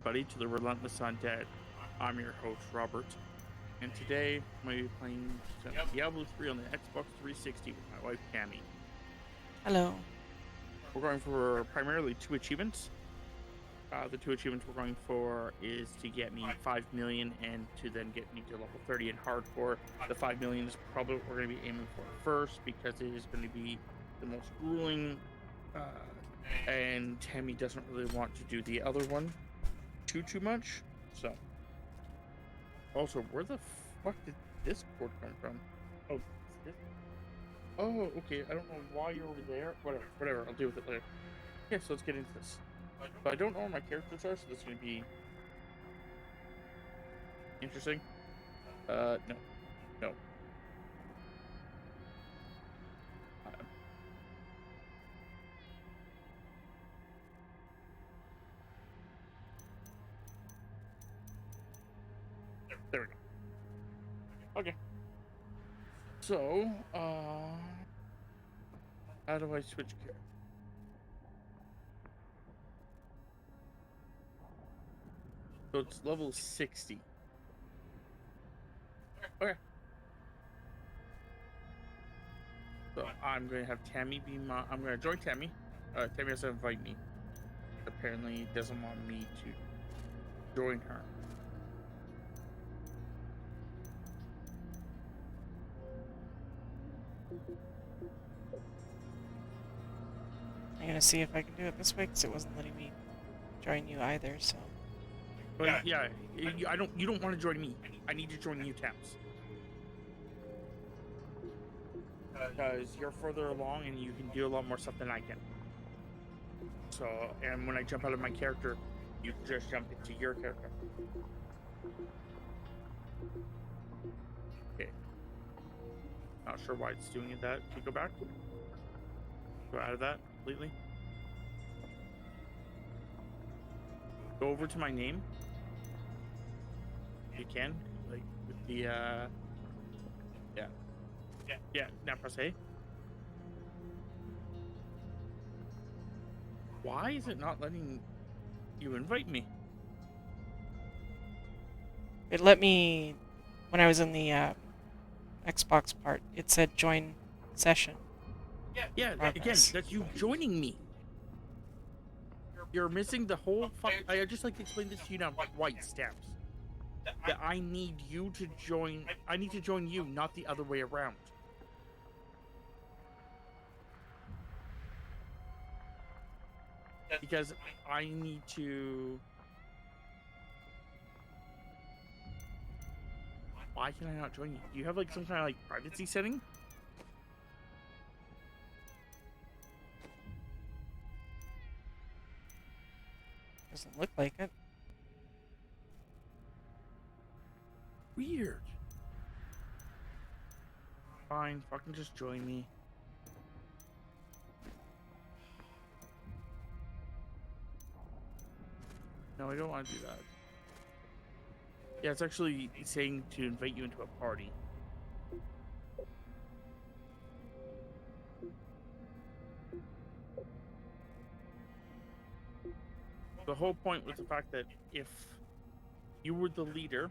Buddy, to the Relentless Undead. I'm your host, Robert, and today I'm going to be playing some Diablo 3 on the Xbox 360 with my wife, Tammy. Hello. We're going for primarily 2 achievements. The 2 achievements we're going for is to get me 5 million and to then get me to level 30 in hardcore. The 5 million is probably what we're going to be aiming for first because it is going to be the most grueling, and Tammy doesn't really want to do the other one too much. So also, where the fuck did this cord come from? Oh, okay, I don't know why you're over there. Whatever, I'll deal with it later. Yeah, so let's get into this. But I don't know where my characters are, so this is going to be interesting. No. There we go. Okay. So, how do I switch character? So it's level 60. Okay. So I'm going to have Tammy be my... I'm going to join Tammy. Tammy has to invite me. Apparently doesn't want me to join her. I'm gonna see if I can do it this way because it wasn't letting me join you either. So. But yeah, you don't want to join me. I need to join you, Tams. Because you're further along and you can do a lot more stuff than I can. So, and when I jump out of my character, you can just jump into your character. Okay. Not sure why it's doing it that. Can you go back? Go out of that completely. Go over to my name. If you can. Like, with the, Yeah, now press A. Why is it not letting you invite me? It let me, when I was in the Xbox part, it said join session. Yeah, again, that's you joining me. You're missing the whole I just like to explain this to you now, white stamps. That I need you to join. I need to join you, not the other way around. Because I need to... Why can I not join you? Do you have like some kind of like privacy setting? Doesn't look like it. Weird. Fine, fucking just join me. No, I don't want to do that. Yeah, it's actually saying to invite you into a party. The whole point was the fact that if you were the leader,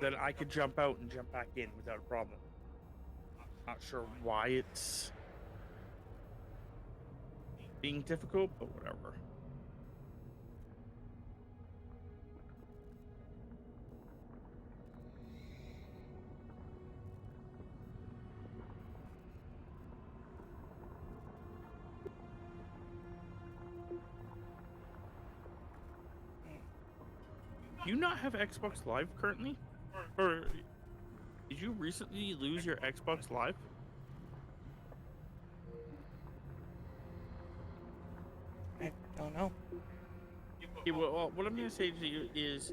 then I could jump out and jump back in without a problem. Not sure why it's being difficult, but whatever. Do you not have Xbox Live currently? Or did you recently lose your Xbox Live? I don't know. Okay, well, what I'm going to say to you is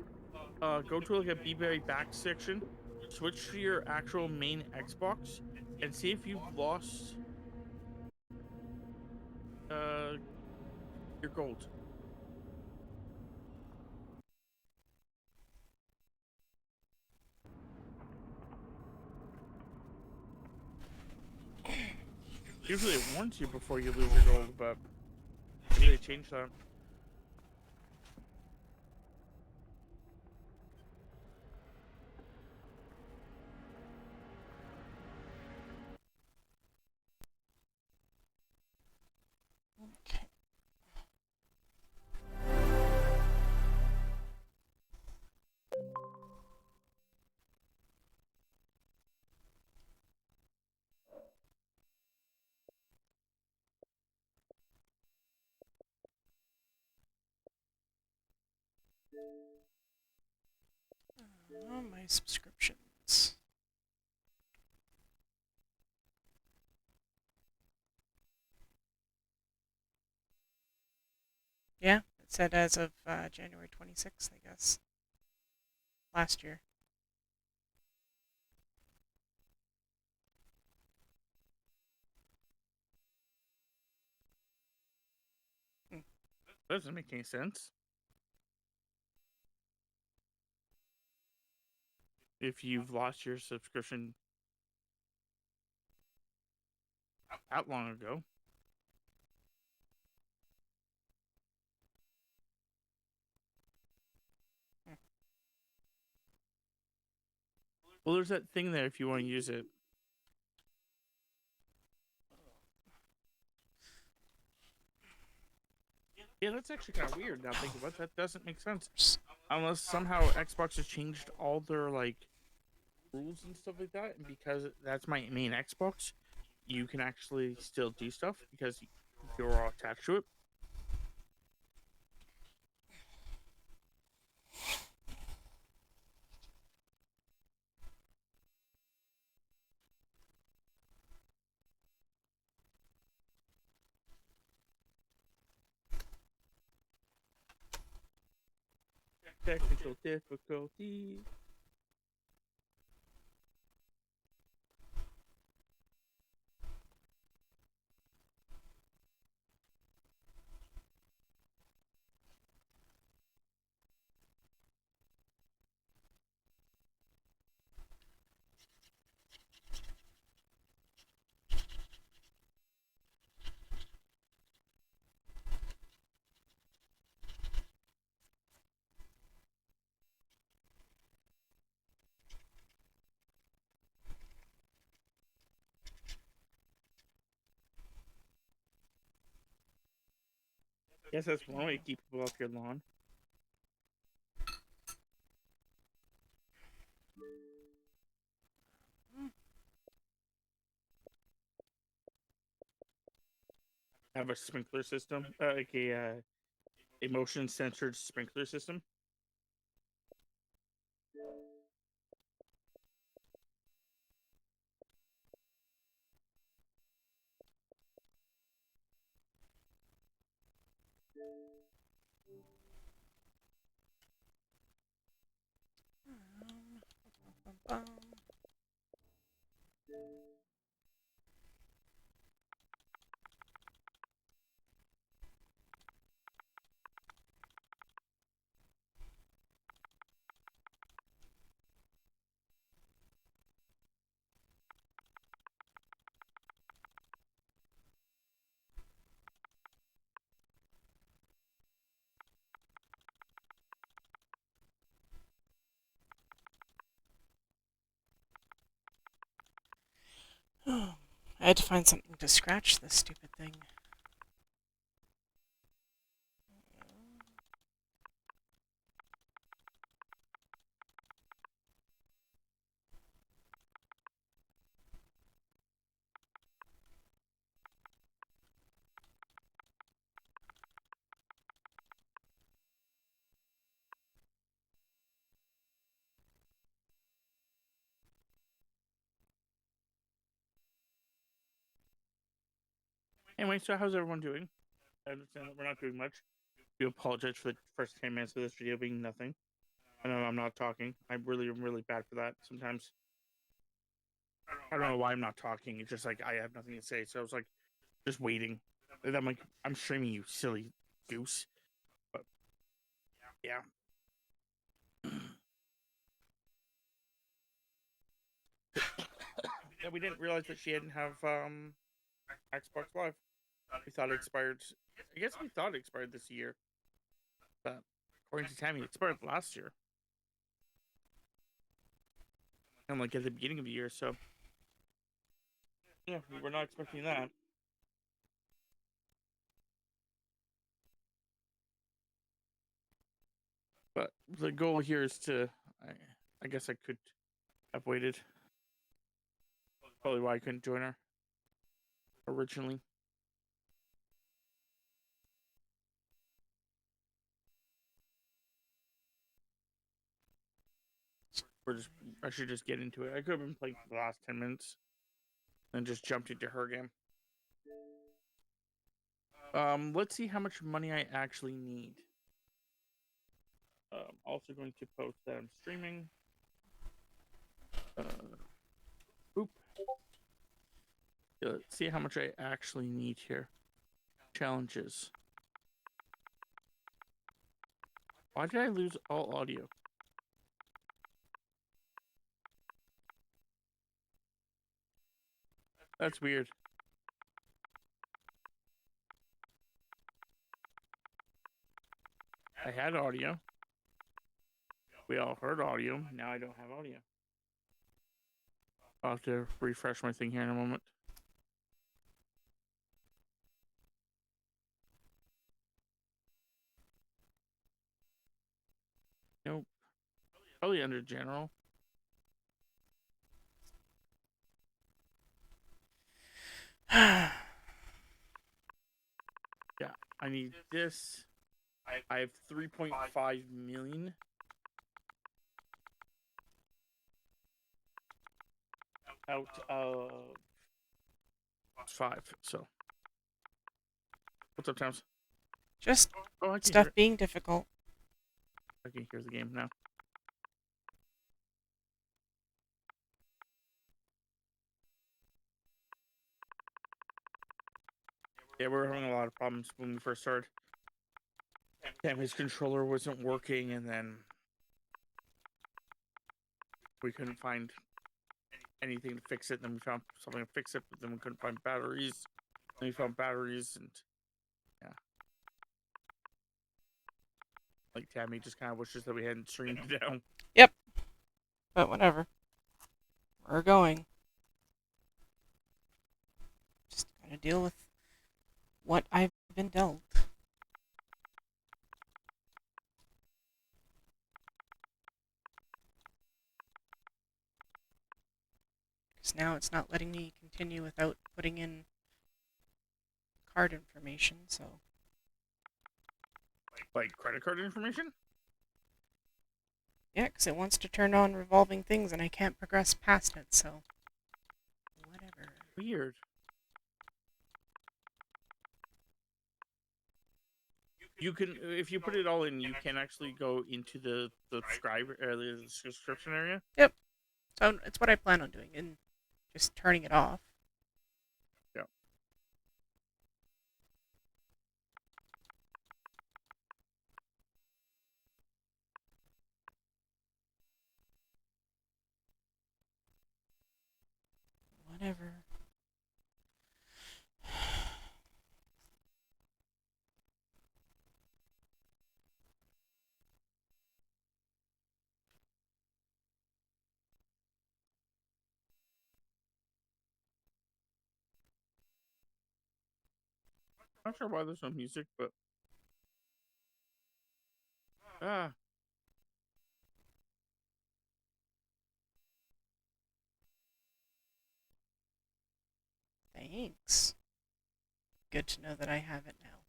go to like a B-Berry back section, switch to your actual main Xbox, and see if you've lost your gold. Usually it warns you before you lose your gold, but maybe they changed that. Oh, my subscriptions. Yeah, it said as of January 26th, I guess. Last year. That doesn't make any sense. If you've lost your subscription that long ago. Well, there's that thing there if you want to use it. Yeah, that's actually kind of weird now thinking about it. That doesn't make sense. Unless somehow Xbox has changed all their like rules and stuff like that, and because that's my main Xbox, you can actually still do stuff because you're all attached to it. Technical difficulty. Yes, that's one way to keep people off your lawn. Have a sprinkler system, like a motion censored sprinkler system. Bum, bum. I had to find something to scratch this stupid thing. Anyway, so how's everyone doing? I understand that we're not doing much. I do apologize for the first 10 minutes of this video being nothing. I know I'm not talking. I'm really bad for that sometimes. I don't know why I'm not talking. It's just like I have nothing to say. So I was like, just waiting. And I'm like, I'm streaming, you silly goose. But yeah. Yeah, we didn't realize that she didn't have Xbox Live. We thought it expired. I guess we thought it expired this year. But according to Tammy, it expired last year. And like at the beginning of the year, so yeah, we were not expecting that. But the goal here is to I guess I could have waited. Probably why I couldn't join her originally. I should just get into it. I could have been playing for the last 10 minutes, and just jumped into her game. Let's see how much money I actually need. Also going to post that I'm streaming. Oop. Yeah, let's see how much I actually need here. Challenges. Why did I lose all audio? That's weird. I had audio. We all heard audio. Now I don't have audio. I'll have to refresh my thing here in a moment. Nope. Probably under general. Yeah, I need this. I have 3.5 million. Out of 5. So, what's up, Towns? Just Oh, I can stuff hear being difficult. I can hear the game now. Yeah, we were having a lot of problems when we first started. Damn, his controller wasn't working, and then we couldn't find anything to fix it. Then we found something to fix it, but then we couldn't find batteries. Then we found batteries, and yeah. Like, Tammy just kind of wishes that we hadn't streamed it down. Yep. But whatever. We're going. Just gotta deal with what I've been dealt. Because now it's not letting me continue without putting in card information, so... Like, credit card information? Yeah, because it wants to turn on revolving things and I can't progress past it, so... Whatever. Weird. You can, if you put it all in, you can actually go into the subscription area. Yep. So it's what I plan on doing, and just turning it off. Yeah. Whatever. Not sure why there's no music, but Thanks. Good to know that I have it now,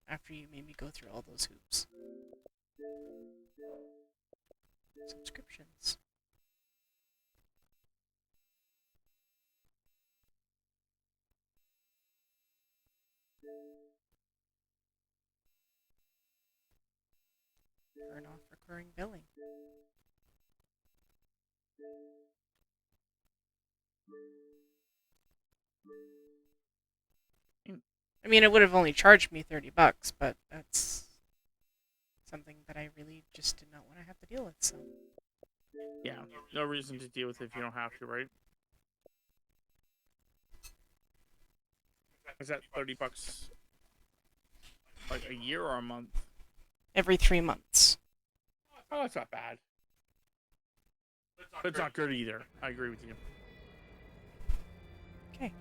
after you made me go through all those hoops. Subscriptions. Turn off recurring billing. I mean, it would have only charged me $30, but that's something that I really just did not want to have to deal with, so... yeah, no reason to deal with it if you don't have to, right? Is that $30 like a year or a month? Every 3 months. Oh, that's not bad. But it's not good either. I agree with you. Okay.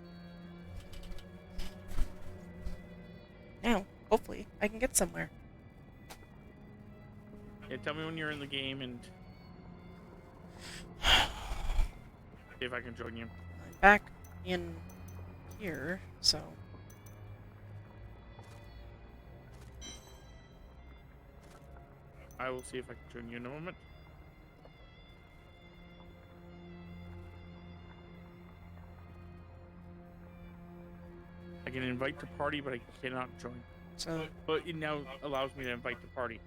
Now, hopefully, I can get somewhere. Yeah, tell me when you're in the game and see if I can join you. I'm back in here, so... I will see if I can join you in a moment. invite to party, but I cannot join. So, But it now allows me to invite to party.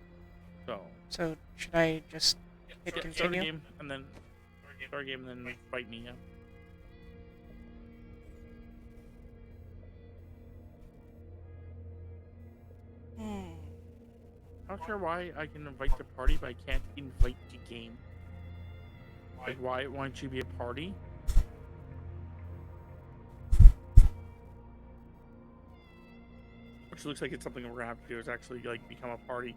So should I just hit yeah, continue? start a game and then invite me. Yeah. Not sure why I can invite to party, but I can't invite to game. Like, why don't you be a party? Which looks like it's something we're gonna have to do, is actually like become a party.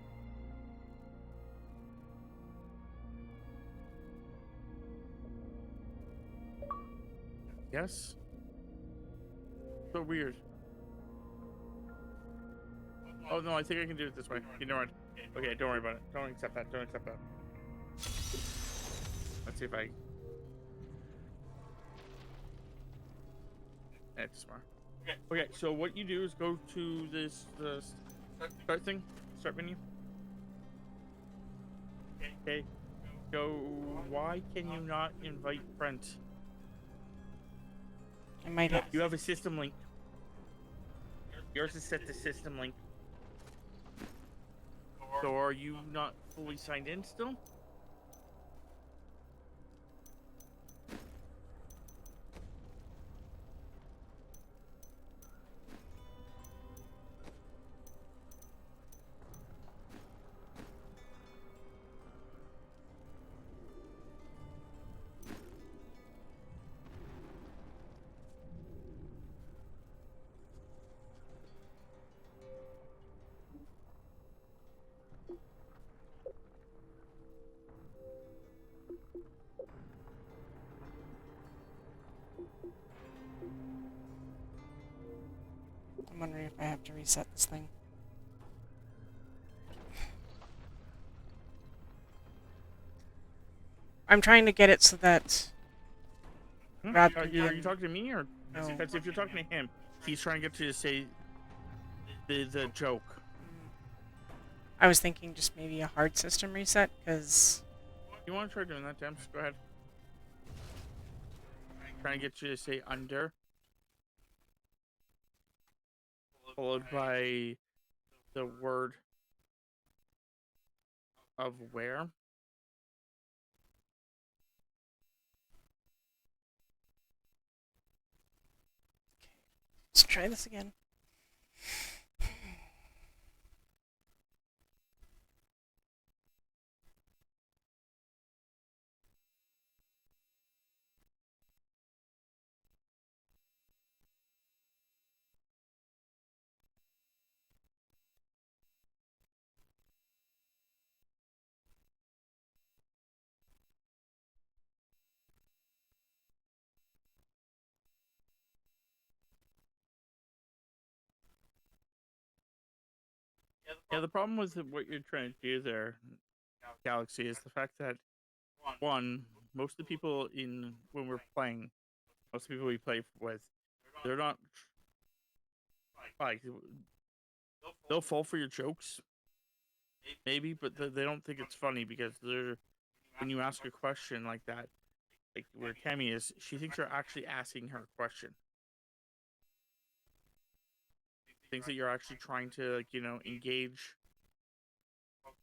Yes. So weird. Oh no, I think I can do it this way. You know what? Okay, don't worry about it. Don't accept that. Don't accept that. Let's see if I. It's smart. Okay, so what you do is go to the start thing, start menu. Okay, go. Why can you not invite friends? I might have. You have a system link. Yours is set to system link. So are you not fully signed in still? I'm wondering if I have to reset this thing. I'm trying to get it so that rather Are than you talking to me or? No. Because if you're talking to him, he's trying to get you to say the joke. I was thinking just maybe a hard system reset, because You want to try doing that, James? Go ahead. Trying to get you to say under, followed by the word of where. let's try this again. Yeah, the problem with what you're trying to do there, Galaxy, is the fact that one, most of the people when we're playing, most of the people we play with, they're not like they'll fall for your jokes, maybe, but they don't think it's funny because when you ask a question like that, like where Tammy is, she thinks you're actually asking her a question. Thinks that you're actually trying to, like, engage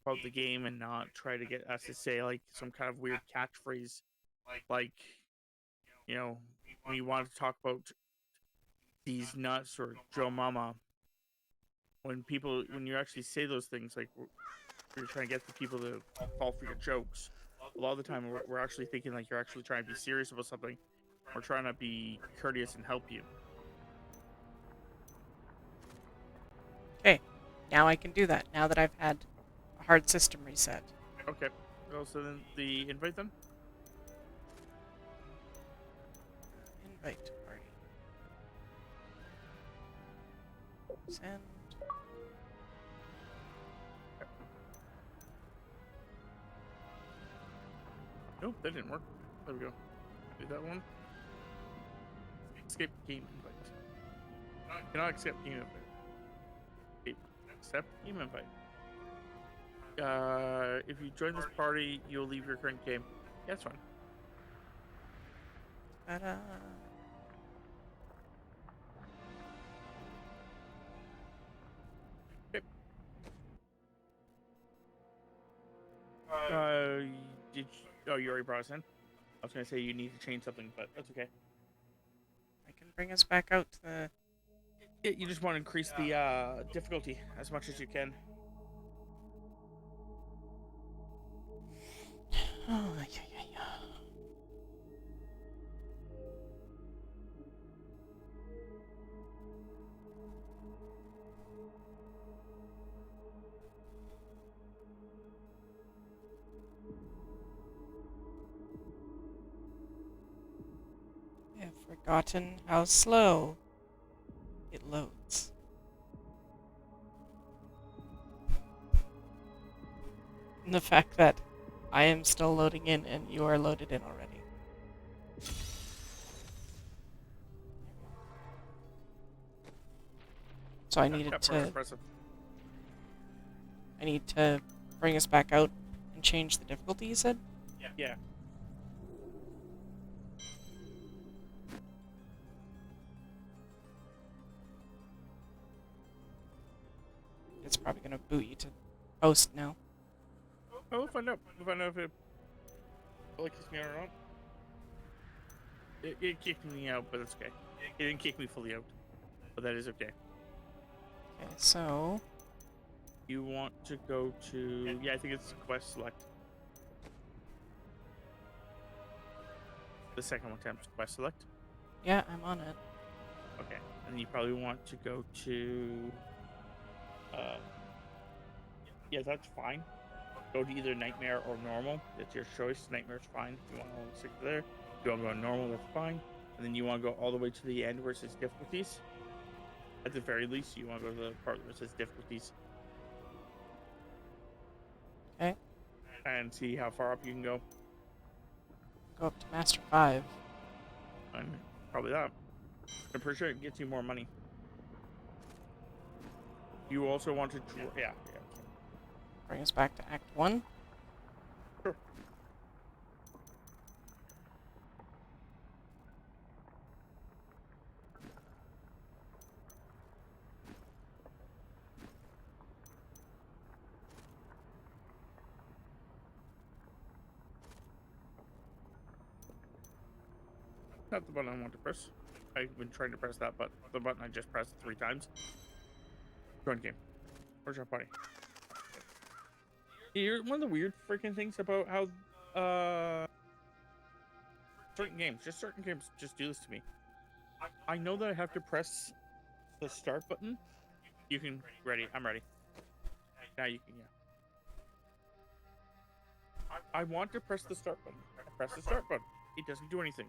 about the game and not try to get us to say like some kind of weird catchphrase, like, we want to talk about these nuts or Joe Mama. When you actually say those things, like you're trying to get the people to fall for your jokes. A lot of the time, we're actually thinking like you're actually trying to be serious about something. We're trying to be courteous and help you. Okay, now I can do that, now that I've had a hard system reset. Okay. Well, so then the invite them. Invite to party. Send. Nope, that didn't work. There we go. Do that one. Escape game invite. Cannot accept game invite. Escape. Accept game invite. If you join this party, you'll leave your current game. Yeah, that's fine. Ta-da. Oh, you already brought us in? I was gonna say you need to change something, but that's okay. I can bring us back out to the... Yeah, you just want to increase the difficulty as much as you can. Oh, yeah. I have forgotten how slow it loads. And the fact that I am still loading in and you are loaded in already. So I needed to... Impressive. I need to bring us back out and change the difficulty, you said? Yeah. It's probably going to boot you to host now. Oh, we'll find out. We'll find out if it kicks me out or not. It kicked me out, but it's okay. It didn't kick me fully out, but that is okay. Okay, so... You want to go to... Yeah, I think it's quest select. The second one attempts quest select. Yeah, I'm on it. Okay, and you probably want to go to... yeah, that's fine. Go to either nightmare or normal. It's your choice. Nightmare's fine. You want to stick there. If you want to go normal, that's fine. And then you want to go all the way to the end where it says difficulties. At the very least, you want to go to the part where it says difficulties. Okay. And see how far up you can go. Go up to Master 5. And probably that. I'm pretty sure it gets you more money. You also want to... Yeah. Bring us back to Act 1. Sure. Not the button I want to press. I've been trying to press that, but the button I just pressed 3 times. Join game. Where's our buddy? Here, one of the weird freaking things about how certain games just do this to me. I know that I have to press the start button. You can ready. I'm ready. Now you can, yeah. I want to press the start button. I press the start button. It doesn't do anything.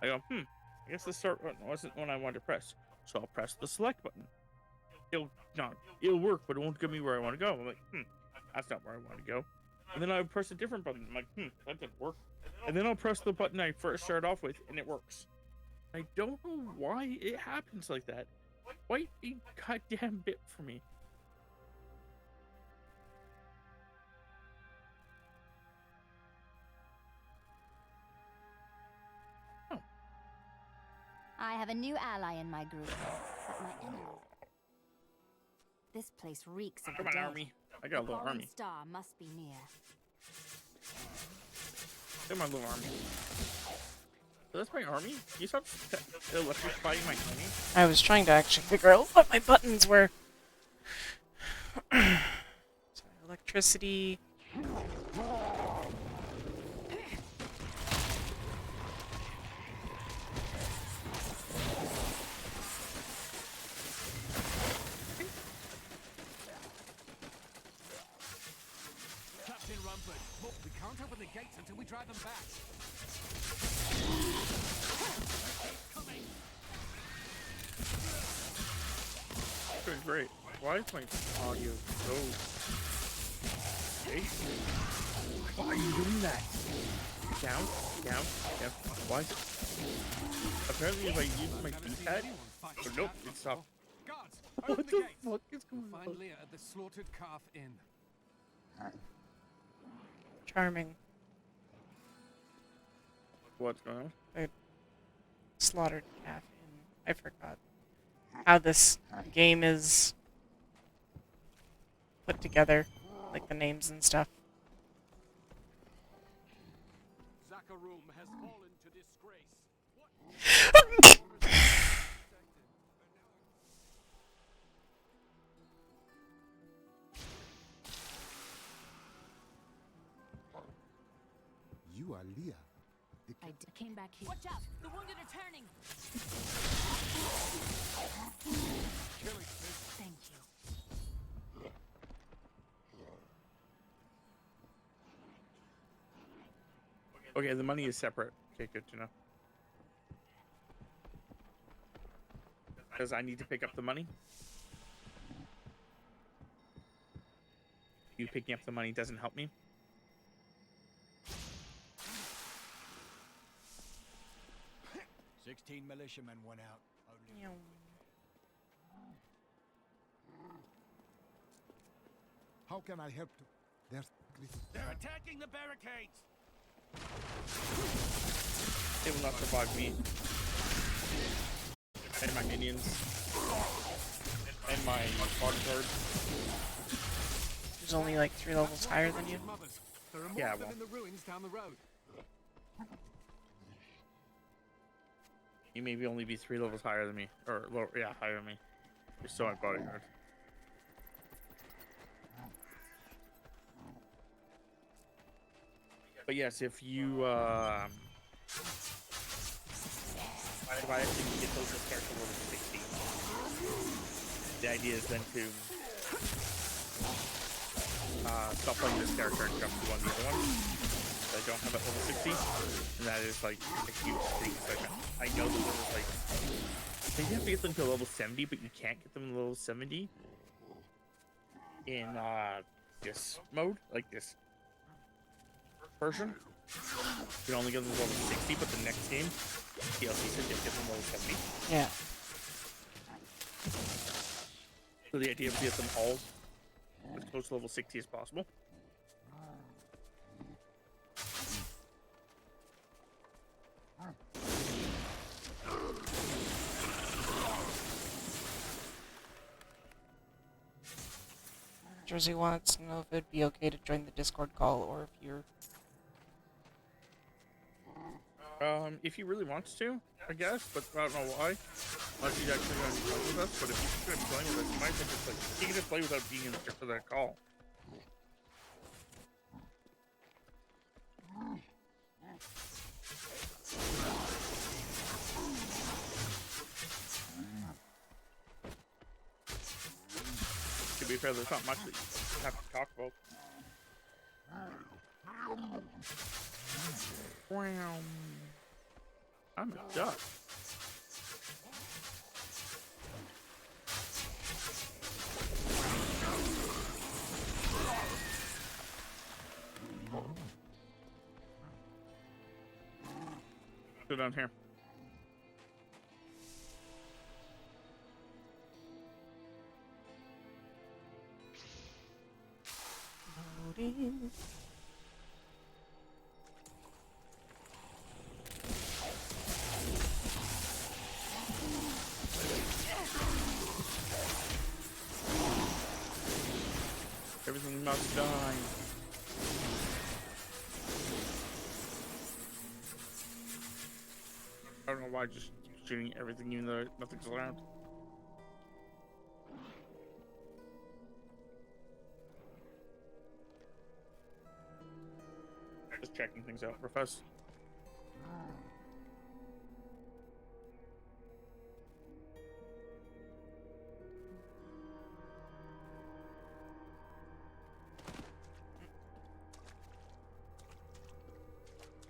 I go, I guess the start button wasn't what I wanted to press. So I'll press the select button. It'll work, but it won't get me where I want to go. I'm like, that's not where I want to go. And then I would press a different button. I'm like, that didn't work. And then I'll press the button I first started off with, and it works. I don't know why it happens like that. Quite a goddamn bit for me. Oh. I have a new ally in my group, but my enemy. This place reeks of the Come on, dead. army. I got a little Fallen army. star must be near. Look at my little army. So that's my army? You stop electrifying my army? I was trying to actually figure out what my buttons were. So, electricity. Captain Rumford, look, we can't open the gates until we drive them back. Doing great. Why is my audio so... Okay. Why are you doing that? Down. Why? Apparently if I use my D-pad... Oh, nope, it stopped. Guards, What open the the gates. fuck is going Find on? Leah at the Slaughtered Calf Inn. Charming. What's going on? Slaughtered calf. I forgot how this game is put together, like the names and stuff. You are Leah. Came back here. Watch out! The wounded are turning! Thank you. Okay, the money is separate. Okay, good to know. Because I need to pick up the money. You picking up the money doesn't help me. "16 militiamen went out. Only How can I help? There's They're attacking the barricades! They will not survive me. And my minions. And my bodyguard. Who's only like 3 levels higher than you. Mothers. There are more Yeah, of them well. in the ruins down the road. You maybe only be 3 levels higher than me. Or lower, yeah, higher than me. You're still my bodyguard. But yes, if you if I actually get those character level 60, the idea is then to stop playing this character and jump to one of the other ones. I don't have at level 60, and that is like a huge thing. Like, I know that there's like, I think you have to get them to level 70, but you can't get them to level 70 in this mode, like this version. You can only get them to level 60, but the next game, DLC said you get them to level 70. Yeah. So the idea is to get them all as close to level 60 as possible. Jersey wants to know if it'd be okay to join the Discord call, or if you're... If he really wants to, I guess, but I don't know why. Unless he's actually going to be playing with us, but if he's going to be playing with us, he might think it's like, he can just play without being in for that call. To be fair, there's not much that you have to talk about. Wow. I'm a duck. Go down here. Loading. Everything must die. I don't know why, just shooting everything even though nothing's around. Just checking things out, Professor.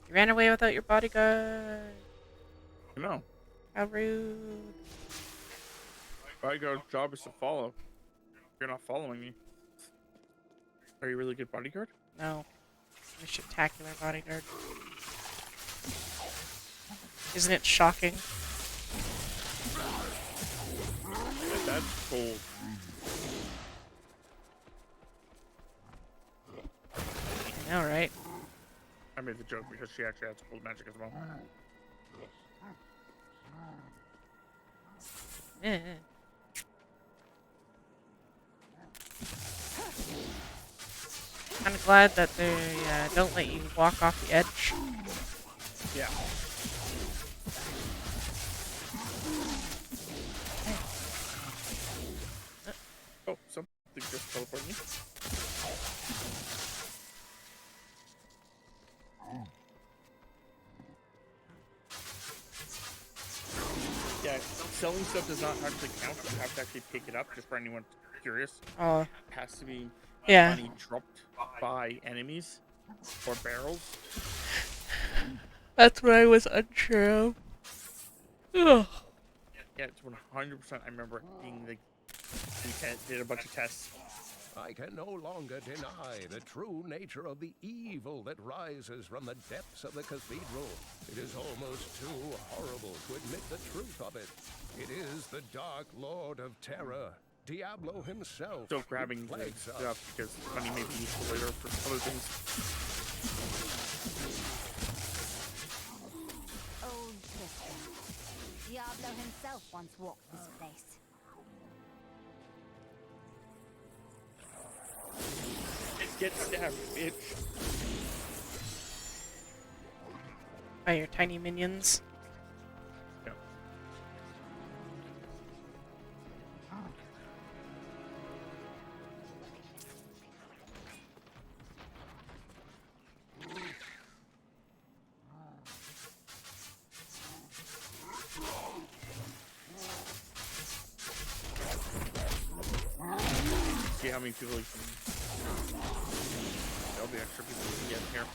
You ran away without your bodyguard. No. How rude. Bodyguard's job is to follow. You're not following me. Are you a really good bodyguard? No. I'm a spectacular bodyguard. Isn't it shocking? That's cold. I know, right? I made the joke because she actually has cold magic as well. Eh. Kind of glad that they don't let you walk off the edge. Yeah. They just teleport me. Yeah, selling stuff does not actually count. You have to actually pick it up, just for anyone curious. Oh, It has to be yeah. money dropped by enemies or barrels. That's what I was unsure of. Ugh. Yeah, it's 100%. I remember it being like, we did a bunch of tests. I can no longer deny the true nature of the evil that rises from the depths of the cathedral. It is almost too horrible to admit the truth of it. It is the Dark Lord of Terror, Diablo himself. Still grabbing the plagues us. stuff because money may be useful later for other things. Old history. Diablo himself once walked this place. Get stabbed, bitch. By your tiny minions. No. See how many people you can. There'll be extra people you can get here.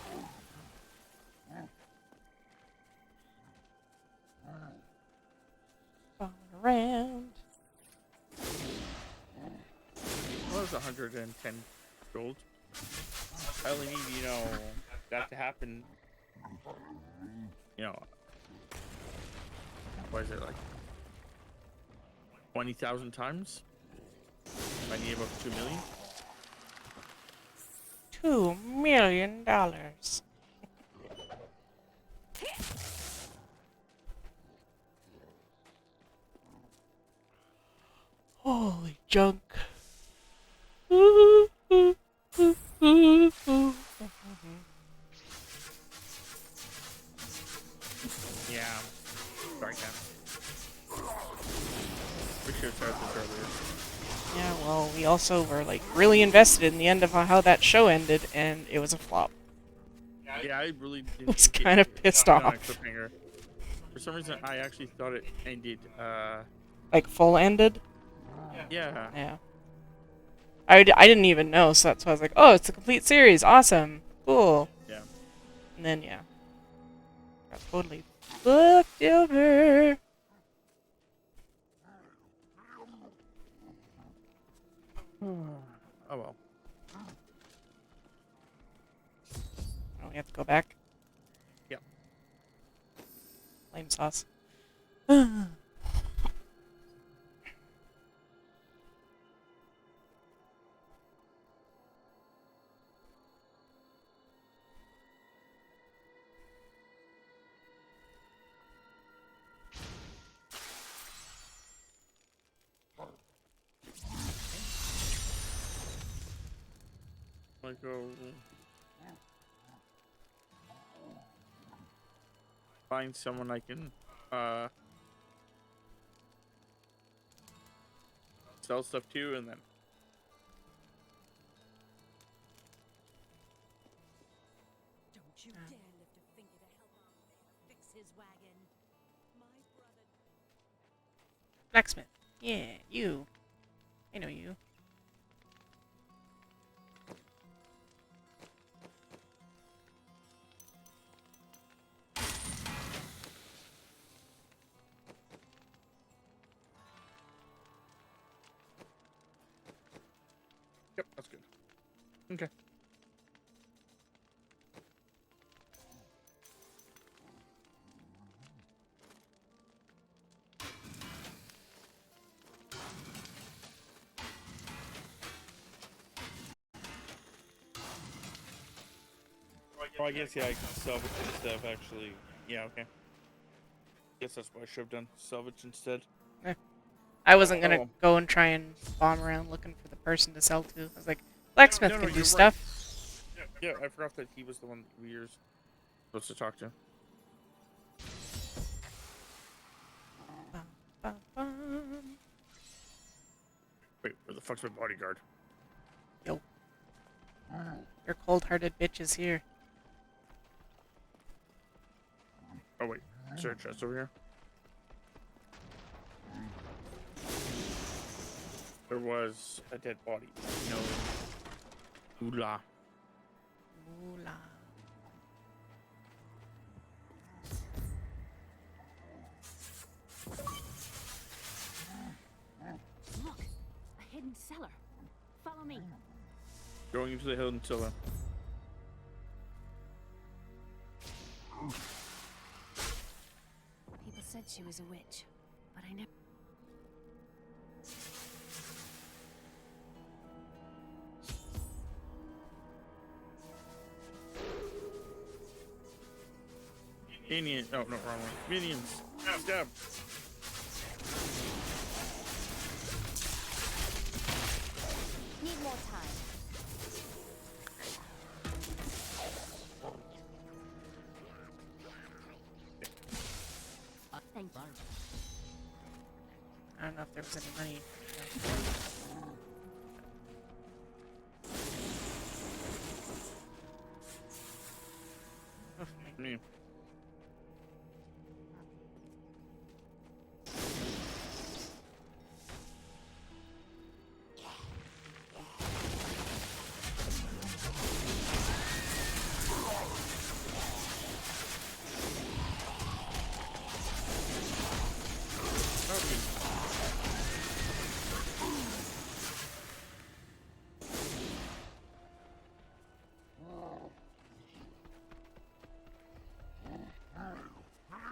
Following around. Well, it's 110 gold. I only need, that to happen. What is it, like 20,000 times? I need about 2 million. $2 million. Holy junk. Yeah. Sorry, Ken. We should have started this earlier. Yeah, well, we also were like really invested in the end of how that show ended, and it was a flop. Yeah, I really didn't. Was kind of pissed on a off. cliffhanger. For some reason, I actually thought it ended. Like full ended. Yeah. Yeah. I didn't even know, so that's why I was like, oh, it's a complete series, awesome, cool. Yeah. And then yeah, got totally fucked over. Oh well. Oh, we have to go back. Yep. Lame sauce. Like go find someone I can sell stuff to, and then Don't you dare lift a finger to help our mayor fix his wagon. My brother. Blacksmith. Yeah, you. I know you. yep, that's good. Okay. Oh, I guess, yeah, I can salvage instead of actually. Yeah, okay. Guess that's what I should have done. Salvage instead. I wasn't gonna Oh. go and try and bomb around looking for the person to sell to. I was like, blacksmith No, can do you're stuff. right. Yeah, I forgot that he was the one we were supposed to talk to. Bum, bum, bum. Wait, where the fuck's my bodyguard? Yo. Your cold-hearted bitch is here. Oh wait, is there a chest over here? There was a dead body. No. Ooh-la. Moolah. Look, a hidden cellar. Follow me. Going into the hill until People said she was a witch, but I never. Minion. Oh, no, wrong one. Minions. Stab. Need more time. Thank you. I don't know if there was any money. Me.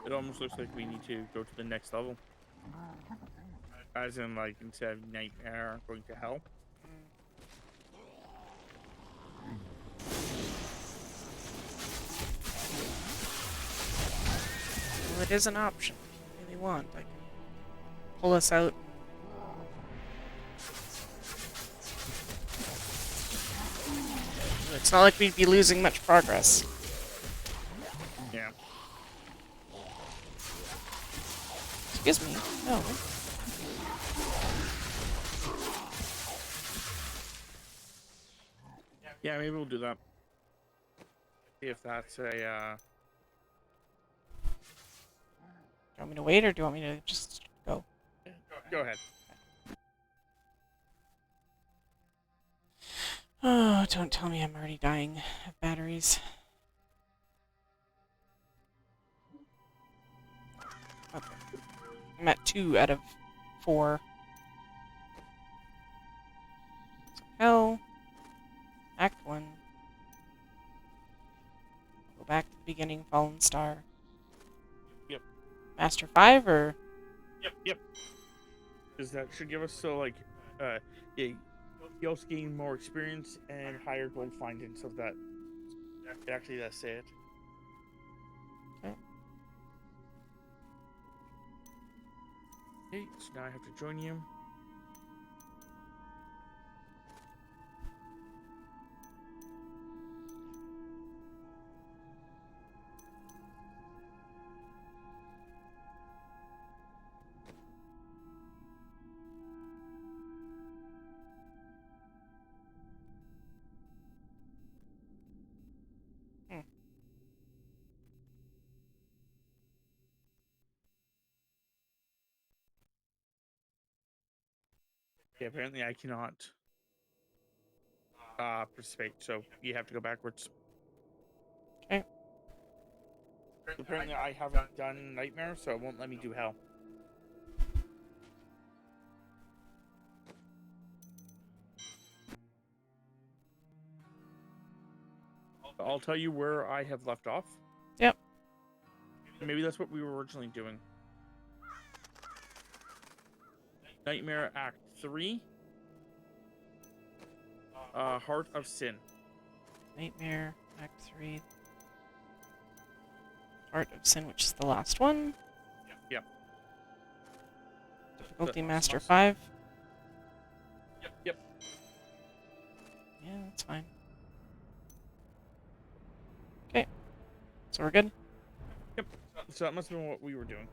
It almost looks like we need to go to the next level. As in, like, instead of nightmare, going to hell. Well, it is an option. If you really want, I can pull us out. It's not like we'd be losing much progress. Yeah. Excuse me. No. Yeah, maybe we'll do that. See if that's a, Do you want me to wait, or do you want me to just go? Go ahead. Oh, don't tell me I'm already dying of batteries. Okay. I'm at 2 out of 4. Hell. Act 1. Go back to the beginning, Fallen Star. Yep. Master 5, or? Yep. Because that should give us, so, like, yeah, you also gain more experience and higher gold finding, so that actually that's it. Okay. Okay, so now I have to join you. Yeah, apparently I cannot participate, so you have to go backwards. Okay. Apparently I haven't done Nightmare, so it won't let me do Hell. I'll tell you where I have left off. Yep. Maybe that's what we were originally doing. Nightmare Act 3. Heart of Sin. Nightmare, Act 3. Heart of Sin, which is the last one. Yep. Difficulty The Master last- 5. Yep. Yeah, that's fine. Okay. So we're good? Yep. So that must have been what we were doing.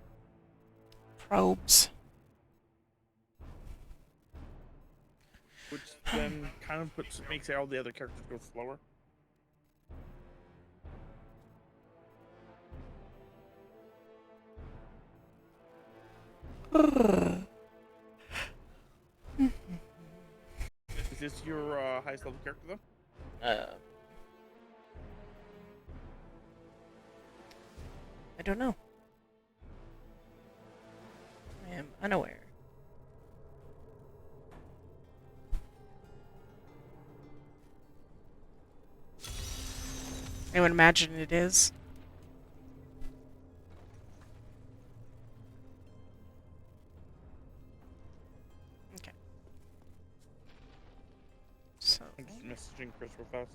Probes. Which then kind kind of makes all the other characters go slower. Is this your highest level character though? I don't know. I am unaware. I would imagine it is. Okay. So. I'm just messaging Chris real fast.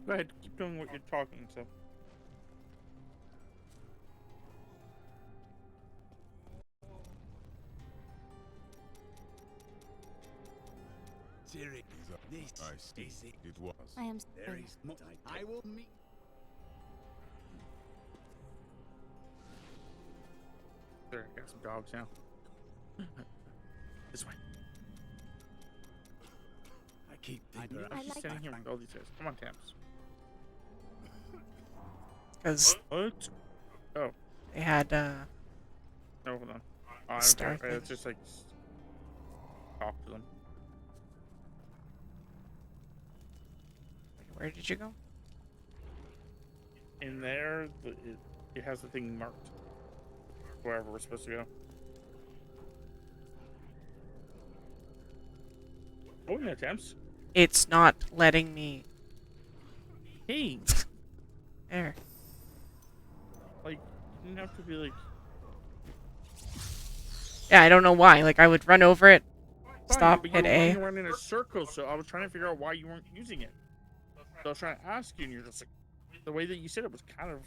Go ahead, keep doing what you're talking to. I see. It was. I am There sorry. is not. I will meet. There, I got some dogs now. This way. I keep I thinking. I she's like standing here with all these guys. Come on, Tams. Because What? Oh, they had, no, hold on. Oh, I don't Star care. thing. It's just like talk to them. where did you go? In there, it has the thing marked. Wherever we're supposed to go. Oh, no, Tams. It's not letting me. Hey, There. like, you didn't have to be like. Yeah, I don't know why. Like, I would run over it, Fine, stop, but you hit were A. running around in a circle, so I was trying to figure out why you weren't using it. So I was trying to ask you, and you're just like, the way that you said it was kind of.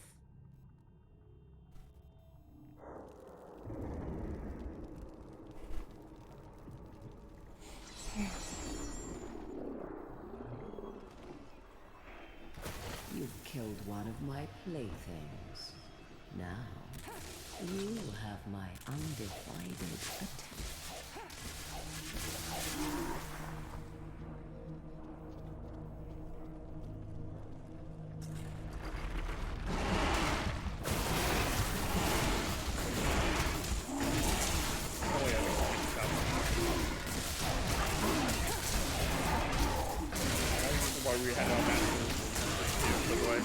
You've killed one of my playthings. Now, you have my undivided attention. Oh, yeah, why we had all that. By the way,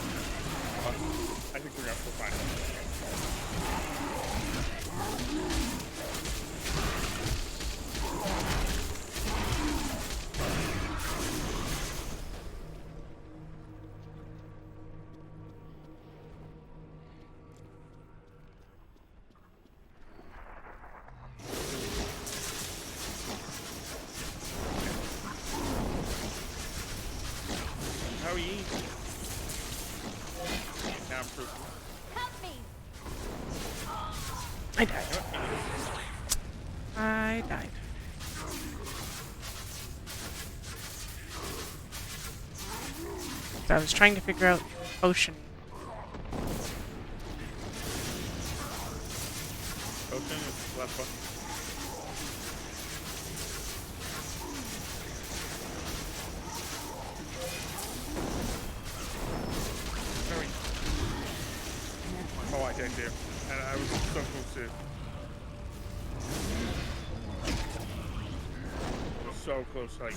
I think we're gonna still find it. How are you? Now I'm proof. Help me! I died. I died. I was trying to figure out ocean. Open is left button. Hurry. Oh, I did there. And I was so close to. I was so close, like,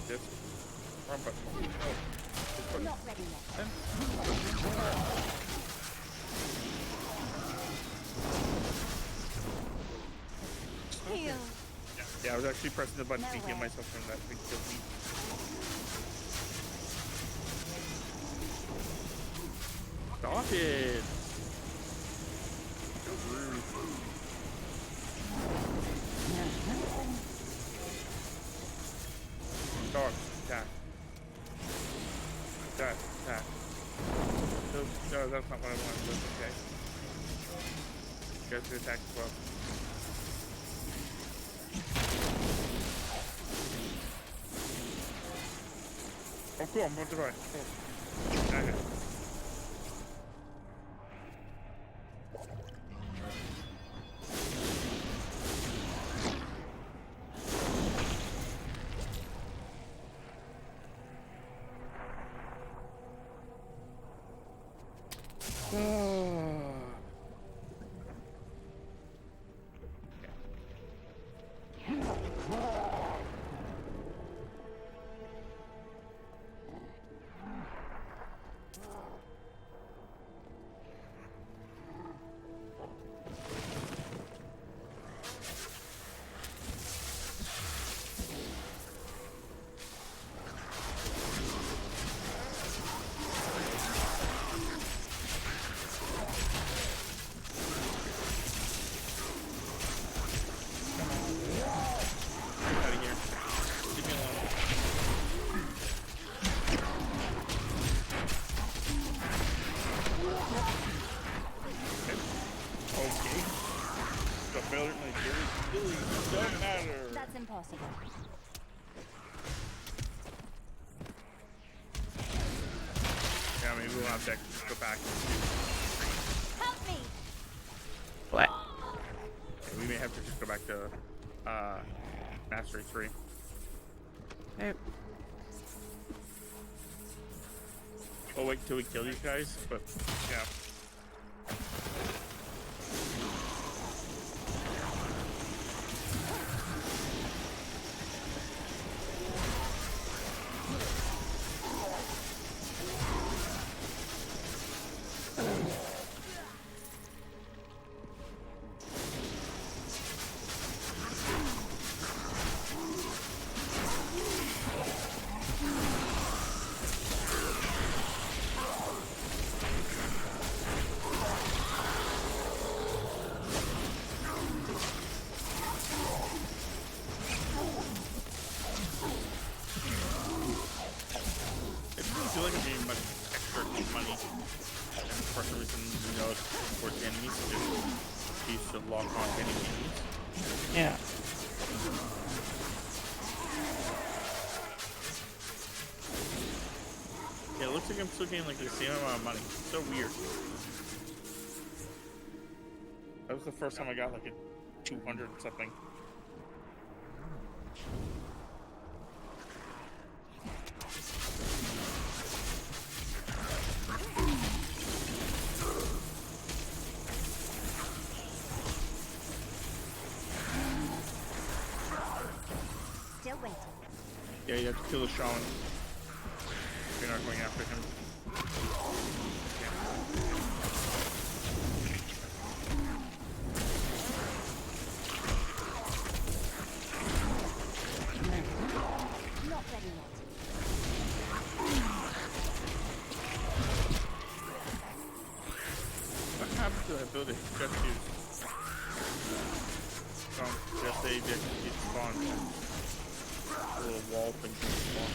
this. Wrong button. Oh, this button. Not ready yet. Then. Heal. Yeah, I was actually pressing the button No to heal way. myself from that big kill me. Stop it! So rude. Dog, attack. Attack, attack. No, that's not what I wanted, but okay. You guys can attack as well. cool. I'm about to buy. Cool. Okay. Out of here. Leave me alone. Okay. The failure in JerseyBluez don't matter. That's impossible. Yeah, maybe we'll have to go back. Help me! What? Yeah, we may have to just go back to Mastery 3. Nope. We'll wait till we kill these guys, but yeah. It doesn't feel like I'm getting much extra money. And for some reason, towards the enemies, just used to lock on to enemies. Yeah. Yeah, it looks like I'm still getting like the same amount of money. It's so weird. That was the first time I got like a 200 something. Still waiting. Yeah, you have to kill the shaman. You're not going after him. Not ready yet. What happened to that ability? Just use. Just they did it spawned. A little wall thing spawn.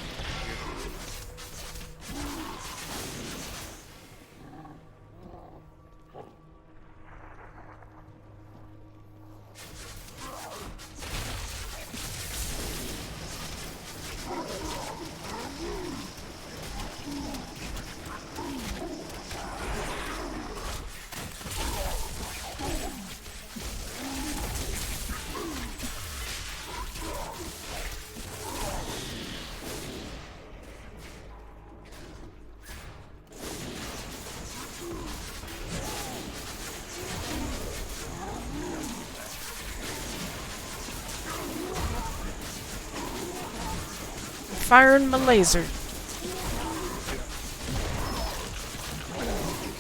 Firing my laser.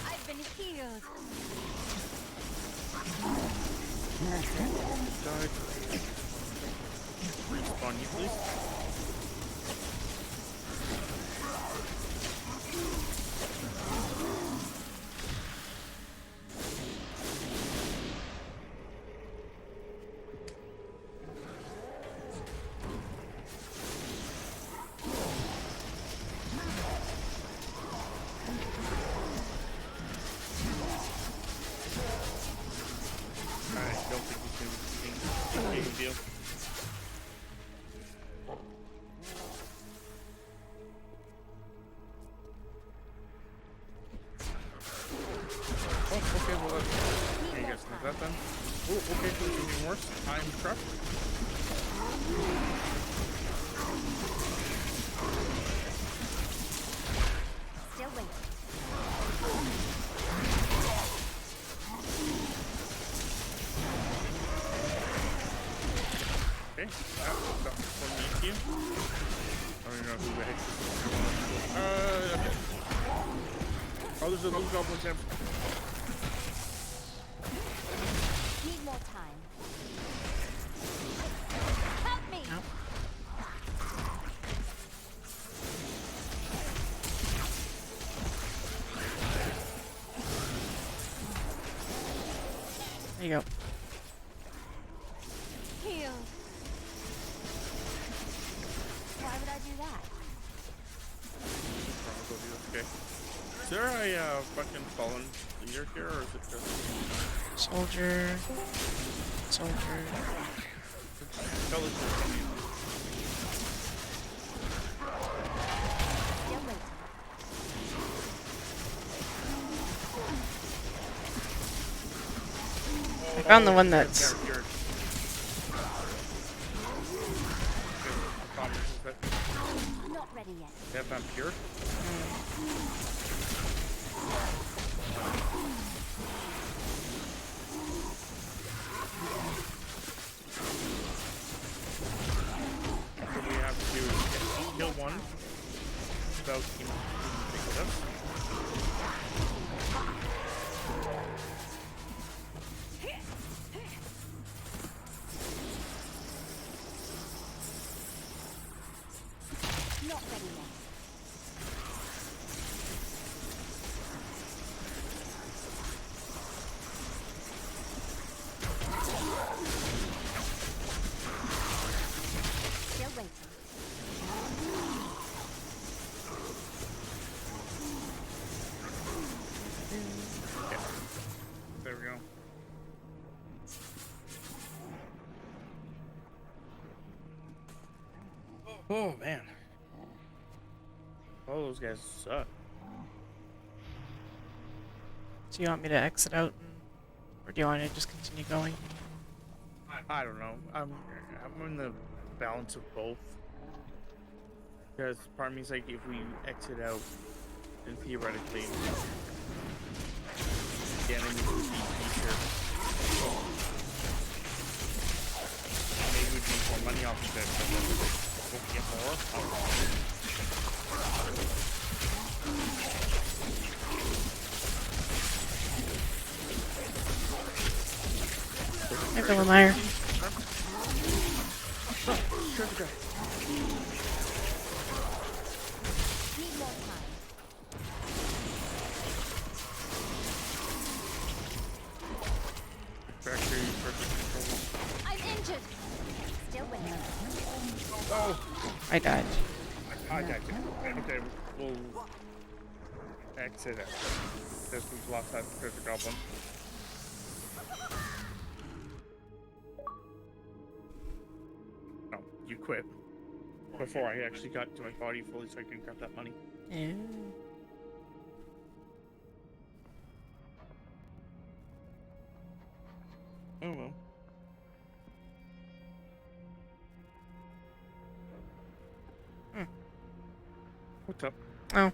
I've been healed. Died. Respawn you, please. Alright, don't think he's gonna be big deal. time truck. Still waiting. Okay, that's one meet you. I don't even know who the heck this is. Okay. Oh, there's a little goblin camp. Need more time. Help me! Nope. There you go. Heal. Why would I do that? Okay. Is there a fucking fallen leader here, or is it just Soldier. Soldier. skeleton? Still waiting. I found the one that's... Not ready yet. They have vampire? What we have to do is kill one without even think of them. Not ready yet. Still waiting. There we go. Oh man. All those guys suck. So you want me to exit out? Or do you want to just continue going? I don't know. I'm in the balance of both. Because part of me is like, if we exit out, then theoretically, the enemy would be weaker. Maybe we'd make more money off of it, but then we'll get more. I don't know. Hi, Villamire. Need more time. Factory perfect control. I'm injured. Still waiting. Oh! I died. I died too. Okay, we'll exit it. Because we've lost that perfect goblin. No, you quit. Before I actually got to my body fully so I could grab that money. Yeah. Oh well. What's up? Oh.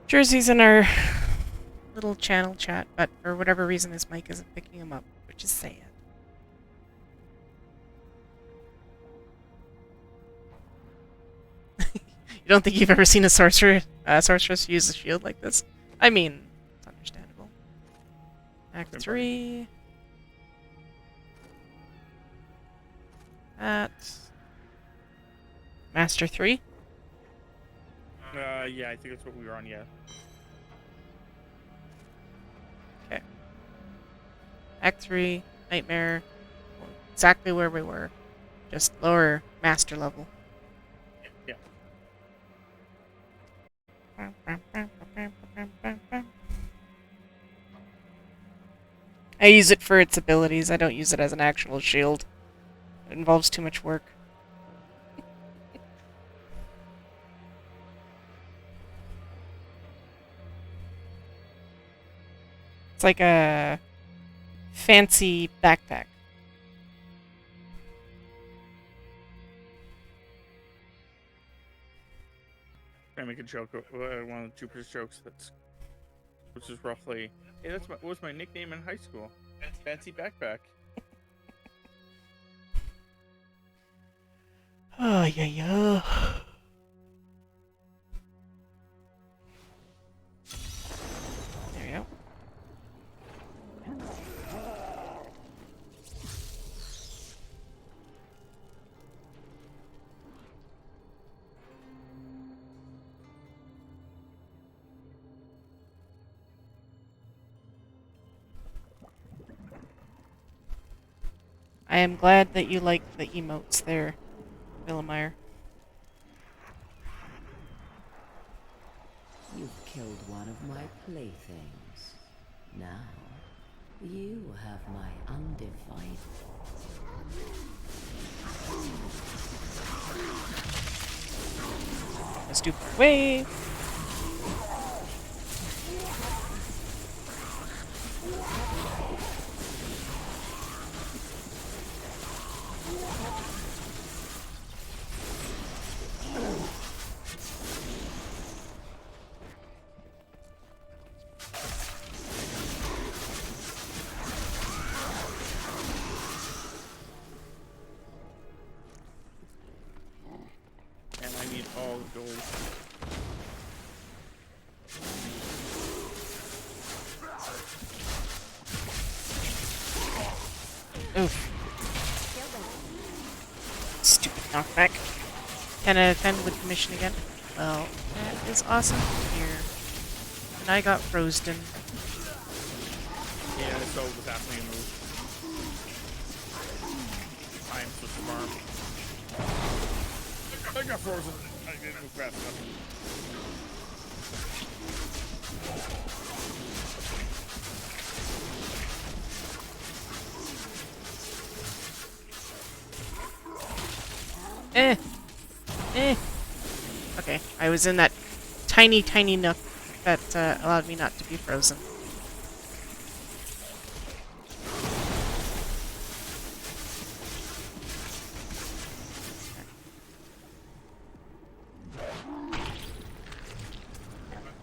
Jersey's in our little channel chat, but for whatever reason his mic isn't picking him up, which is sad. You don't think you've ever seen a sorceress use a shield like this? I mean, it's understandable. Act 3. That. Master 3. Yeah, I think that's what we were on, yeah. Okay. Act 3, Nightmare. Exactly where we were. Just lower master level. Yeah. I use it for its abilities. I don't use it as an actual shield. It involves too much work. It's like a fancy backpack. I make a joke, one of Jupiter's jokes which is roughly, hey, what was my nickname in high school? Fancy backpack. Oh, yeah. There we go. I am glad that you like the emotes there, Villamire. You've killed one of my playthings. Now, you have my undivided. Let's do away. And I need all the gold. Oof. Stupid knockback. 10 out of 10 with the mission again. Well, that is awesome here. And I got frozen. Yeah, I saw what was happening in move. I am so smart. I got frozen. I didn't move fast enough. Okay, I was in that tiny nook that allowed me not to be frozen.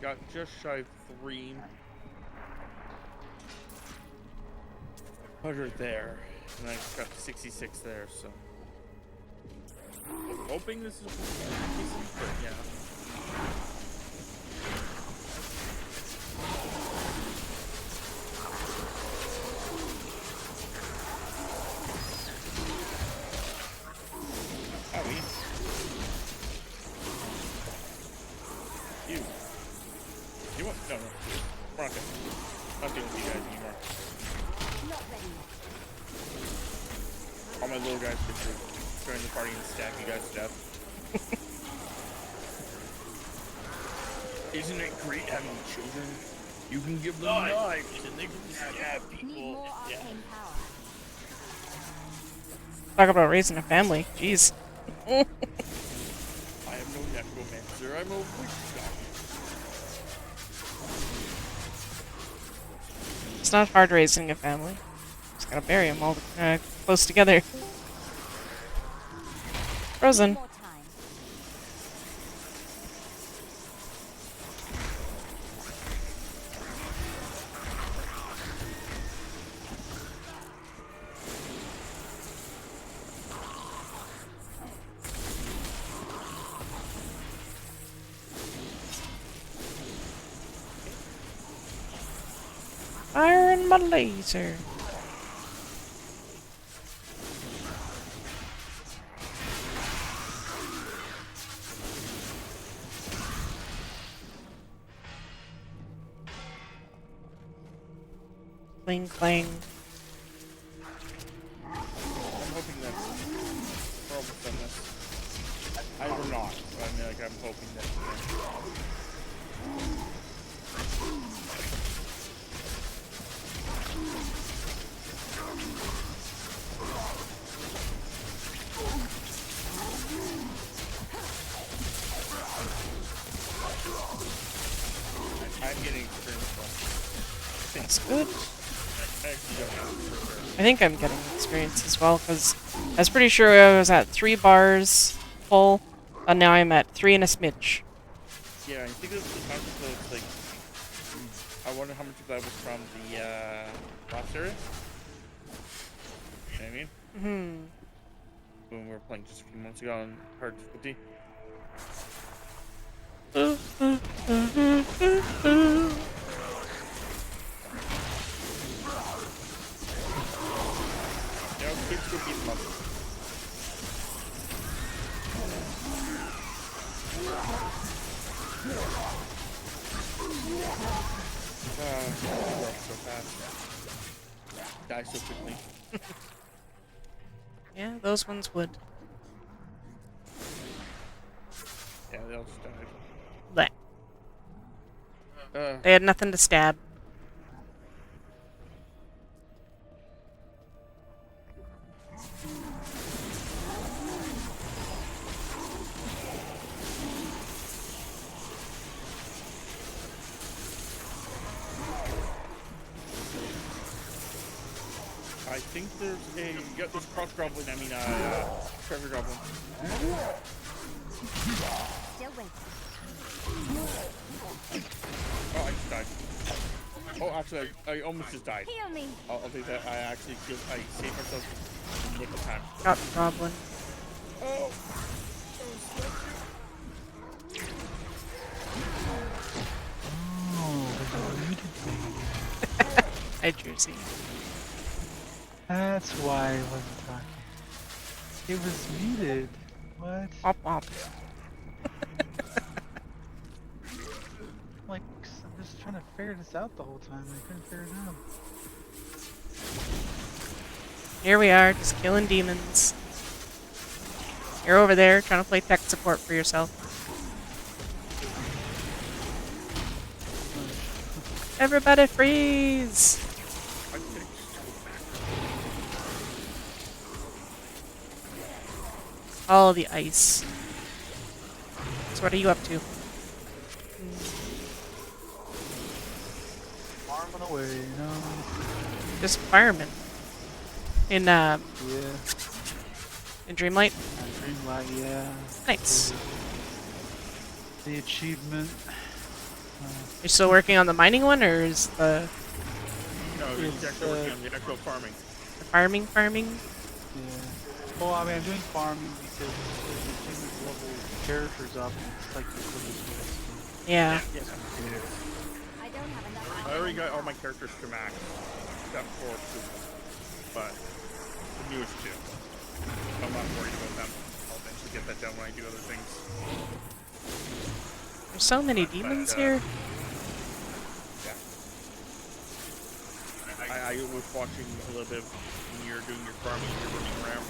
Got just shy of 300 there, and I got 66 there, so. I'm hoping this is decent, but yeah. Oh, you want? No. We're not dealing with you guys anymore. All my little guys get to join the party and stack you guys to death. Isn't it great having children? You can give them knives and they can stab people. Yeah. Talk about raising a family. Jeez. I am no necromancer. I'm a witch doctor. It's not hard raising a family. Just gotta bury them all close together. Frozen. Fire in my laser. Cling clang. I'm hoping that we're almost done this. I or not, but I mean, like, I'm hoping that. I'm getting experience from. That's good. I actually don't know for sure. I think I'm getting experience as well, because I was pretty sure I was at 3 bars full, and now I'm at 3 and a smidge. Yeah, I think this is like, I wonder how much of that was from the last area. You know what I mean? When we were playing just a few months ago on hard difficulty. You know, kids could beat them up. Grow up so fast. Die so quickly. Yeah, those ones would. Yeah, they all just died. Blech. Uh, They had nothing to stab. I think there's this cross goblin, treasure goblin. Still waiting. Oh, I just died. Oh, actually, I almost just died. Heal me. I'll take that. I saved myself in the nick of time. Got the goblin. Oh! Hi, Jersey. That's why I wasn't talking. It was muted. What? Womp womp. Like, I'm just trying to figure this out the whole time. I couldn't figure it out. Here we are, just killing demons. You're over there trying to play tech support for yourself. Everybody freeze! All the ice. So what are you up to? Farming away, you know? Just fireman. In Yeah. in Dreamlight? Dreamlight, yeah. Nice. The achievement. You're still working on the mining one, or is the No, it's actually working on the actual farming. farming? Yeah. Well, I mean, I'm doing farming because the achievement level characters up. It's like the quickest way. Yeah. Yes, I don't have enough. I already got all my characters to max, except for two, but the newest two. I'm not worried about them. I'll eventually get that done when I do other things. There's so many demons here. Yeah. I was watching a little bit of when you're doing your farming, you're running around,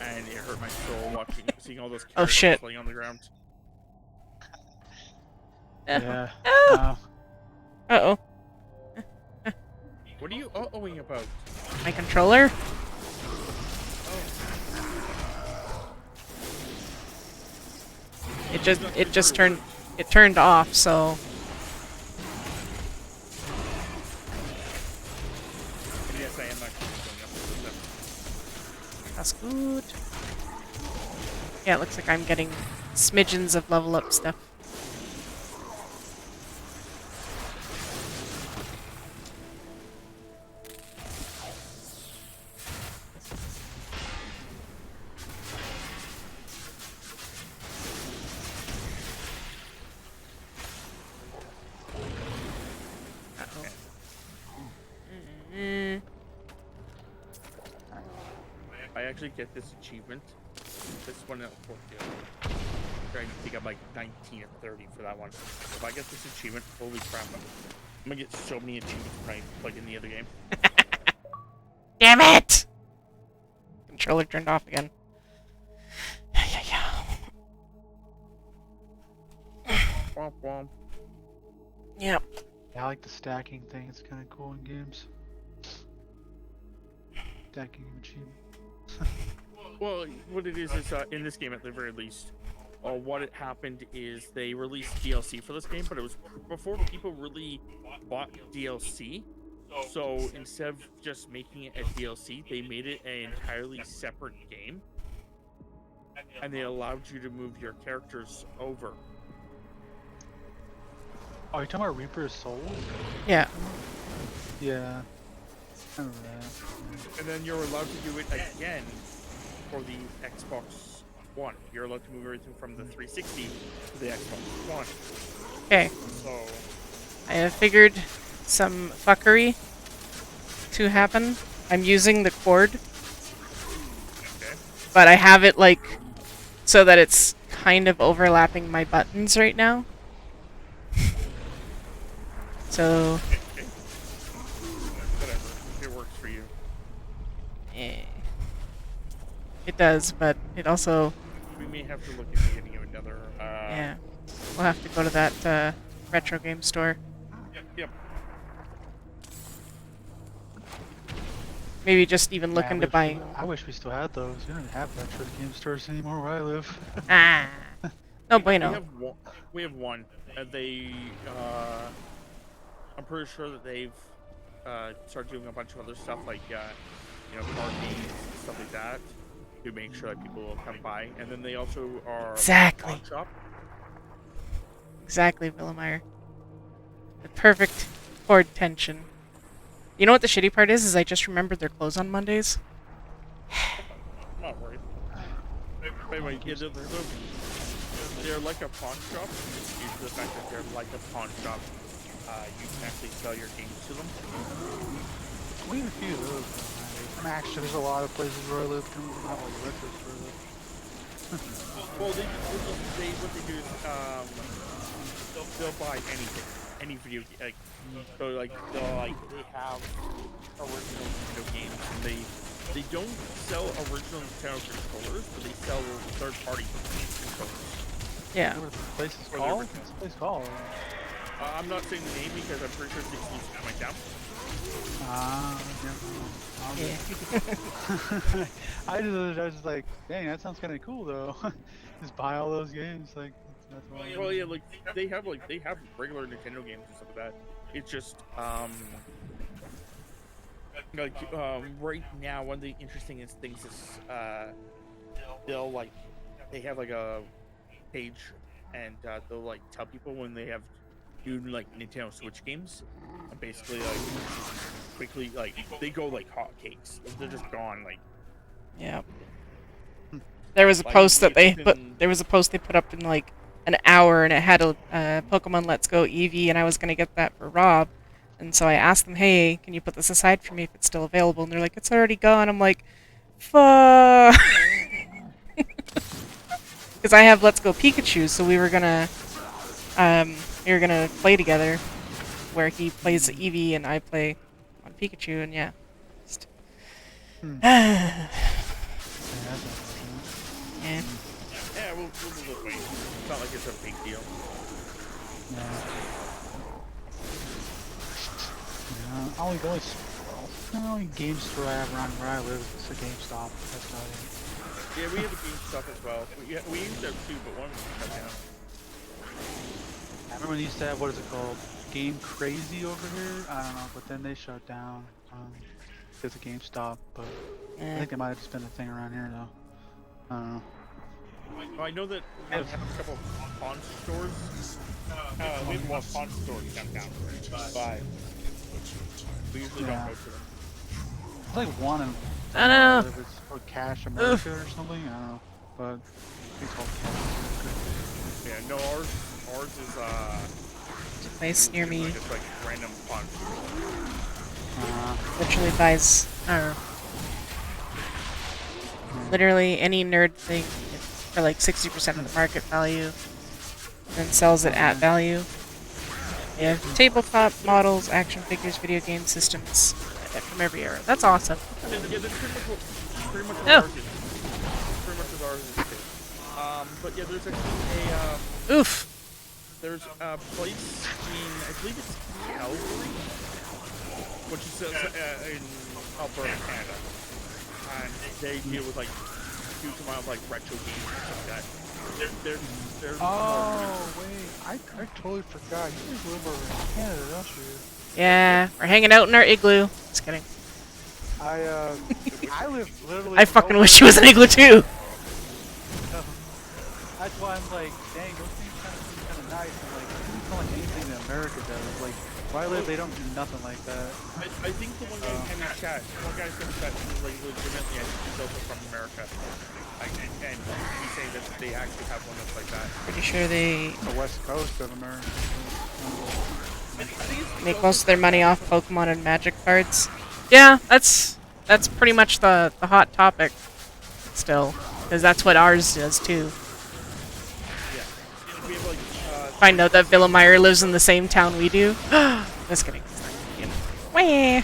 and it hurt my soul seeing all those characters shit. laying on the ground. Yeah. Oh. Uh-oh. What are you uh-ohing about? My controller? It just turned off, so Yes, I am actually going up with them. that's good. Yeah, it looks like I'm getting smidgens of level up stuff. I actually get this achievement. This one at 40. I think I'm like 19 or 30 for that one. If I get this achievement, holy crap, I'm gonna get so many achievements when I plug in the other game. Damn it! Controller turned off again. Yeah. Womp womp. Yep. Yeah, I like the stacking thing. It's kind of cool in games. Stacking achievement. Well, what it is in this game at the very least, what had happened is they released DLC for this game, but it was before people really bought DLC. So instead of just making it a DLC, they made it an entirely separate game, and they allowed you to move your characters over. Oh, you talking about Reaper of Souls? Yeah. Yeah. I remember that. And then you're allowed to do it again for the Xbox One. You're allowed to move everything from the 360 to the Xbox One. Okay. So I have figured some fuckery to happen. I'm using the cord, okay. but I have it like so that it's kind of overlapping my buttons right now. So Okay. Whatever. It works for you. It does, but it also We may have to look into getting another. yeah. We'll have to go to that retro game store. Yep. Maybe just even look into buying. I wish we still had those. We don't have retro game stores anymore where I live. Ah. No bueno. We have one. They. I'm pretty sure that they've started doing a bunch of other stuff like card games, stuff like that, to make sure that people will come by. And then they also are Exactly. a pawn shop. Exactly, Villemeyer. The perfect chord tension. You know what the shitty part is I just remembered they're closed on Mondays. I'm not worried. Anyway, yeah, they're like a pawn shop. Due to the fact that they're like a pawn shop, you can actually sell your games to them. We have a few of those. I mean, actually, there's a lot of places where I live. Not like retro stores. Well, what they do is they'll buy anything, any video like so like they have original Nintendo games and they don't sell original Nintendo controllers, but they sell third-party controllers. Yeah. What the place is called? What's the place called? I'm not saying the name because I'm pretty sure it's exclusive to my town. Yeah. I was like, dang, that sounds kind of cool though. Just buy all those games, like. That's Well, yeah, like they have regular Nintendo games and stuff like that. It's just right now one of the interesting things is they have like a page and they'll like tell people when they have new like Nintendo Switch games and basically like quickly like they go like hotcakes. They're just gone like. Yeah. There was a post that there was a post they put up in like an hour and it had a Pokemon Let's Go Eevee and I was gonna get that for Rob. And so I asked them, hey, can you put this aside for me if it's still available? And they're like, it's already gone. I'm like, fuck. Because I have Let's Go Pikachu, so we were gonna play together, where he plays Eevee and I play on Pikachu, and yeah. Just... Yeah, we'll just wait. It's not like it's a big deal. The only game store I have around where I live is a GameStop. That's about it. Yeah, we have a GameStop as well. We used to have two, but one was shut down. I remember when they used to have, what is it called? Game Crazy over here? I don't know, but then they shut down. It's a GameStop, but I think it might have just been a thing around here though. I don't know. I know that we have a couple of pawn stores. We have one pawn store downtown, but we usually don't go to them. It's like one in, I don't know. if it's for Cash America or something, I don't know, but it's called Cash America. Yeah, no, ours is It's a place near me. just like random pawn stores. Literally buys, literally any nerd thing for like 60% of the market value, and then sells it at value. They have tabletop models, action figures, video game systems from every era. That's awesome. Yeah, that's pretty much Oh. ours is. Pretty much as ours is too. But yeah, there's actually a Oof. there's a place in I believe it's Calgary, which is in Alberta, Canada, and they deal with like huge amount of like retro games and stuff like that. They're Oh, wait, I totally forgot. You just live over in Canada, don't you? Yeah, we're hanging out in our igloo. Just kidding. I live literally. I fucking wish she was an igloo too. That's why I'm like, dang, those things kind of seem kind of nice. I'm like, it doesn't sound like anything that America Twilight, they don't do nothing like that. I think the one guy in the chat, is like legitimately, I think he's also from America. And he's saying that they actually have one that's like that. Pretty sure they The west coast of America. make most of their money off Pokemon and Magic cards. Yeah, that's pretty much the hot topic still, because that's what ours does too. We have like, Find out that Villameyer lives in the same town we do. Just kidding. Wah. yeah,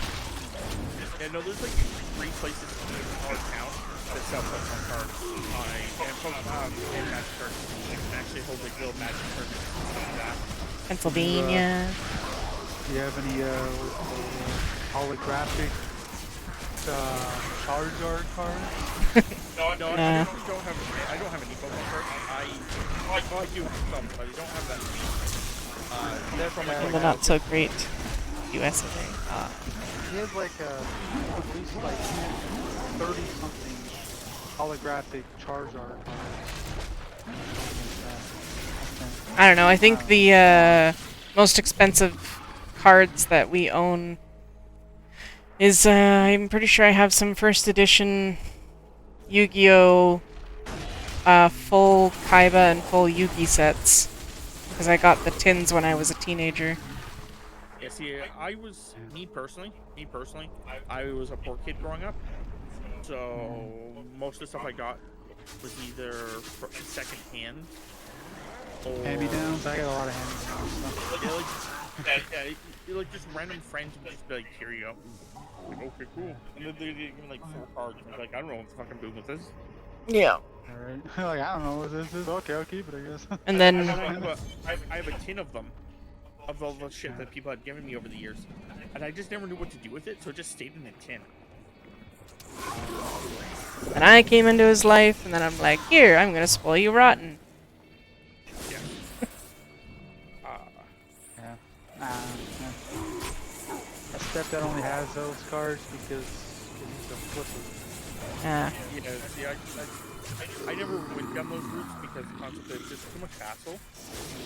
no, there's like 3 places in our town that sell Pokemon cards. And Pokemon and Magic cards. You can actually hold like little Magic tournaments and stuff like that. Pennsylvania. Do you have any holographic Charizard cards? No, I don't have any Pokemon cards. I do have some, but I don't have that many. They're from In the not so great USA. He has like at least like 30 something holographic Charizard cards. I don't know. I think the most expensive cards that we own is I'm pretty sure I have some first edition Yu-Gi-Oh! Full Kaiba and full Yugi sets because I got the tins when I was a teenager. Yeah, see, me personally, I was a poor kid growing up, so most of the stuff I got was either second hand or... Hand-me-downs? I got a lot of hand-me-downs stuff. Like just random friends would just be like, here you go. Like, okay, cool. And then they give me like 4 cards, and I'm like, I don't know what the fuck I'm doing with this. Yeah. Alright. Like, I don't know what this is. Okay, I'll keep it, I guess. And then... I have a tin of them. Of all the shit that people had given me over the years. And I just never knew what to do with it, so it just stayed in a tin. And I came into his life, and then I'm like, here, I'm gonna spoil you rotten. Yeah. Yeah. My stepdad only has those cards because he's a flipper. Yeah. Yeah, see, I never went down those routes because the concept is just too much hassle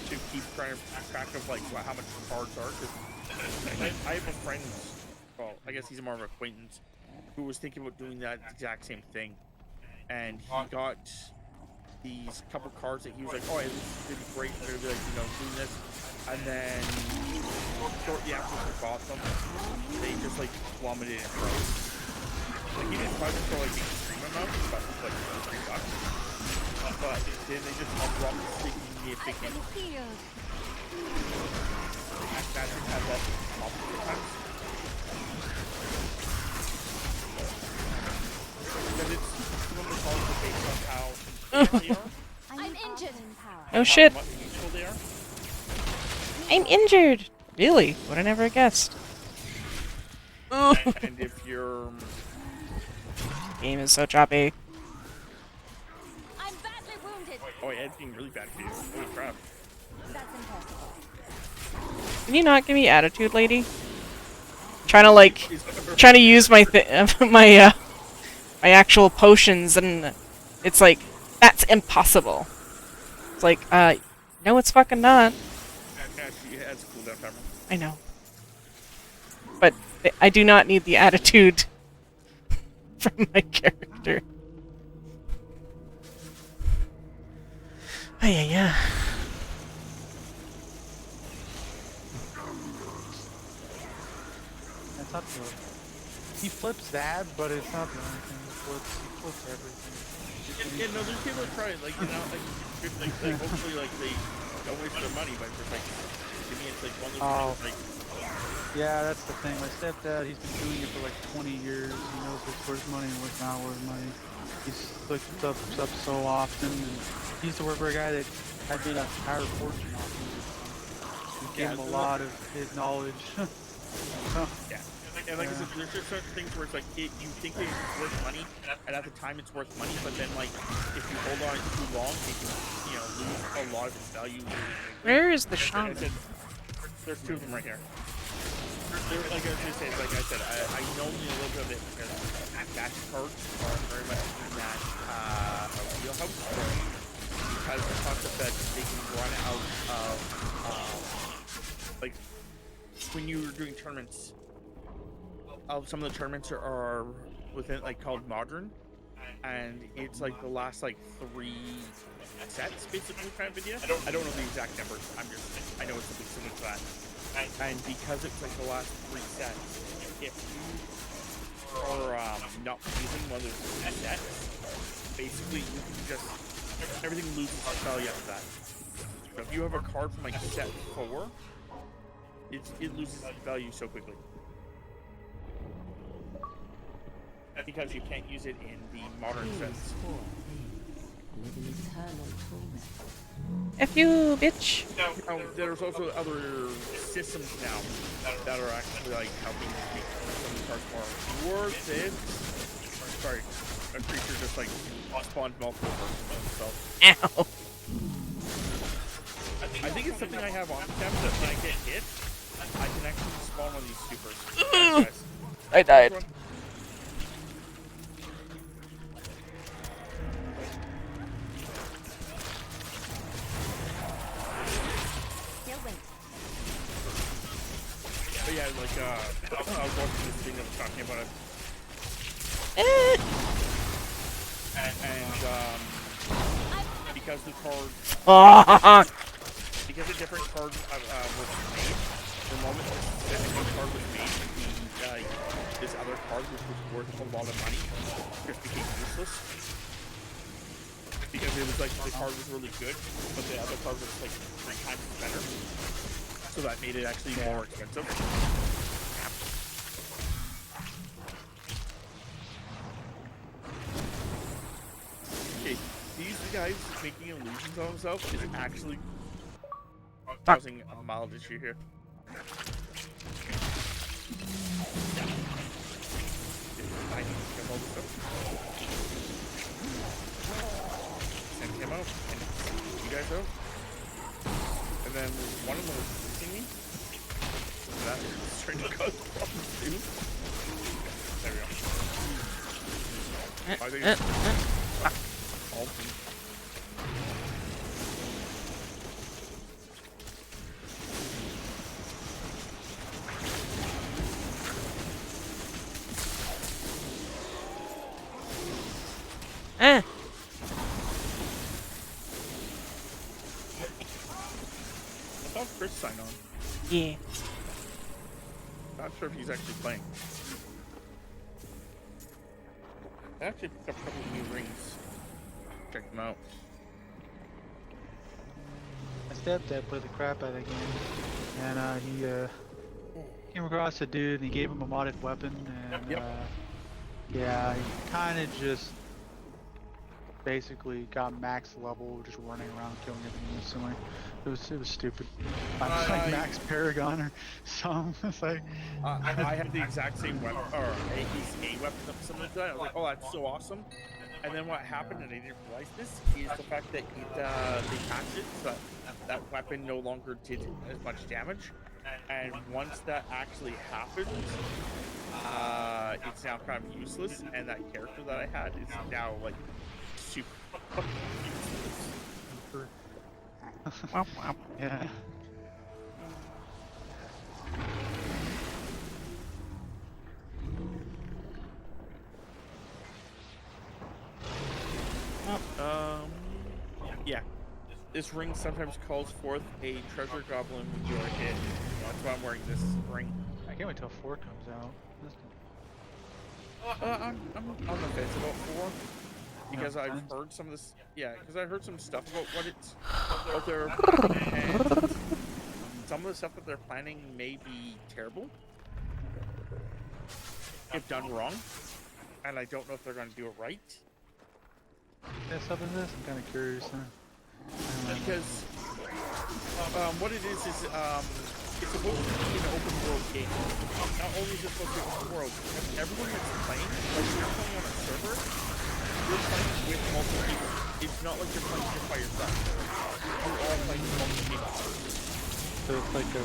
to keep trying to keep track of like how much the cards are. Cause I have a friend, well, I guess he's more of an acquaintance, who was thinking about doing that exact same thing, and he got these couple cards that he was like, oh, this is gonna be great. They're gonna be like, doing this, and then shortly after he bought them, they just like plummeted in price. Like he didn't buy them for like the extreme amount, but like $3. But then they just dropped significantly. That didn't have that multiple times. Because it's some of the cards are based on how they are. I'm injured. Oh shit. How useful they are. I'm injured. Really? Would I never have guessed? And if you're... Game is so choppy. I'm badly wounded. Oh yeah, it's being really bad for you. Holy crap. That's impossible. Can you not give me attitude, lady? Trying to use my my actual potions, and it's like, that's impossible. It's like, no, it's fucking not. Actually, yeah, it's a cooldown timer. I know. But I do not need the attitude from my character. Oh, yeah. That's not the... He flips that, but it's not the only thing he flips everything. Yeah, no, there's people that try it, like, hopefully, like, they don't waste their money, but just, like, to me, it's, like, one of those things, like... Yeah, that's the thing. My stepdad, he's been doing it for, like, 20 years. He knows what's worth money and what's not worth money. He's looked stuff up so often, and he used to work for a guy that had made an entire fortune off of it. He gave him a lot of his knowledge. Yeah. And like I said, there's just certain things where it's like, you think it's worth money, and at the time it's worth money, but then, like, if you hold on too long, it can, lose a lot of its value. Where is the shaman? There's 2 of them right here. Like I was gonna say, like I said, I know a little bit of it because match cards are very much in that wheelhouse. Because the concept that they can run out of, like, when you're doing tournaments, some of the tournaments are within like called modern, and it's like the last like 3 sets basically kind of video. I don't know the exact numbers. I know it's something similar to that. And because it's like the last 3 sets, if you are not using one of those 3 sets, basically you can just everything loses its value after that. So if you have a card from like set 4, it loses its value so quickly. Because you can't use it in the modern sense. F you, bitch. Now, there's also other systems now that are actually like helping make some of the cards more worth it. Sorry, a creature just like spawned multiple versions of himself. Ow. I think it's something I have on cam that when I get hit, I can actually spawn one of these supers. I died. But yeah, like, I was watching this thing that was talking about it. And because the card... because a different card was made, the moment this specific card was made, this other card, which was worth a lot of money, just became useless. Because it was like, the card was really good, but the other card was like 3 times better. So that made it actually more expensive. Okay, these guys making illusions on themselves is actually causing a mild issue here. I need to get all this stuff. Send him out, and you guys out. And then one of them was missing me. So that is trying to cause problems too. There we go. I think it's all me. I saw Chris sign on. Yeah. Not sure if he's actually playing. I actually picked up a couple of new rings. Check them out. My stepdad played the crap out of the game, and he came across a dude and he gave him a modded weapon, and yeah, he kind of just basically got max level, just running around killing everything instantly. It was stupid. I'm just like max Paragon or something. It's like I had the exact same weapon, or a weapon, something like that. I was like, oh, that's so awesome. And then what happened, and I didn't realize this, is the fact that they patched it so that weapon no longer did as much damage. And once that actually happened, it's now kind of useless. And that character that I had is now like super useless. yeah. Yeah. This ring sometimes calls forth a treasure goblin when you are hit. That's why I'm wearing this ring. I can't wait till 4 comes out. I'm on the fence about 4 because I've heard some of this. Yeah, because I heard some stuff about what they're and some of the stuff that they're planning may be terrible if done wrong, and I don't know if they're going to do it right. Yeah, something this? I'm kind of curious. Because what it is it's supposed to be an open world game. Not only is it supposed to be open world, everyone that's playing, like you're playing on a server, you're playing with multiple people. It's not like you're playing just by yourself. You're all playing with multiple people. So it's like a,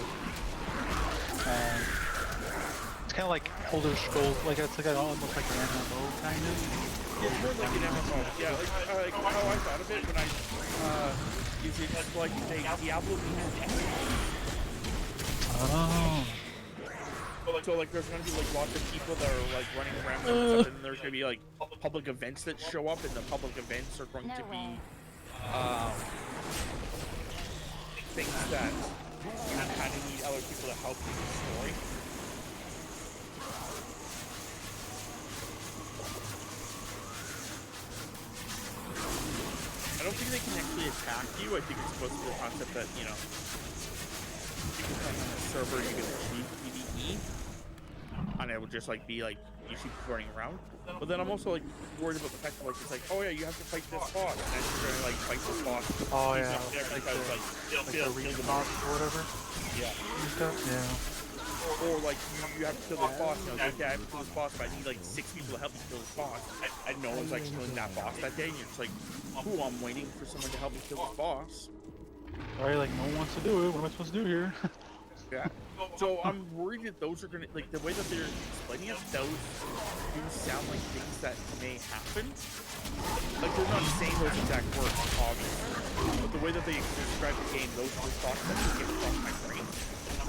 it's kind of like Elder Scrolls, like it's like almost like an MMO kind of. It's more like an MMO. Yeah, like how I thought of it when I is it's like a Diablo III. Oh. So like there's gonna be like lots of people that are like running around and stuff, and there's gonna be like public events that show up, and the public events are going to be things that you kind of need other people to help you with the story. I don't think they can actually attack you. I think it's supposed to be the concept that, you know, you can come on the server, you can achieve PvE, and it will just like be like you see people running around. But then I'm also like worried about the fact that like it's like, oh yeah, you have to fight this boss, and then you're gonna like fight this boss. Oh He's yeah, not there because like the arena boss or whatever. Yeah. Yeah. Or like you have to kill this boss. You know, okay, I have to kill this boss, but I need like 6 people to help me kill this boss. And no one's like killing that boss that day. And you're just like, cool, I'm waiting for someone to help me kill this boss. Right, like no one wants to do it. What am I supposed to do here? Yeah. So I'm worried that those are gonna like the way that they're explaining it. Those do sound like things that may happen. Like they're not saying those exact words, obviously, but the way that they describe the game, those are the thoughts that came across my brain.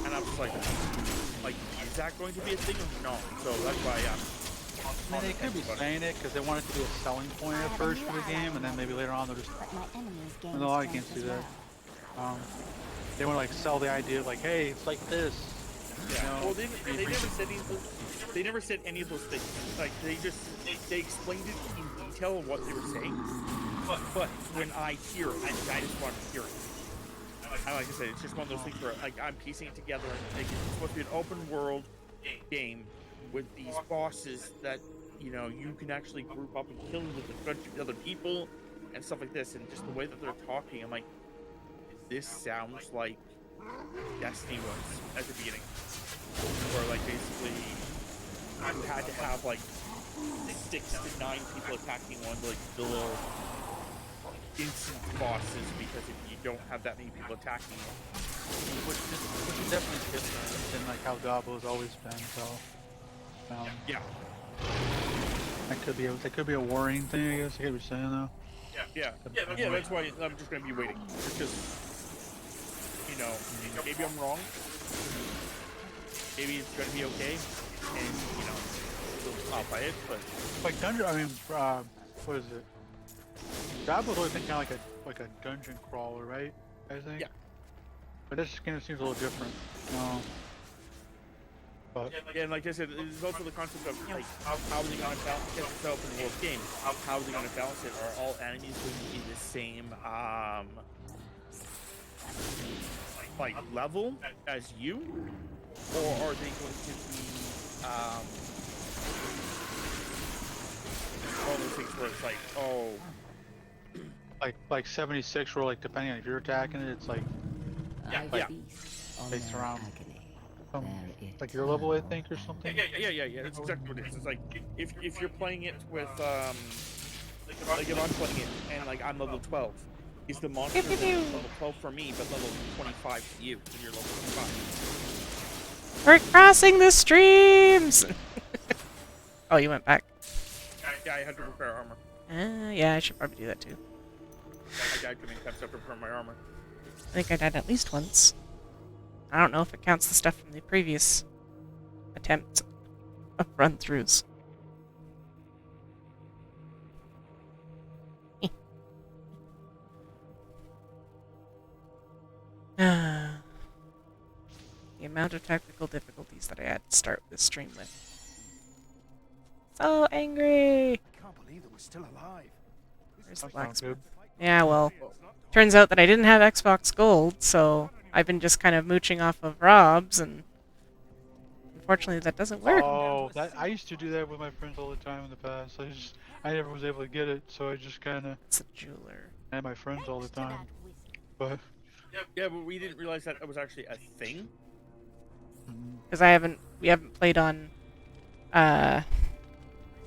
And I'm just like, is that going to be a thing or not? So that's why I mean, they could be saying it because they want it to be a selling point at first for the game, and then maybe later on they'll just. A lot of games do that. They want to like sell the idea of like, hey, it's like this. Yeah. You know, well, they never said any of those. They never said any of those things. Like they explained it in detail of what they were saying. But when I hear it, I just want to hear it. And like I said, it's just one of those things where like I'm piecing it together, and like, it's supposed to be an open world game with these bosses that you know you can actually group up and kill with a bunch of other people and stuff like this. And just the way that they're talking, I'm like, this sounds like Destiny was at the beginning, where like basically you had to have like 6 to 9 people attacking one, like the little instant bosses, because if you don't have that many people attacking you, which is definitely different than like how Diablo's always been. So yeah, that could be a worrying thing, I guess. I get what you're saying though. Yeah. That's why I'm just gonna be waiting, because you know maybe I'm wrong. Maybe it's gonna be okay, and you know I'll play it. But like dungeon, I mean, what is it? Diablo's always been kind of like a dungeon crawler, right? I think. Yeah. But this kind of seems a little different. But yeah, and like I said, there's also the concept of like how are they gonna balance it itself in the world game? How are they gonna balance it? Are all enemies going to be the same like level as you, or are they going to be all those things where it's like, oh, like 76, where like depending on if you're attacking it, it's like based around like your level, I think, or something. Yeah. That's exactly what it is. It's like if you're playing it with like if I'm playing it and like I'm level 12, is the monster level 12 for me, but level 25 for you, and you're level 25. We're crossing the streams! Oh, you went back. Yeah, I had to repair armor. Yeah, I should probably do that too. I died too many times to repair my armor. I think I died at least once. I don't know if it counts the stuff from the previous attempts of run-throughs. The amount of technical difficulties that I had to start this stream with. So angry! Can't believe that we're still alive. Where's the blacksmith? Yeah, well, turns out that I didn't have Xbox Gold, so I've been just kind of mooching off of Rob's, and unfortunately that doesn't work. Oh, I used to do that with my friends all the time in the past. I never was able to get it, so I just kind of. It's a jeweler. I had my friends all the time, but. Yeah, but we didn't realize that it was actually a thing. Because we haven't played on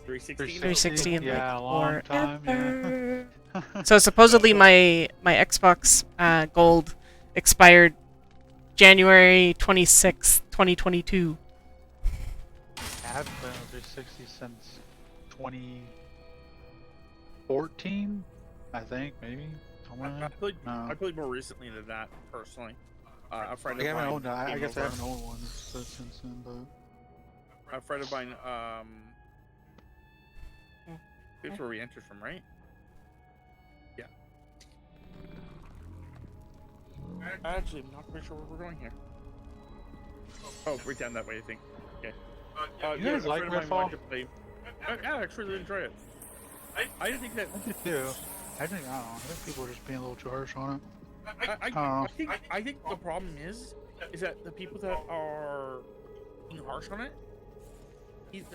360 in yeah, like a long time. Yeah. So supposedly my Xbox Gold expired January 26th, 2022. I haven't played on 360 since 2014, I think, maybe. I played more recently than that, personally. A friend of I mine. haven't owned. I guess I haven't owned one since then, but. a friend of mine. That's where we entered from, right? Yeah. Actually, I'm not quite sure where we're going here. Oh, right down that way, I think. Okay. You guys like Redfall? Yeah, I actually really enjoy it. I didn't think that. Yeah. I don't know. I think people are just being a little too harsh on it. I think the problem is that the people that are being harsh on it,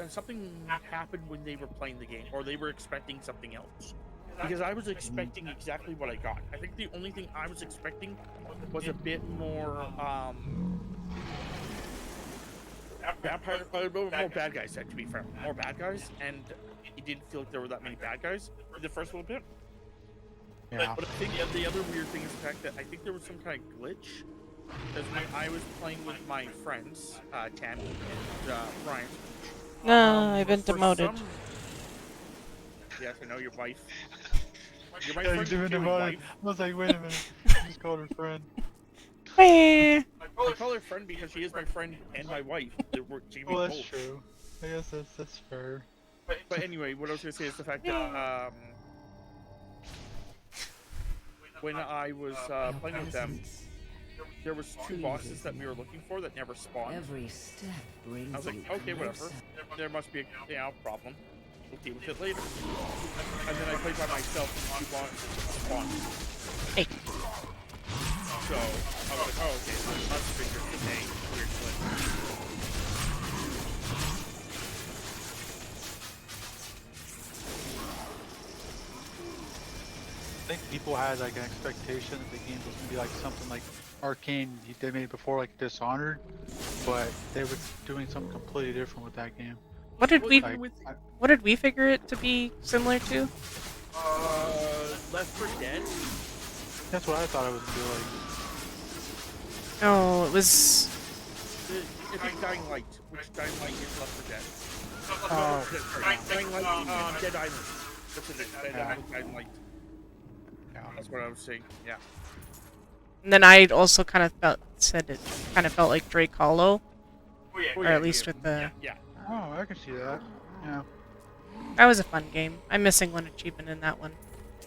something happened when they were playing the game, or they were expecting something else. Because I was expecting exactly what I got. I think the only thing I was expecting was a bit more, more bad guys, to be fair. More bad guys, and it didn't feel like there were that many bad guys for the first little bit. Yeah. But I think the other weird thing is the fact that I think there was some kind of glitch. Because when I was playing with my friends, Tan and Brian. No, I've been demoted. Yes, I know your wife. You're my Yeah, friend. you've been demoted. Wife. I was like, wait a minute. I just called her friend. Hey. I call her friend because she is my friend and my wife. Well, that's true. I guess that's fair. But anyway, what I was going to say is the fact that when I was playing with them, there was 2 bosses that we were looking for that never spawned. Every step brings I was like, okay, whatever. There must be a problem. We'll deal with it later. And then I played by myself and 2 bosses spawned. Hey. So I was like, oh, okay, so it must be just a weird glitch. I think people had like an expectation that the game was gonna be like something like Arcane they made before, like Dishonored, but they were doing something completely different with that game. What did we figure it to be similar to? Left 4 Dead. That's what I thought it was gonna be like. No, it was. It's like Dying Light, which Dying Light is Left 4 Dead. Dying Light, Dead Island. That's it. Dying Light. Yeah, that's what I was saying. Yeah. And then I also kind of said it kind of felt like Drake Hollow, or at least with the. Yeah. Oh, I can see that. Yeah. That was a fun game. I'm missing one achievement in that one.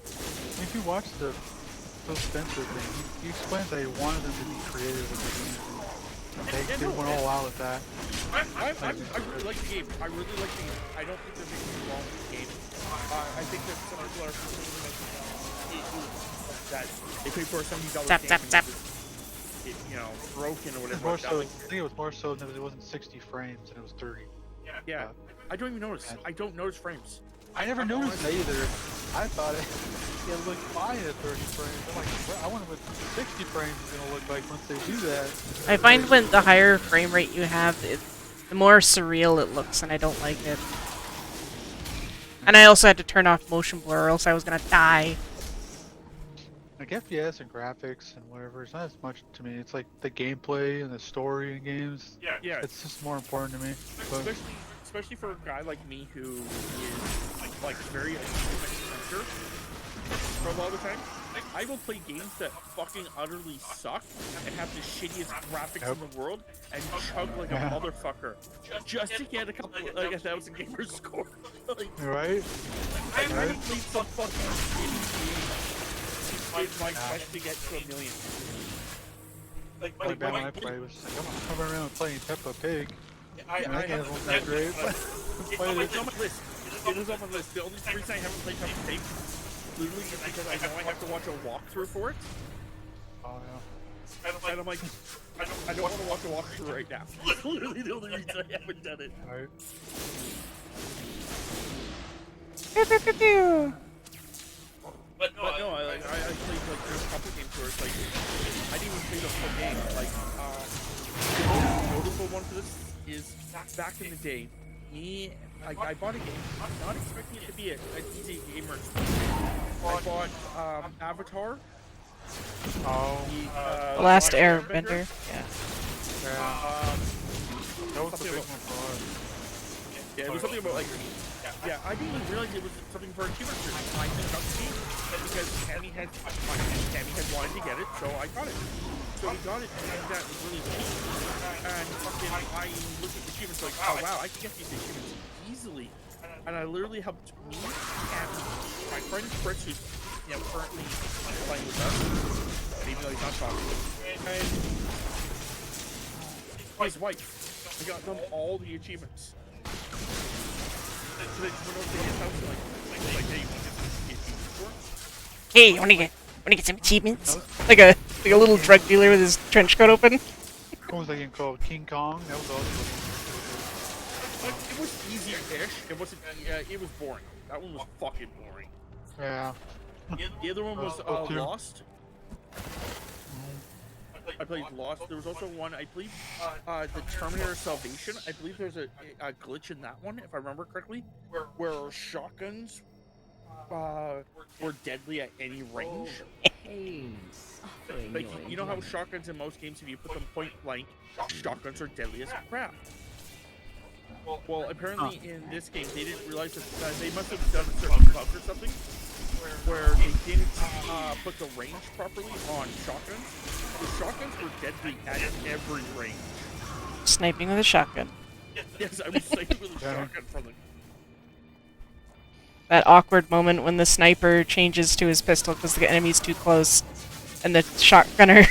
If you watch the Phil Spencer thing, he explains that he wanted them to be creative with the game. They went all out with that. I really like the game. I really like the game. I don't think there's anything wrong with the game. I think that some people are that they pay for a $70 game and you know, broken or whatever. More so, I think it was more so that it wasn't 60 frames and it was 30. Yeah. I don't even notice. I don't notice frames. I never noticed that either. I thought it looked fine at 30 frames. I'm like, I wonder what 60 frames is going to look like once they do that. I find when the higher frame rate you have, the more surreal it looks, and I don't like it. And I also had to turn off motion blur, or else I was going to die. Like FPS and graphics and whatever, it's not as much to me. It's like the gameplay and the story in games. Yeah. It's just more important to me. But especially for a guy like me who is like very adventure for a lot of the time. I will play games that fucking utterly suck and have the shittiest graphics in the world and chug like a motherfucker just to get a couple, like 1,000 gamer score. Like, right? I already played some fucking shitty games. It's my quest to get to 1 million. Like when I played was like, I'm coming around playing Peppa Pig. I have one that great. It's on my list. It is on my list. The only reason I haven't played Peppa Pig literally just because I know I have to watch a walkthrough for it. Oh yeah. And I'm like, I don't want to watch a walkthrough right now. That's literally the only reason I haven't done it. Alright. But no, I played like there's a couple games where it's like I didn't even play the full game. Like the most notable one for this is back in the day. I bought a game, not expecting it to be an easy gamer. I bought Avatar. The Last Airbender. Yeah. That was the big one for us. Yeah, it was something about like Yeah, I didn't even realize it was something for achievement search. I just got the game because Tammy had wanted to get it, so I got it. So we got it, and that was really cheap. And fucking, I looked at the achievements like, oh wow, I can get these achievements easily. And I literally helped me and my friend Chris, who's currently playing with us, even though he's not talking, and his wife. I got them all the achievements. So they just went over to his house and like, hey, you want to get some achievements for? Hey, wanna get some achievements? Like a little drug dealer with his trench coat open. What was that game called? King Kong? That was awesome. It was easy-ish. It wasn't. It was boring. That one was fucking boring. Yeah. The other one was Lost. I played Lost. There was also one, I believe, the Terminator Salvation. I believe there's a glitch in that one, if I remember correctly, where shotguns were deadly at any range. Like, you know how shotguns in most games, if you put them point blank, shotguns are deadly as crap. Well, apparently in this game, they didn't realize that they must have done a certain bug or something, where they didn't put the range properly on shotguns. The shotguns were deadly at every range. Sniping with a shotgun. Yes, I was sniping with a shotgun from the... That awkward moment when the sniper changes to his pistol because the enemy's too close, and the shotgunner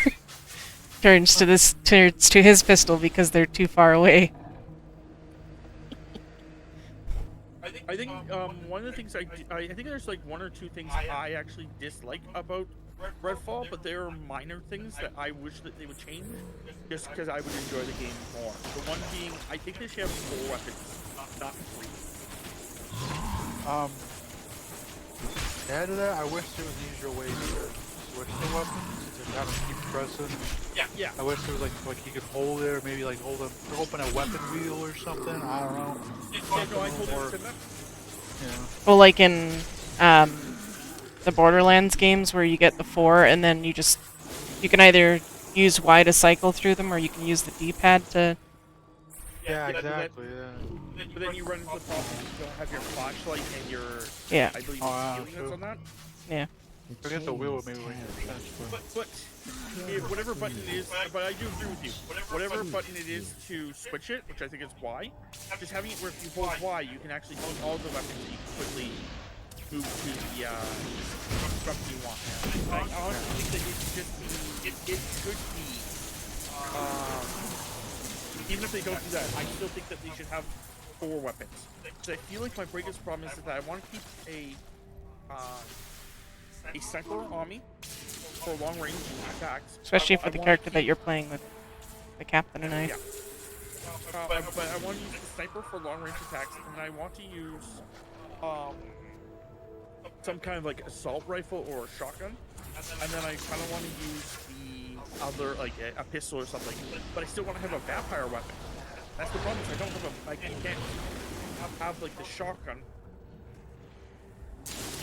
turns to his pistol because they're too far away. I think one of the things I think there's like one or two things I actually dislike about Redfall, but they are minor things that I wish that they would change, just because I would enjoy the game more. The one being, I think they should have 4 weapons, not 3. To add to that, I wish there was an easier way to switch the weapons and have to keep pressing. Yeah. I wish there was like you could hold it, or maybe like open a weapon wheel or something. I don't know. Well, like in the Borderlands games where you get the 4 and then you can either use Y to cycle through them or you can use the D-pad to... Yeah, exactly, But then you run into the problem you don't have your flashlight and your... Yeah. I believe healing that's on that. Yeah. I guess the wheel would maybe make sense, But whatever button it is, but I do agree with you. Whatever button it is to switch it, which I think is Y, just having it where if you hold Y, you can actually hold all the weapons and you can quickly move to the weapon you want. I honestly think that it could be, even if they don't do that, I still think that they should have 4 weapons. So I feel like my biggest problem is that I want to keep a sniper on me for long range attacks. Especially for the character that you're playing with, the captain and I. Yeah. But I want to use the sniper for long range attacks, and I want to use some kind of like assault rifle or a shotgun, and then I kind of want to use the other, like a pistol or something. But I still want to have a vampire weapon. That's the problem. I don't have I can't have like the shotgun.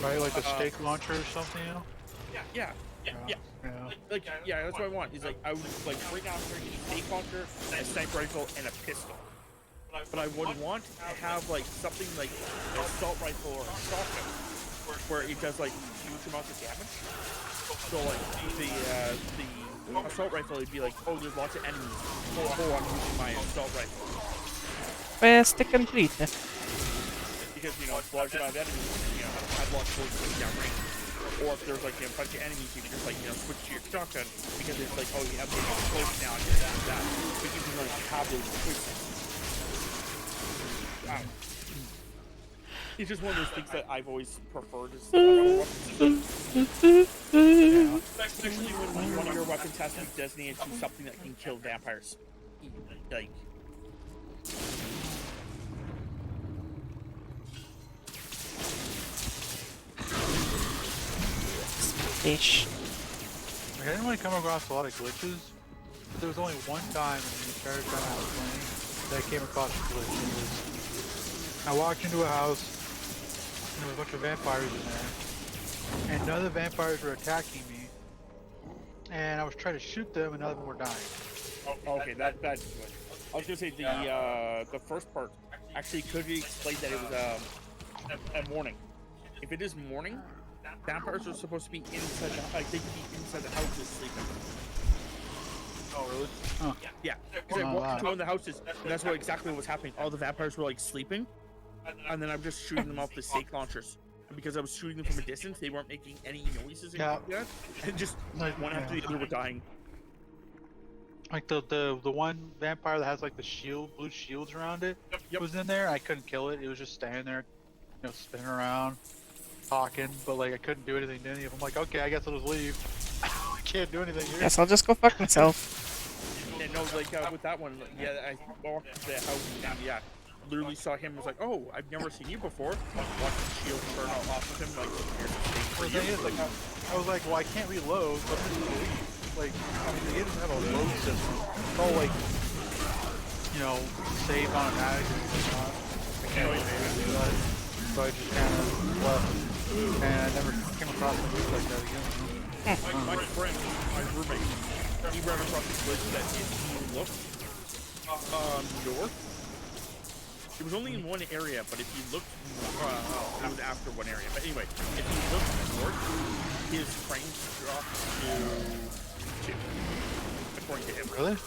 right? Like a stake launcher or something, you know? Yeah. Like, that's what I want. Is like, I would like right now I'm bringing a stake launcher, a sniper rifle, and a pistol. But I would want to have like something like an assault rifle or a shotgun, where it does like huge amounts of damage. So like the assault rifle would be like, oh, there's lots of enemies. Oh, I'm using my assault rifle. Quest complete. Because large amount of enemies, have lots of bullets down range. Or if there's like a bunch of enemies, you can just like switch to your shotgun because it's like, oh, you have to get close now and get that. But you can like have those choices. It's just one of those things that I've always preferred. Especially when one of your weapons has to be designated to something that can kill vampires. Like. Fish. I didn't really come across a lot of glitches, but there was only one time in the entire time I was playing that I came across a glitch. It was, I walked into a house, and there was a bunch of vampires in there, and none of the vampires were attacking me, and I was trying to shoot them, and none of them were dying. Oh, okay, that's good. I was gonna say the first part actually could be explained that it was at morning. If it is morning, vampires are supposed to be inside the like they could be inside the houses sleeping. Oh really? Huh. Yeah, because I walked into one of the houses, and that's what exactly was happening. All the vampires were like sleeping, and then I'm just shooting them off the stake launchers. And because I was shooting them from a distance, they weren't making any noises or anything like that, and just one after the other were dying. Like the one vampire that has like the shield, blue shields around it, was in there. I couldn't kill it. It was just standing there, you know, spinning around, talking, but like I couldn't do anything to any of them. I'm like, okay, I guess I'll just leave. I can't do anything here. Guess I'll just go fuck myself. And no, like with that one, yeah, I walked into the house and yeah, literally saw him. Was like, oh, I've never seen you before. Watched the shield burn off of him. Like, here's the thing for the thing you. is, like, I was like, well, I can't reload, so I'm just gonna leave. Like, I mean, the game doesn't have a load system. It's all like, you know, saved automatically and whatnot. I can't really do that. So I just kind of left, and I never came across a move like that again. My friend, my roommate, he ran across this glitch that if you look north, it was only in one area, but if you looked, it was after one area. But anyway, if you looked north, his frames dropped to 2, according to him. Really?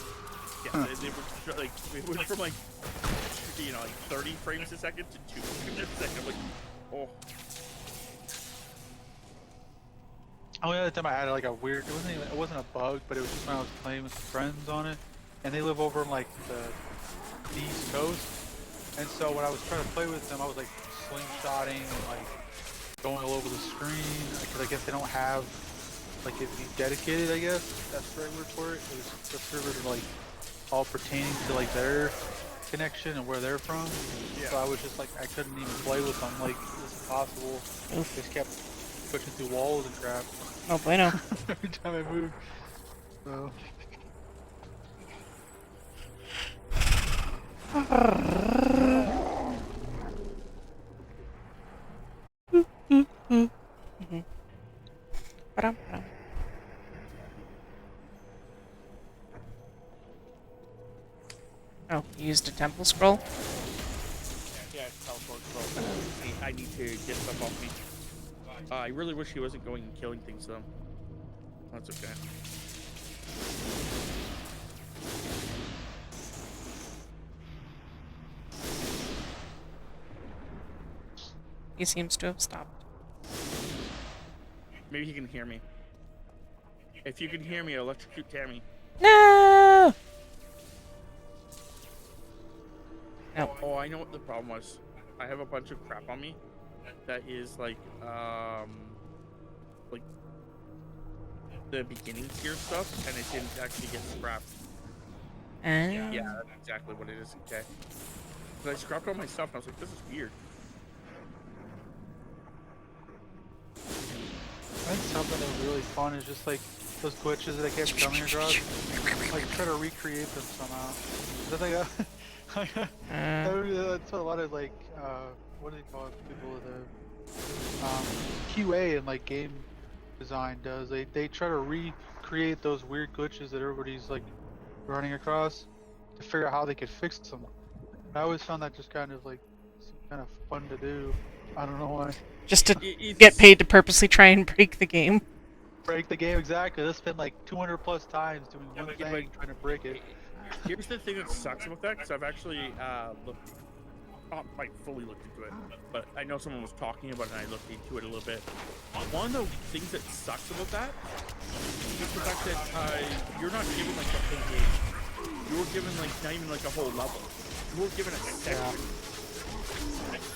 Yeah, it was from like, you know, like 30 frames a second to 2 frames a second. I'm like, oh. Only other time I had like a weird, it wasn't a bug, but it was just when I was playing with some friends on it, and they live over in like the East Coast, and so when I was trying to play with them, I was like slingshotting and like going all over the screen, because I guess they don't have, like, it'd be dedicated, I guess, that's the right word for it. It was the servers like all pertaining to like their connection and where they're from, so I was just like, I couldn't even play with them, like, this is impossible. They just kept pushing through walls and crap. Oh, bueno. Every time I moved. So. Oh, you used a temple scroll? Yeah, it's teleport scroll. I need to get stuff off me. I really wish he wasn't going and killing things, though. That's okay. He seems to have stopped. Maybe he can hear me. If you can hear me, electrocute Tammy. No! No. Oh, I know what the problem was. I have a bunch of crap on me that is like the beginning tier stuff, and it didn't actually get scrapped. Yeah, that's exactly what it is. Okay. But I scrapped all my stuff, and I was like, this is weird. I think something that was really fun is just like those glitches that I kept coming across. Like try to recreate them somehow. That's what a lot of like what do they call it? People with the QA and like game design does. They try to recreate those weird glitches that everybody's like running across to figure out how they could fix them. I always found that just kind of fun to do. I don't know why. Just to get paid to purposely try and break the game. Break the game, exactly. They spent like 200 plus times doing one thing, trying to break it. Here's the thing that sucks about that, because I've actually not quite fully looked into it, but I know someone was talking about it, and I looked into it a little bit. One of the things that sucks about that is the fact that you're not given like the whole game. You were given like not even like a whole level. You were given a section.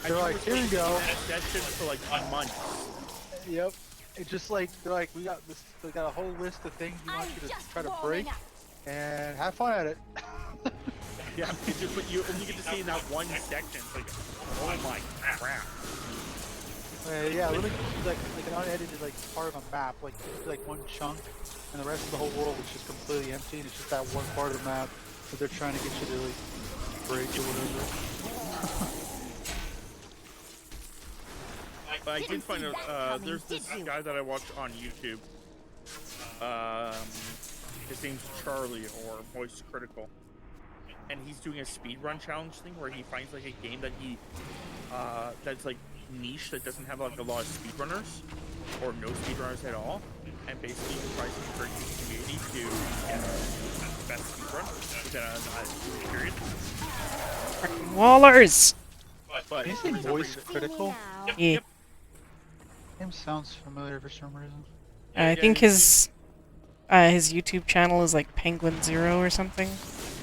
They're like, here you go. A section for like a month. Yep. It's just like they're like, we got this. They got a whole list of things we want you to try to break, and have fun at it. Yeah, it's just what you only get to see in that one section. It's like, oh my crap. Yeah, literally like an unedited like part of a map, like one chunk, and the rest of the whole world is just completely empty, and it's just that one part of the map that they're trying to get you to like break or whatever. I did find out there's this guy that I watched on YouTube. His name's Charlie or Moist Critical, and he's doing a speedrun challenge thing where he finds like a game that he that's like niche that doesn't have like a lot of speedrunners or no speedrunners at all, and basically tries to encourage the community to get the best speedrun within a period. Frickin' Wallers! But Can you say voice critical? Yeah. Name sounds familiar for some reason. I think his YouTube channel is like Penguin Zero or something.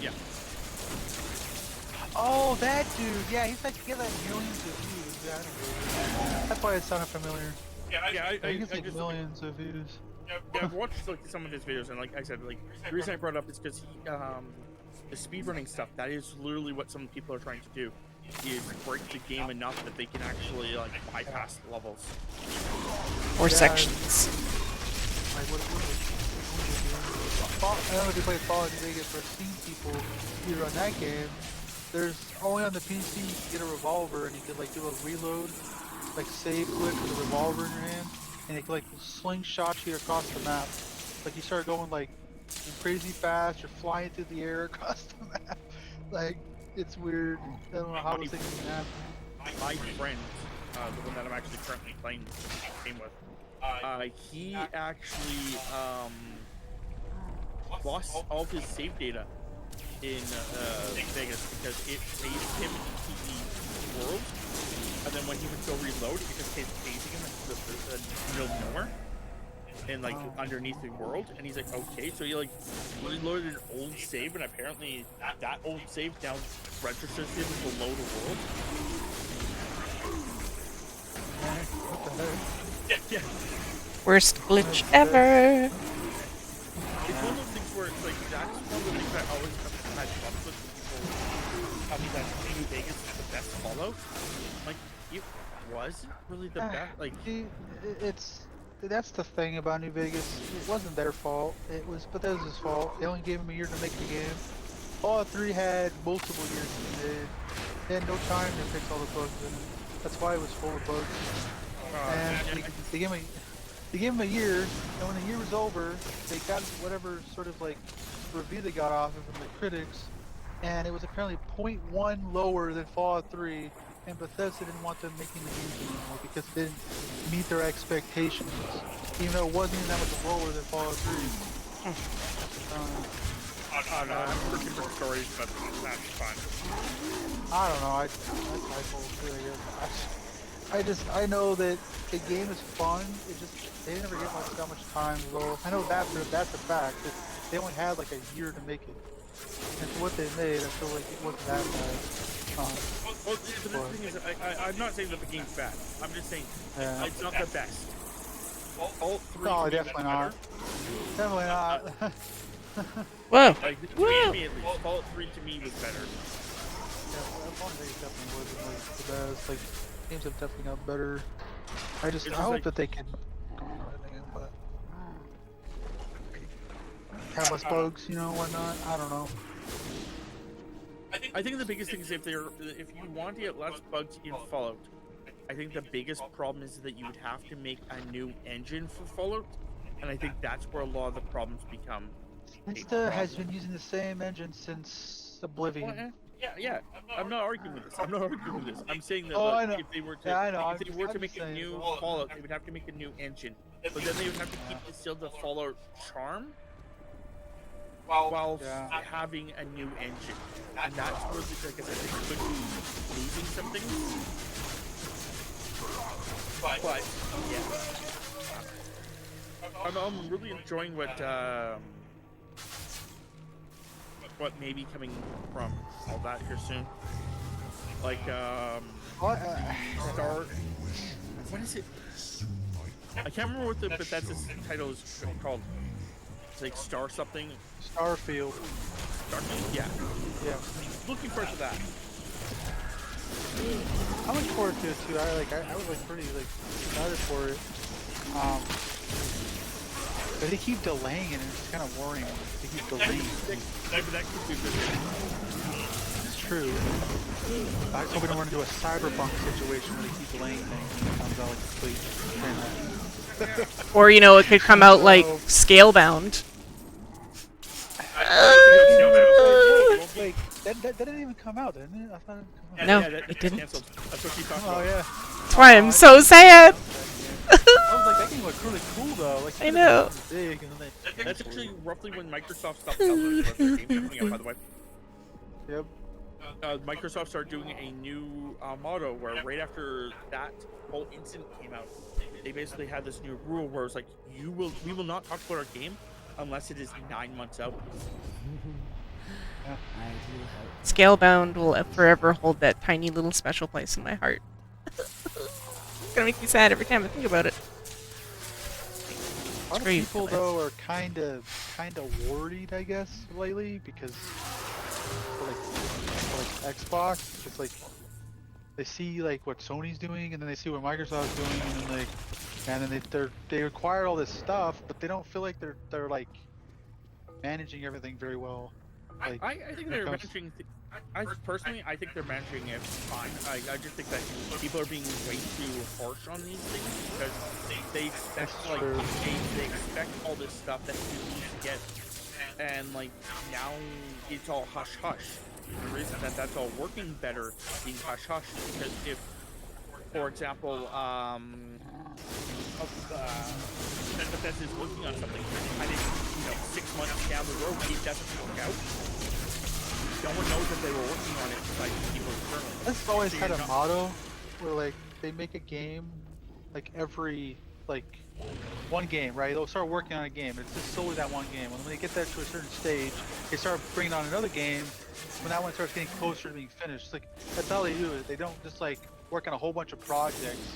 Yeah. Oh, that dude! Yeah, he's like millions of views. Yeah, I know. That's why it sounded familiar. I think it's like just millions of views. Yeah, I've watched like some of his videos, and like I said, like the reason I brought it up is because he, the speedrunning stuff. That is literally what some people are trying to do, is break the game enough that they can actually like bypass the levels or sections. Like what I don't know if you play Fallout New Vegas, but I've seen people either on that game. There's only on the PC you can get a revolver and you can like do a reload, like save quick with a revolver in your hand, and it can like slingshot you across the map. Like you start going like crazy fast, you're flying through the air across the map. Like it's weird. I don't know how those things can happen. My friend, the one that I'm actually currently playing the game with, he actually lost all of his save data in Vegas because it phased him into the world, and then when he would go reload, it just kept phasing him into the middle of nowhere and like underneath the world. And he's like, okay, so he like reloaded an old save, and apparently that old save now registers him below the world. What the heck? Yeah. Worst glitch ever. It's one of those things where it's like, that's one of the things I always have had problems with when people tell me that New Vegas is the best Fallout. Like, it wasn't really the best. Like, that's the thing about New Vegas. It wasn't their fault. It was Bethesda's fault. They only gave them a year to make the game. Fallout 3 had multiple years to be made. They had no time to fix all the bugs in it. That's why it was full of bugs. And they gave him a year, and when the year was over, they got whatever sort of like review they got off it from the critics, and it was apparently 0.1 lower than Fallout 3, and Bethesda didn't want them making the game anymore because it didn't meet their expectations, even though it wasn't even that much lower than Fallout 3. I've heard different stories, but that's fun. I don't know, I typo too, I guess. I know that the game is fun, it just, they never get that much time, though. I know that's a fact, that they only had like a year to make it. And for what they made, I feel like it wasn't that bad. Well, the thing is, I'm not saying that the game's bad. I'm just saying it's not the best. All three. No, definitely not. Definitely not. Whoa! Like, to me at least, Fallout 3 to me was better. Yeah, Fallout 3 definitely wasn't like the best. Like, games have definitely got better. I hope like, that they can but have less bugs, you know, whatnot. I don't know. I think the biggest thing is if you want to get less bugs in Fallout, I think the biggest problem is that you would have to make a new engine for Fallout, and I think that's where a lot of the problems become. Insta has been using the same engine since Oblivion. Well, yeah. I'm not arguing with this. I'm saying that if they were to make a new Fallout, they would have to make a new engine, but then they would have to keep still the Fallout charm while having a new engine, and that's where, like I said, they could be losing something. But yeah, I'm really enjoying what may be coming from all that here soon. Like, what is it? I can't remember what but that's its title is called. It's like Star something. Starfield. Starfield, yeah. Yeah. Looking forward to that. I'm looking forward to it too. I was like pretty excited for it. But they keep delaying it, and it's kind of worrying. They keep delaying it. It's true. I was hoping to run into a cyberpunk situation where they keep delaying things and it comes out like complete. Or, you know, it could come out like Scalebound. Wait, that didn't even come out, didn't it? I thought it came out. No, it didn't. canceled. That's what she talked about. Oh, yeah. That's why I'm so sad. I was like, that game looked really cool though. Like, I know. big, and then they... That's actually roughly when Microsoft stopped telling us about their games coming out, by the way. Yep. Microsoft started doing a new motto where right after that whole incident came out, they basically had this new rule where it's like, we will not talk about our game unless it is 9 months out. Scalebound will forever hold that tiny little special place in my heart. It's gonna make me sad every time I think about it. A lot of people though are kind of worried, I guess, lately because for like Xbox, it's like they see like what Sony's doing, and then they see what Microsoft's doing, and then they acquire all this stuff, but they don't feel like they're like managing everything very well. Like, I think they're managing. I personally, I think they're managing it fine. I just think that people are being way too harsh on these things because they expect they expect all this stuff that you need to get, and like now it's all hush hush. The reason that that's all working better being hush hush is because if, for example, Bethesda is working on something and it's 6 months down the road it doesn't work out, no one knows that they were working on it besides people internally. That's always had a motto where like they make a game like every one game, right? They'll start working on a game. It's just solely that one game. When they get that to a certain stage, they start bringing on another game. When that one starts getting closer to being finished, it's like that's how they do it. They don't just like work on a whole bunch of projects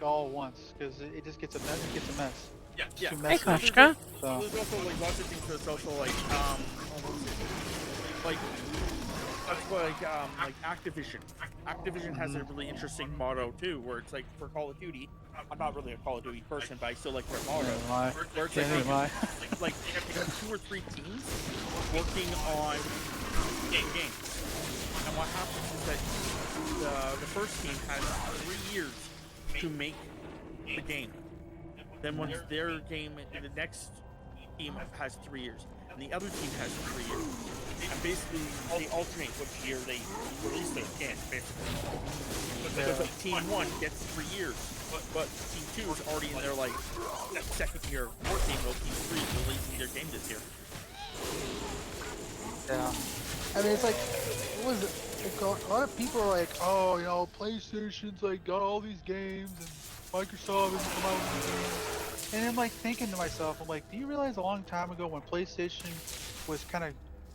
all at once because it just gets a mess. It gets a mess. Yeah. Hey, Koshka. So. There's also like lots of things that's also like that's like Activision. Activision has a really interesting motto too, where it's like for Call of Duty. I'm not really a Call of Duty person, but I still like their motto. Where it's like they have 2 or 3 teams working on games. And what happens is that the first team has 3 years to make the game. Then once their game, the next team has 3 years, and the other team has 3 years. And basically, they alternate which year they release their game, basically. Because like, Team 1 gets 3 years, but Team 2 is already in their like second year working, while Team 3 is releasing their game this year. Yeah. I mean, it's like, a lot of people are like, oh, PlayStation's like got all these games, and Microsoft isn't come out with these games. And I'm like thinking to myself, I'm like, do you realize a long time ago when PlayStation was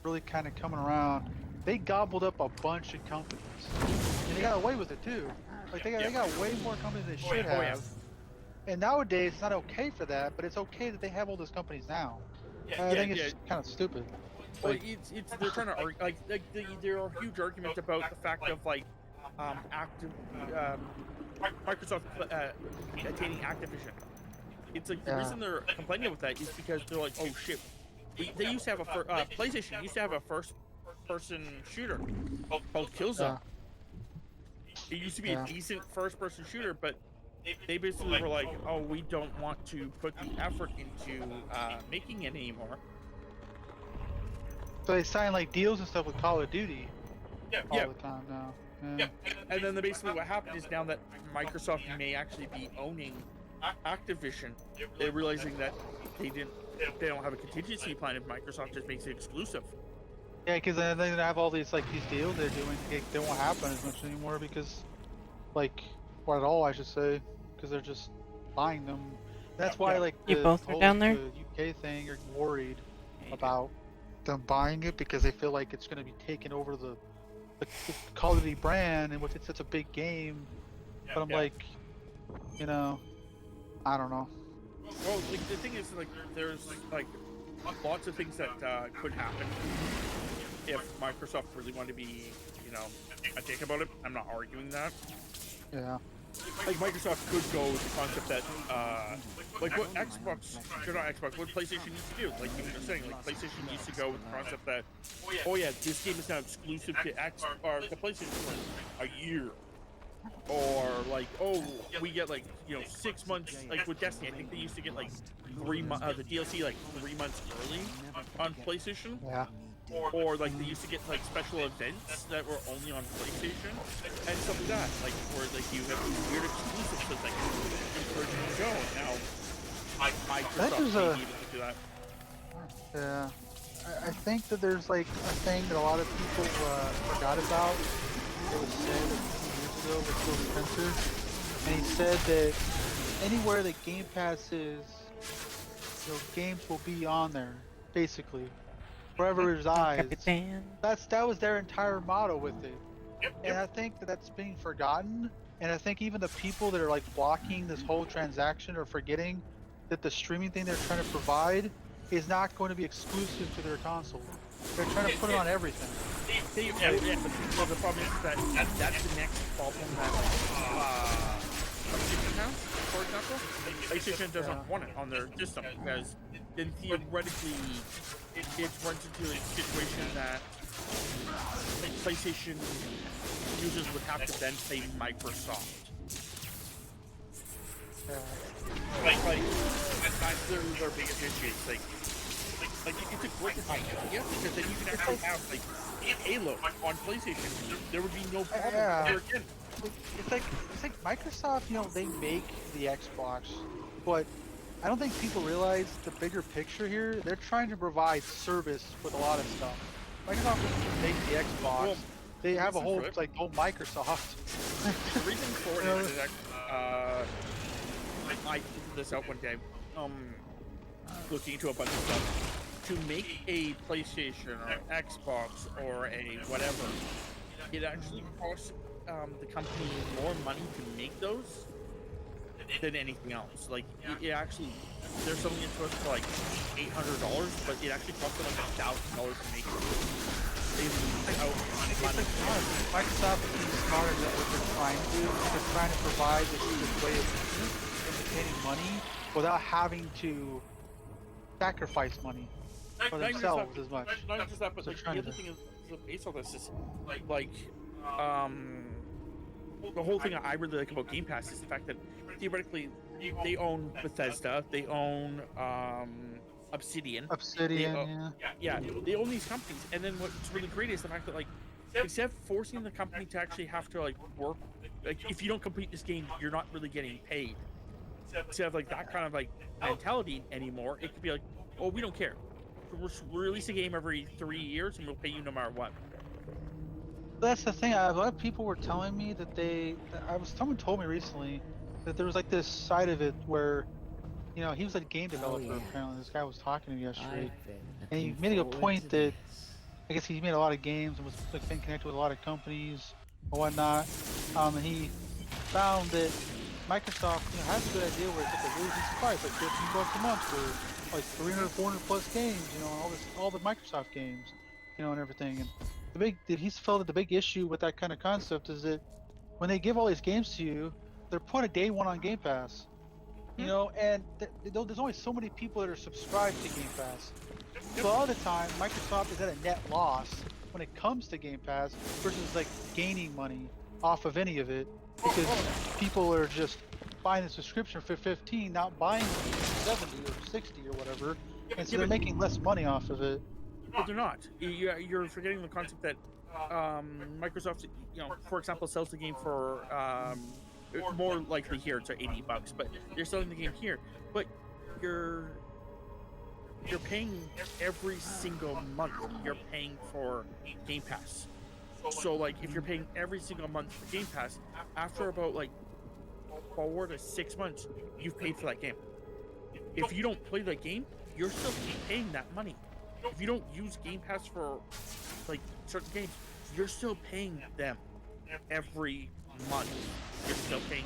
really coming around, they gobbled up a bunch of companies, and they got away with it too. Like they got way more companies than they should have. And nowadays, it's not okay for that, but it's okay that they have all those companies now. I think it's kind of stupid. Well, they're trying to argue, there are huge arguments about the fact of Microsoft attaining Activision. It's like the reason they're complaining about that is because they're like, oh shit, they used to have PlayStation used to have a first-person shooter called Killzone. It used to be a decent first-person shooter, but they basically were like, oh, we don't want to put the effort into making it anymore. So they sign like deals and stuff with Call of Duty all the time now. Yeah. And then basically what happened is now that Microsoft may actually be owning Activision, they're realizing that they don't have a contingency plan if Microsoft just makes it exclusive. Yeah, because they have all these deals they're doing. They won't happen as much anymore because, or at all, I should say, because they're just buying them. That's why you both are down there. The UK thing, you're worried about them buying it because they feel like it's going to be taking over the Call of Duty brand, and it's such a big game. But I'm like, I don't know. Well, the thing is, there's lots of things that could happen if Microsoft really wanted to be, a dick about it. I'm not arguing that. Yeah. Microsoft could go with the concept that, what what PlayStation used to do. Like you were saying, PlayStation used to go with the concept that, oh yeah, this game is now exclusive to the PlayStation for a year. Or oh, we get 6 months, with Destiny. I think they used to get 3 months, the DLC 3 months early on PlayStation. Yeah. or like they used to get like special events that were only on PlayStation and stuff like that. Like where like you have these weird exclusives that like encourage you to go. And now Microsoft may be able to do that. Yeah. I think that there's like a thing that a lot of people forgot about. It was said a few years ago with Phil Spencer, and he said that anywhere that Game Pass is, games will be on there, basically, wherever it resides. That was their entire motto with it, and I think that that's being forgotten. And I think even the people that are like blocking this whole transaction are forgetting that the streaming thing they're trying to provide is not going to be exclusive to their console. They're trying to put it on everything. But the problem is that that's the next problem that PlayStation has, for example. PlayStation doesn't want it on their system because then theoretically it runs into a situation that PlayStation users would have to then pay Microsoft. That's their biggest issue. Like it's a great idea because then you can actually have like Halo on PlayStation. There would be no problem there again. It's like Microsoft, they make the Xbox, but I don't think people realize the bigger picture here. They're trying to provide service with a lot of stuff. Microsoft doesn't make the Xbox. Well, they have a whole Microsoft. The reason for it is that I figured this out one day. Looking into a bunch of stuff. To make a PlayStation or Xbox or a whatever, it actually costs the company more money to make those than anything else. Like it actually, they're selling it to us for like $800, but it actually costs them like $1,000 to make it. Microsoft is being smarter than what they're trying to do. They're trying to provide this way of obtaining money without having to sacrifice money for themselves as much. Not just that, but like, the other thing is based on this is like the whole thing I really like about Game Pass is the fact that theoretically they own Bethesda, they own Obsidian, they own these companies, and then what's really great is the fact that like instead of forcing the company to actually have to like work, like if you don't complete this game, you're not really getting paid. Instead of like that kind of like mentality anymore, it could be like, oh, we don't care. We'll release a game every 3 years and we'll pay you no matter what. That's the thing. A lot of people were telling me that someone told me recently that there was like this side of it where, he was a game developer apparently. This guy was talking to me yesterday, and he made a point that I guess he made a lot of games and was like been connected with a lot of companies or whatnot. And he found that Microsoft, has a good idea where it's like a really decent price, like $15 a month for like 300, 400 plus games, all the Microsoft games, and everything. And he felt that the big issue with that kind of concept is that when they give all these games to you, they're put a day one on Game Pass, and there's only so many people that are subscribed to Game Pass. So all the time, Microsoft is at a net loss when it comes to Game Pass versus like gaining money off of any of it, because people are just buying the subscription for $15, not buying it for $70 or $60 or whatever, and so they're making less money off of it. But they're not. You're forgetting the concept that Microsoft, for example, sells the game for more likely here it's $80, but they're selling the game here. But you're paying every single month. You're paying for Game Pass. So like if you're paying every single month for Game Pass, after about like 4 to 6 months, you've paid for that game. If you don't play that game, you're still paying that money. If you don't use Game Pass for like certain games, you're still paying them every month. You're still paying.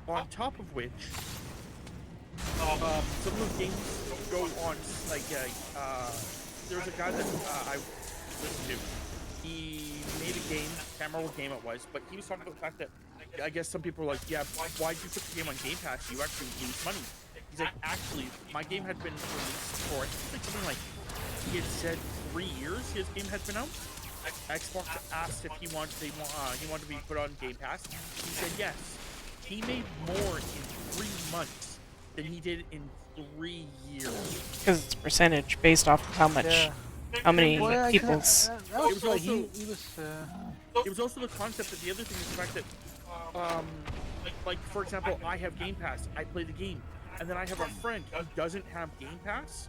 On top of which, some of those games go on like there's a guy that I listened to. He made a game, I can't remember what game it was, but he was talking about the fact that I guess some people were like, yeah, why'd you put the game on Game Pass? You actually lose money. He's like, actually, my game had been released for, I think something like, he had said 3 years his game had been out. Xbox asked if he wanted to be put on Game Pass. He said yes. He made more in 3 months than he did in 3 years. Because it's a percentage based off of how much how many Well, yeah, people's. that was like, he was. It was also the concept that the other thing is the fact that, like for example, I have Game Pass, I play the game, and then I have a friend who doesn't have Game Pass,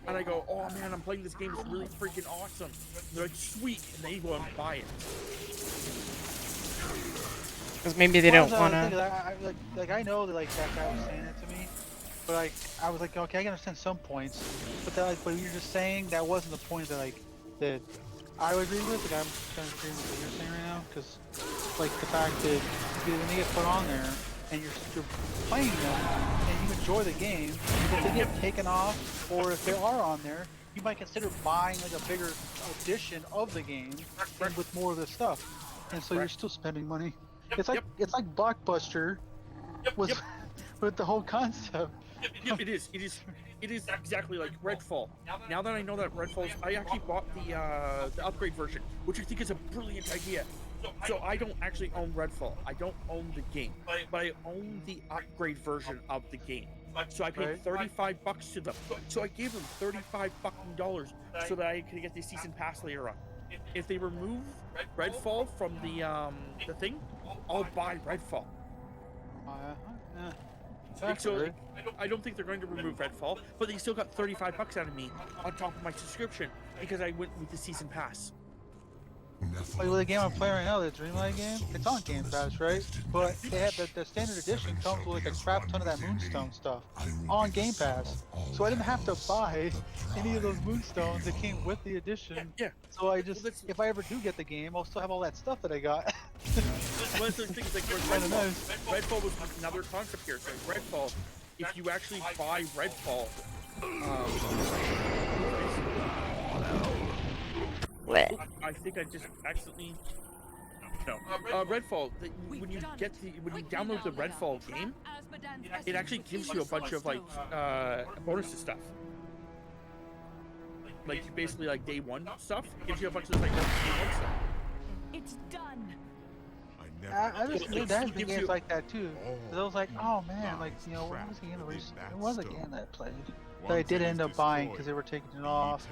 and I go, oh man, I'm playing this game, it's really freaking awesome. And they're like, sweet, and they go and buy it. Because maybe they don't want to. Like I know that like that guy was saying it to me, but like I was like, okay, I can understand some points, but that, like, but you're just saying that wasn't the point that like that I would agree with. Like I'm kind of agreeing with what you're saying right now, because like the fact that when they get put on there and you're playing them and you enjoy the game, if they get taken off or if they are on there, you might consider buying like a bigger edition of the game and with more of the stuff, and so you're still spending money. It's like Blockbuster was with the whole concept. It is exactly like Redfall. Now that I know that Redfall's, I actually bought the upgrade version, which I think is a brilliant idea. So I don't actually own Redfall. I don't own the game, but I own the upgrade version of the game. So I paid $35 to them. So I gave them $35 so that I could get the season pass later on. If they remove Redfall from the thing, I'll buy Redfall. So I don't think they're going to remove Redfall, but they still got $35 out of me on top of my subscription because I went with the season pass. Like with the game I'm playing right now, the Dreamlight game, it's on Game Pass, right? But they have the standard edition comes with like a crap ton of that Moonstone stuff on Game Pass. So I didn't have to buy any of those Moonstones that came with the edition. Yeah. So I just, if I ever do get the game, I'll still have all that stuff that I got. One of the things like Redfall was another concept here. So Redfall, if you actually buy Redfall, I think I just accidentally. No, Redfall. When you download the Redfall game, it actually gives you a bunch of like bonus stuff. Like basically like day one stuff. It gives you a bunch of like day one stuff. It's done. I just knew that been games like that too. Cause I was like, oh man, like what was the game that it was a game that I played that I did end up buying because they were taking it off.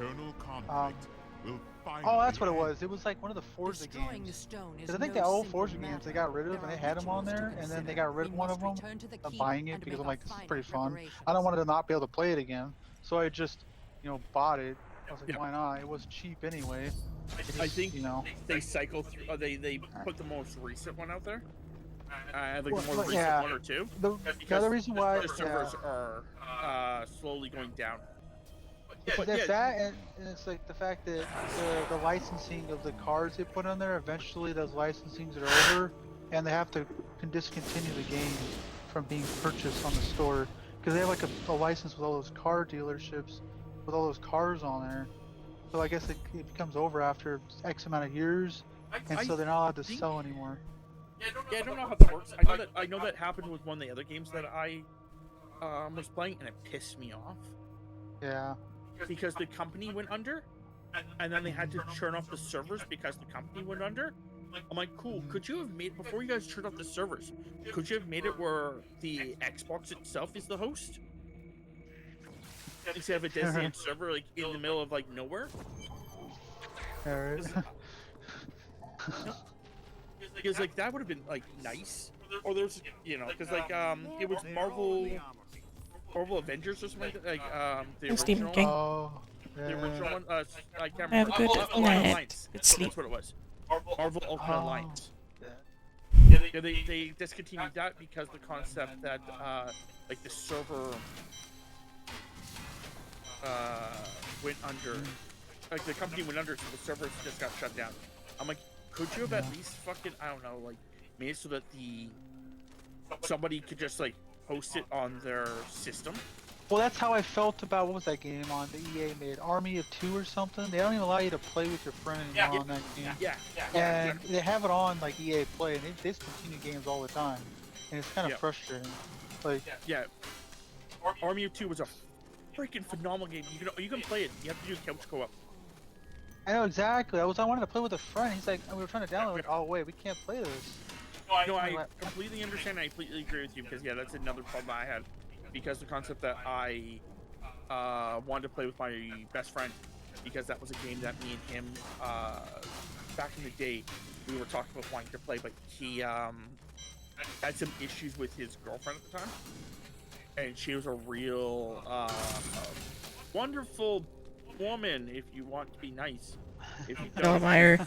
Oh, that's what it was. It was like one of the Forza games. Because I think the old Forza games they got rid of and they had them on there, and then they got rid of one of them. I'm buying it because I'm like, this is pretty fun. I don't want to not be able to play it again, so I just, bought it. I was like, why not? It was cheap anyway. I think they cycle through. They put the most recent one out there. Like the more recent one or two. The other reason why the servers are slowly going down. But that and it's like the fact that the licensing of the cards they put on there, eventually those licensings are over, and they have to discontinue the game from being purchased on the store because they have like a license with all those car dealerships with all those cars on there. So I guess it becomes over after X amount of years, and so they're not allowed to sell anymore. Yeah, I don't know how that works. I know that happened with one of the other games that I was playing, and it pissed me off. Yeah. Because the company went under, and then they had to turn off the servers because the company went under. I'm like, cool. Could you have made before you guys turned off the servers? Could you have made it where the Xbox itself is the host instead of a designated server like in the middle of like nowhere? Because like that would have been like nice. Or there's because like it was Marvel Avengers or something like that. The original King. The original one. I can't Have remember. a good night. Alliance. Good sleep. That's what it was. Marvel Ultimate Alliance. Yeah, they discontinued that because the concept that like the server went under. Like the company went under, so the servers just got shut down. I'm like, could you have at least fucking like made it so that somebody could just like host it on their system? Well, that's how I felt about what was that game on the EA made, Army of Two or something. They don't even allow you to play with your friend anymore on that game. And they have it on like EA Play, and they discontinue games all the time, and it's kind of frustrating. Like Army of Two was a freaking phenomenal game. You can play it. You have to do couch co-op. I know exactly. I wanted to play with a friend. He's like, we were trying to download it. Oh wait, we can't play this. No, I completely understand. I completely agree with you because that's another problem I had. Because the concept that I wanted to play with my best friend, because that was a game that me and him, back in the day, we were talking about wanting to play, but he had some issues with his girlfriend at the time, and she was a real wonderful woman, if you want to be nice. If you don't, Villemeyer.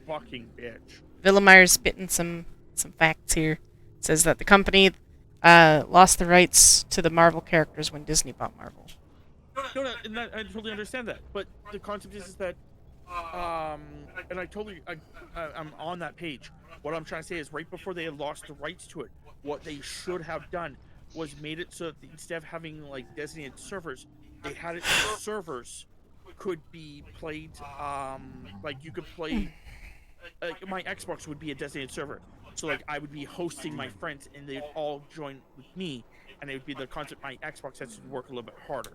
fucking bitch. Villemeyer's spitting some facts here. It says that the company lost the rights to the Marvel characters when Disney bought Marvel. No, and I totally understand that, but the concept is that, and I'm on that page. What I'm trying to say is, right before they had lost the rights to it, what they should have done was made it so that instead of having like designated servers, they had it so servers could be played. Like you could play. Like my Xbox would be a designated server, so like I would be hosting my friends, and they'd all join with me, and it would be the concept. My Xbox has to work a little bit harder.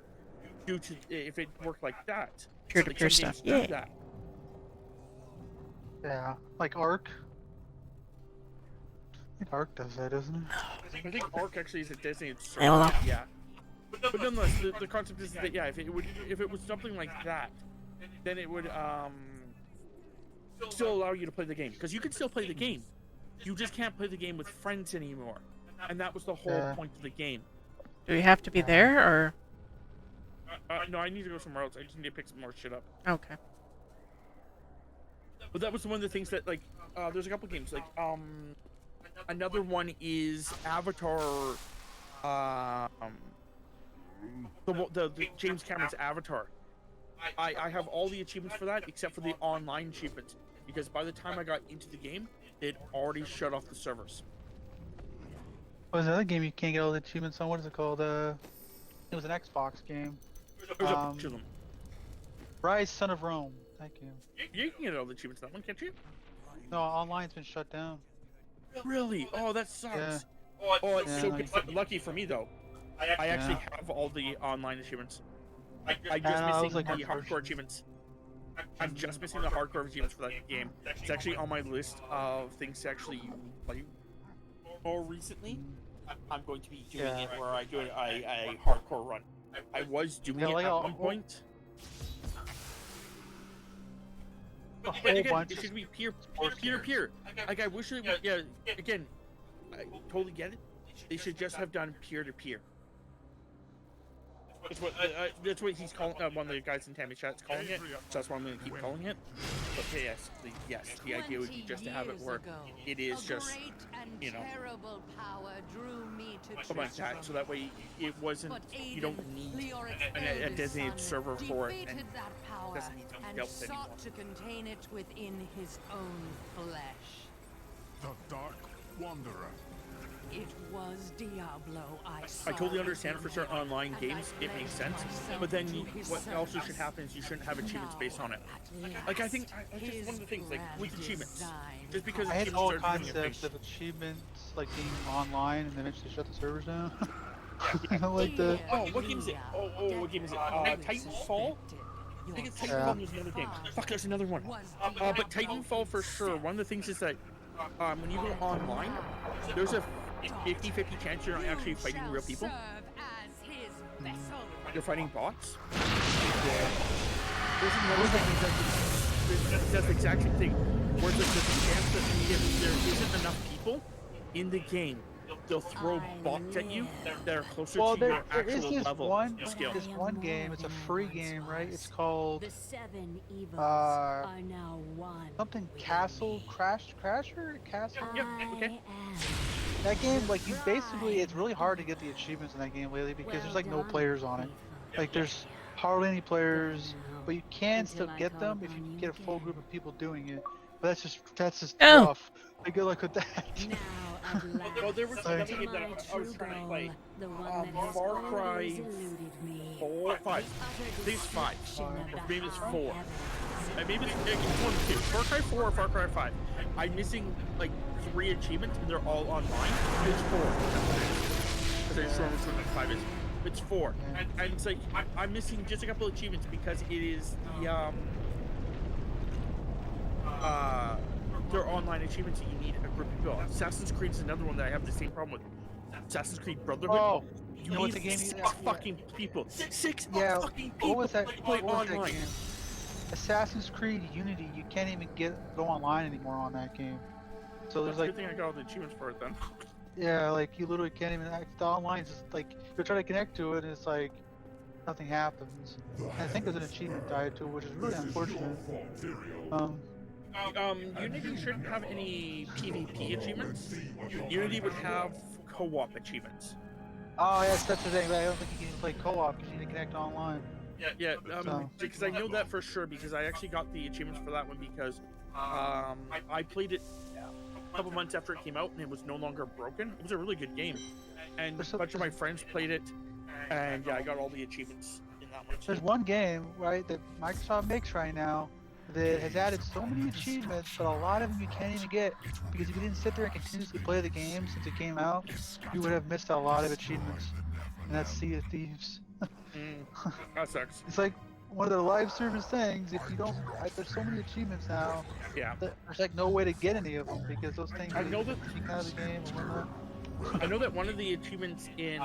Due to if it worked like that, Peer-to-peer stuff. Yeah. That. Yeah, like Ark. I think Ark does that, doesn't it? I think Ark actually is a designated server. I don't know. Yeah. But nonetheless, the concept is that yeah, if it was something like that, then it would still allow you to play the game, because you can still play the game. You just can't play the game with friends anymore, and that was the whole point of the game. Do we have to be there, or? No, I need to go somewhere else. I just need to pick some more shit up. Okay. But that was one of the things that, like, there's a couple games, like, another one is Avatar, the James Cameron's Avatar. I have all the achievements for that, except for the online achievements, because by the time I got into the game, they'd already shut off the servers. What was another game you can't get all the achievements on? What is it called? It was an Xbox game. There's a bunch of them. Rise, Son of Rome. Thank you. You can get all the achievements in that one, can't you? No, online's been shut down. Really? Oh, that sucks. Yeah. Oh, it's Yeah, so like- good. Lucky for me, though. I actually have all the online achievements. I'm just I was missing like, the hardcore achievements. I'm just missing the hardcore achievements for that game. It's actually on my list of things to actually play more recently. I'm going to be doing it where I do a hardcore run. I was doing it like at a one point. A But whole again, bunch it of should be peer. Like I wish it would. Yeah, again, I totally get it. They should just have done peer-to-peer. That's what he's calling. One of the guys in Tammy's chat's calling it. So that's what I'm going to keep calling it. But yes, the idea would be just to have it where it is just, you know, something like that. So that way it wasn't. You don't need a designated server for it, and it doesn't need to be dealt with anymore. To contain it within his own flesh. The Dark Wanderer. It was Diablo I saw. I totally understand for certain online games it makes sense, but then what also should happen is you shouldn't have achievements based on it. Like I think just one of the things like with achievements, just because I had achievements all are doing a concepts thing. of achievements like being online and eventually shut the servers down. I don't like that. Oh, what game is it? Oh, what game is it? Titanfall? I think it's Titanfall was another game. Fuck, there's another one. But Titanfall for sure. One of the things is that when you go online, there's a 50-50 chance you're not actually fighting real people. You're fighting bots. There's another thing that's the exact same thing. Where there's a chance that if there isn't enough people in the game, they'll throw bots at you that are closer to your actual level of skill. This one game, it's a free game, right? It's called something Castle Crasher? Castle? Yep, okay. That game, like, you basically, it's really hard to get the achievements in that game lately because there's like no players on it. Like, there's hardly any players, but you can still get them if you can get a full group of people doing it. But that's just tough. Like, good luck with that. Well, there was another game that I was trying to play. Far Cry 4, 5. I think it's 5. Or maybe it's 4. Maybe it's one of 2. Far Cry 4 or Far Cry 5. I'm missing like 3 achievements and they're all online. It's 4. Because I just remember which 5 is. It's 4. And it's like, I'm missing just a couple of achievements because it is the, they're online achievements that you need a group of people. Assassin's Creed is another one that I have the same problem with. Assassin's Creed Brotherhood. Oh, you need 6 fucking people. 6 fucking people What was that? to play What was online. that game? Assassin's Creed Unity, you can't even go online anymore on that game. So there's That's a like, good thing I got all the achievements for it then. yeah, like you literally can't even act. The online is just like you're trying to connect to it, and it's like nothing happens. And I think there's an achievement tied to it, which is really unfortunate. Unity shouldn't have any PvP achievements. Unity would have co-op achievements. Oh, yes, that's the thing. But I don't think you can even play co-op because you need to connect online. Yeah, So- because I know that for sure because I actually got the achievements for that one because I played it a couple months after it came out and it was no longer broken. It was a really good game, and a bunch of my friends played it, and yeah, I got all the achievements in that one. There's one game, right, that Microsoft makes right now that has added so many achievements, but a lot of them you can't even get because if you didn't sit there and continuously play the game since it came out, you would have missed a lot of achievements. And that's Sea of Thieves. That sucks. It's like one of their live service things. If you don't, there's so many achievements now. Yeah. There's like no way to get any of them because those things I know that taken out of the game or whatnot. I know that one of the achievements in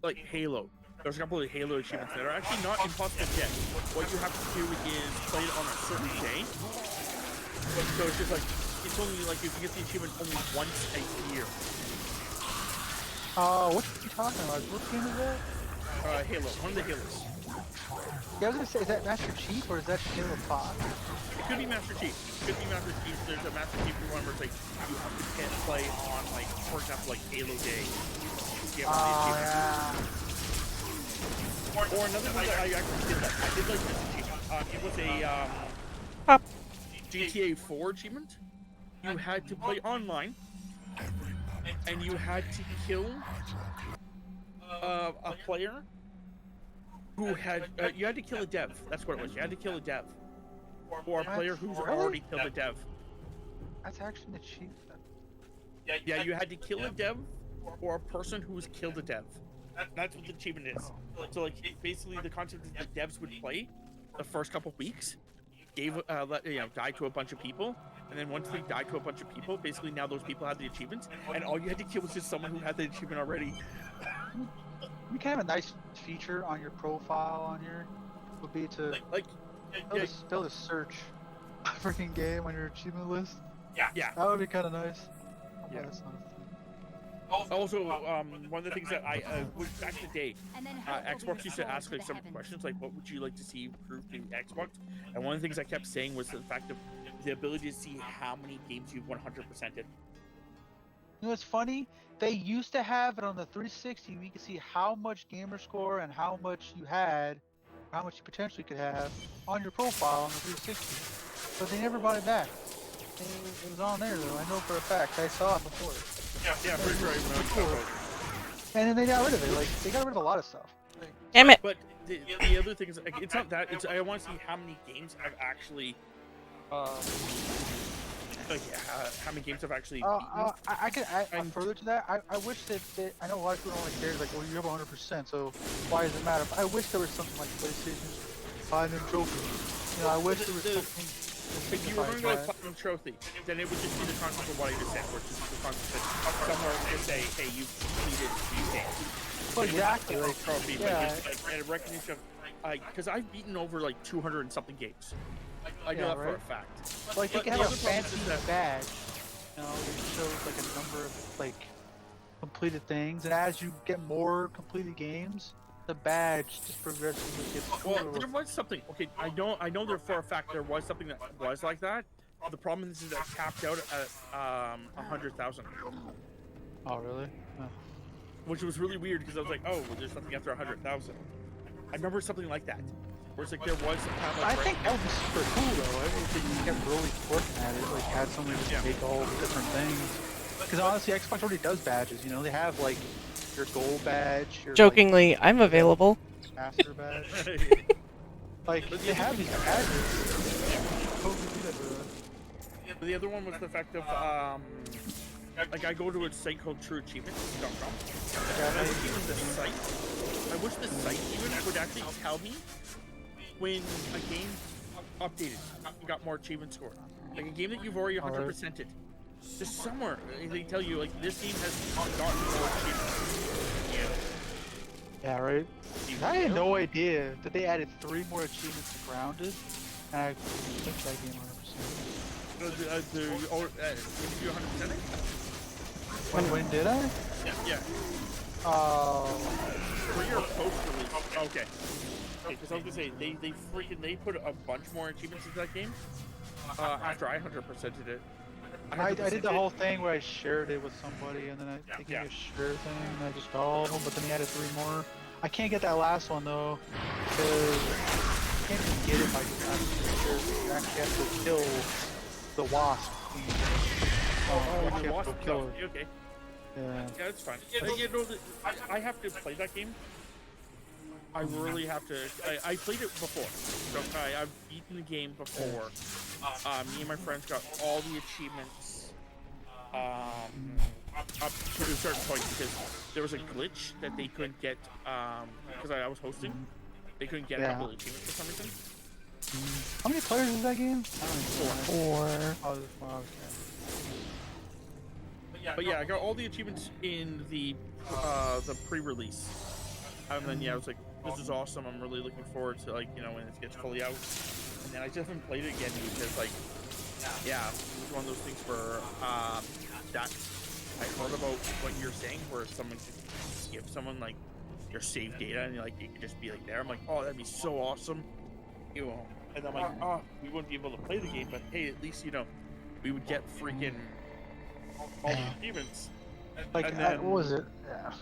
like Halo, there's a couple of Halo achievements that are actually not impossible to get. What you have to do is play it on a certain day. So it's just like it's only like you can get the achievement only once a year. What are you talking about? What game is that? Halo, one of the Halos. Yeah, I was gonna say, is that Master Chief or is that Halo 5? It could be Master Chief. It could be Master Chief. There's a Master Chief one where it's like you have to play on like, for example, like Halo Day. Yeah. Or another one that I actually did like. I did like this achievement. It was a GTA 4 achievement. You had to play online, and you had to kill a player who had. You had to kill a dev. That's what it was. You had to kill a dev, or a player who's already killed a dev. That's actually the chief. Yeah, you had to kill a dev or a person who's killed a dev. That's what the achievement is. So like basically the concept is the devs would play the first couple weeks, died to a bunch of people, and then once they died to a bunch of people, basically now those people had the achievements, and all you had to kill was just someone who had the achievement already. You can have a nice feature on your profile on here. Would be to be able to search a freaking game on your achievement list. Yeah. That would be kind of nice. Yeah. That's not a thing. Also, one of the things that I was back in the day, Xbox used to ask like some questions like, "What would you like to see improved in Xbox?" And one of the things I kept saying was the fact of the ability to see how many games you've 100%ed. You know what's funny? They used to have it on the 360. You could see how much gamer score and how much you had, how much you potentially could have on your profile on the 360. But they never brought it back. It was on there though. I know for a fact. I saw it before. Yeah, pretty sure I remember. And then they got rid of it. Like they got rid of a lot of stuff. Damn it! But the other thing is, like, it's not that. It's I want to see how many games I've actually, how many games I've actually beaten. I can add further to that. I wish that I know a lot of people don't like care. Like, well, you have 100%, so why does it matter? But I wish there was something like PlayStation Platinum Trophy. You know, I wish there was something. If you were going to go Platinum Trophy, then it would just be the concept of what I just said, which is the concept that somewhere would just say, hey, you've completed these games. Well, exactly. Like, trophy, but just, and a recognition of, because I've beaten over like 200 and something games. I know that for a fact. Like, they can have a fancy badge, you know, it shows like a number of like completed things, and as you get more completed games, the badge just progressively gets cooler. Well, there was something. Okay, I know there for a fact there was something that was like that. The problem is that it capped out at 100,000. Oh, really? Oh. Which was really weird because I was like, oh, well, there's something after 100,000. I remember something like that. Where it's like there was some kind of like. I think that would be super cool though. I think you kept really working at it, like had somebody to make all the different things. Because honestly, Xbox already does badges. You know, they have like your gold badge. Your, Jokingly, like, I'm available. Master badge. Like they have these badges. Totally do that for them. The other one was the fact of like I go to a site called TrueAchievements.com. And I wish even the site, I wish the site even would actually tell me when a game updated, got more achievement score. Like a game that you've already 100%ed. Just somewhere they tell you like this game has gotten more achievements. Yeah, right. I had no idea that they added 3 more achievements to Grounded, and I finished that game 100%. Did you do 100% it? When did I? Yeah. For your post-release. Okay. Because I was gonna say they put a bunch more achievements into that game. After I 100%ed it. I did the whole thing where I shared it with somebody, and then I think it was a share thing, and I just got all of them, but then he added 3 more. I can't get that last one though, because you can't even get it by just asking share. You actually have to kill the wasp. The wasp kill. Okay. Yeah. Yeah, it's fine. I have to play that game. I really have to. I played it before. So I've beaten the game before. Me and my friends got all the achievements up to a certain point because there was a glitch that they couldn't get because I was hosting. They couldn't get a couple of achievements for some reason. How many players is that game? 4. Oh, okay. But yeah, I got all the achievements in the pre-release, and then I was like, this is awesome. I'm really looking forward to when it gets fully out. And then I just haven't played it again because it was one of those things where that I heard about what you're saying, where someone could skip someone your save data and you could just be there. I'm like, oh, that'd be so awesome. And I'm like, oh, we wouldn't be able to play the game, but hey, at least we would get freaking all the achievements. What was it? Yeah.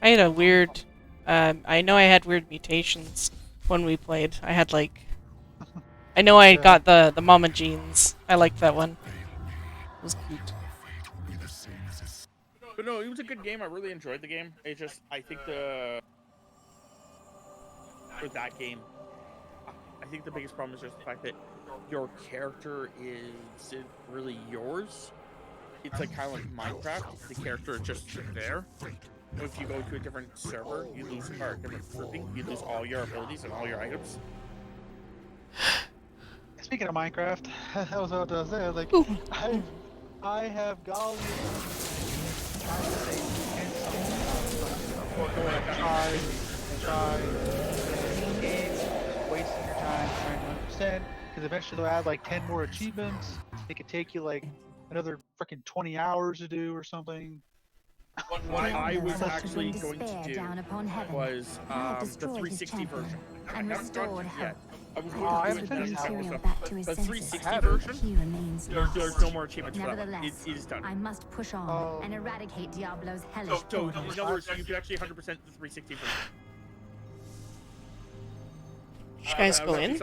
I had a weird. I know I had weird mutations when we played. I had I know I got the mama jeans. I liked that one. It was cute. But no, it was a good game. I really enjoyed the game. It's just I think for that game, I think the biggest problem is just the fact that your character isn't really yours. It's kind of like Minecraft. The character is just there. If you go to a different server, you lose different grouping. You lose all your abilities and all your items. Speaking of Minecraft, that was what I was saying. I have golly tried games, wasting your time trying to understand. Because eventually they'll add 10 more achievements. It could take you another freaking 20 hours to do or something. What I was actually going to do was the 360 version. I haven't done it yet. I was going to do it the 360 version. There's no more achievements for that one. It is done. I must push on and eradicate Diablo's hellish So in other words, you can actually 100% the 360 version. Did you guys go in?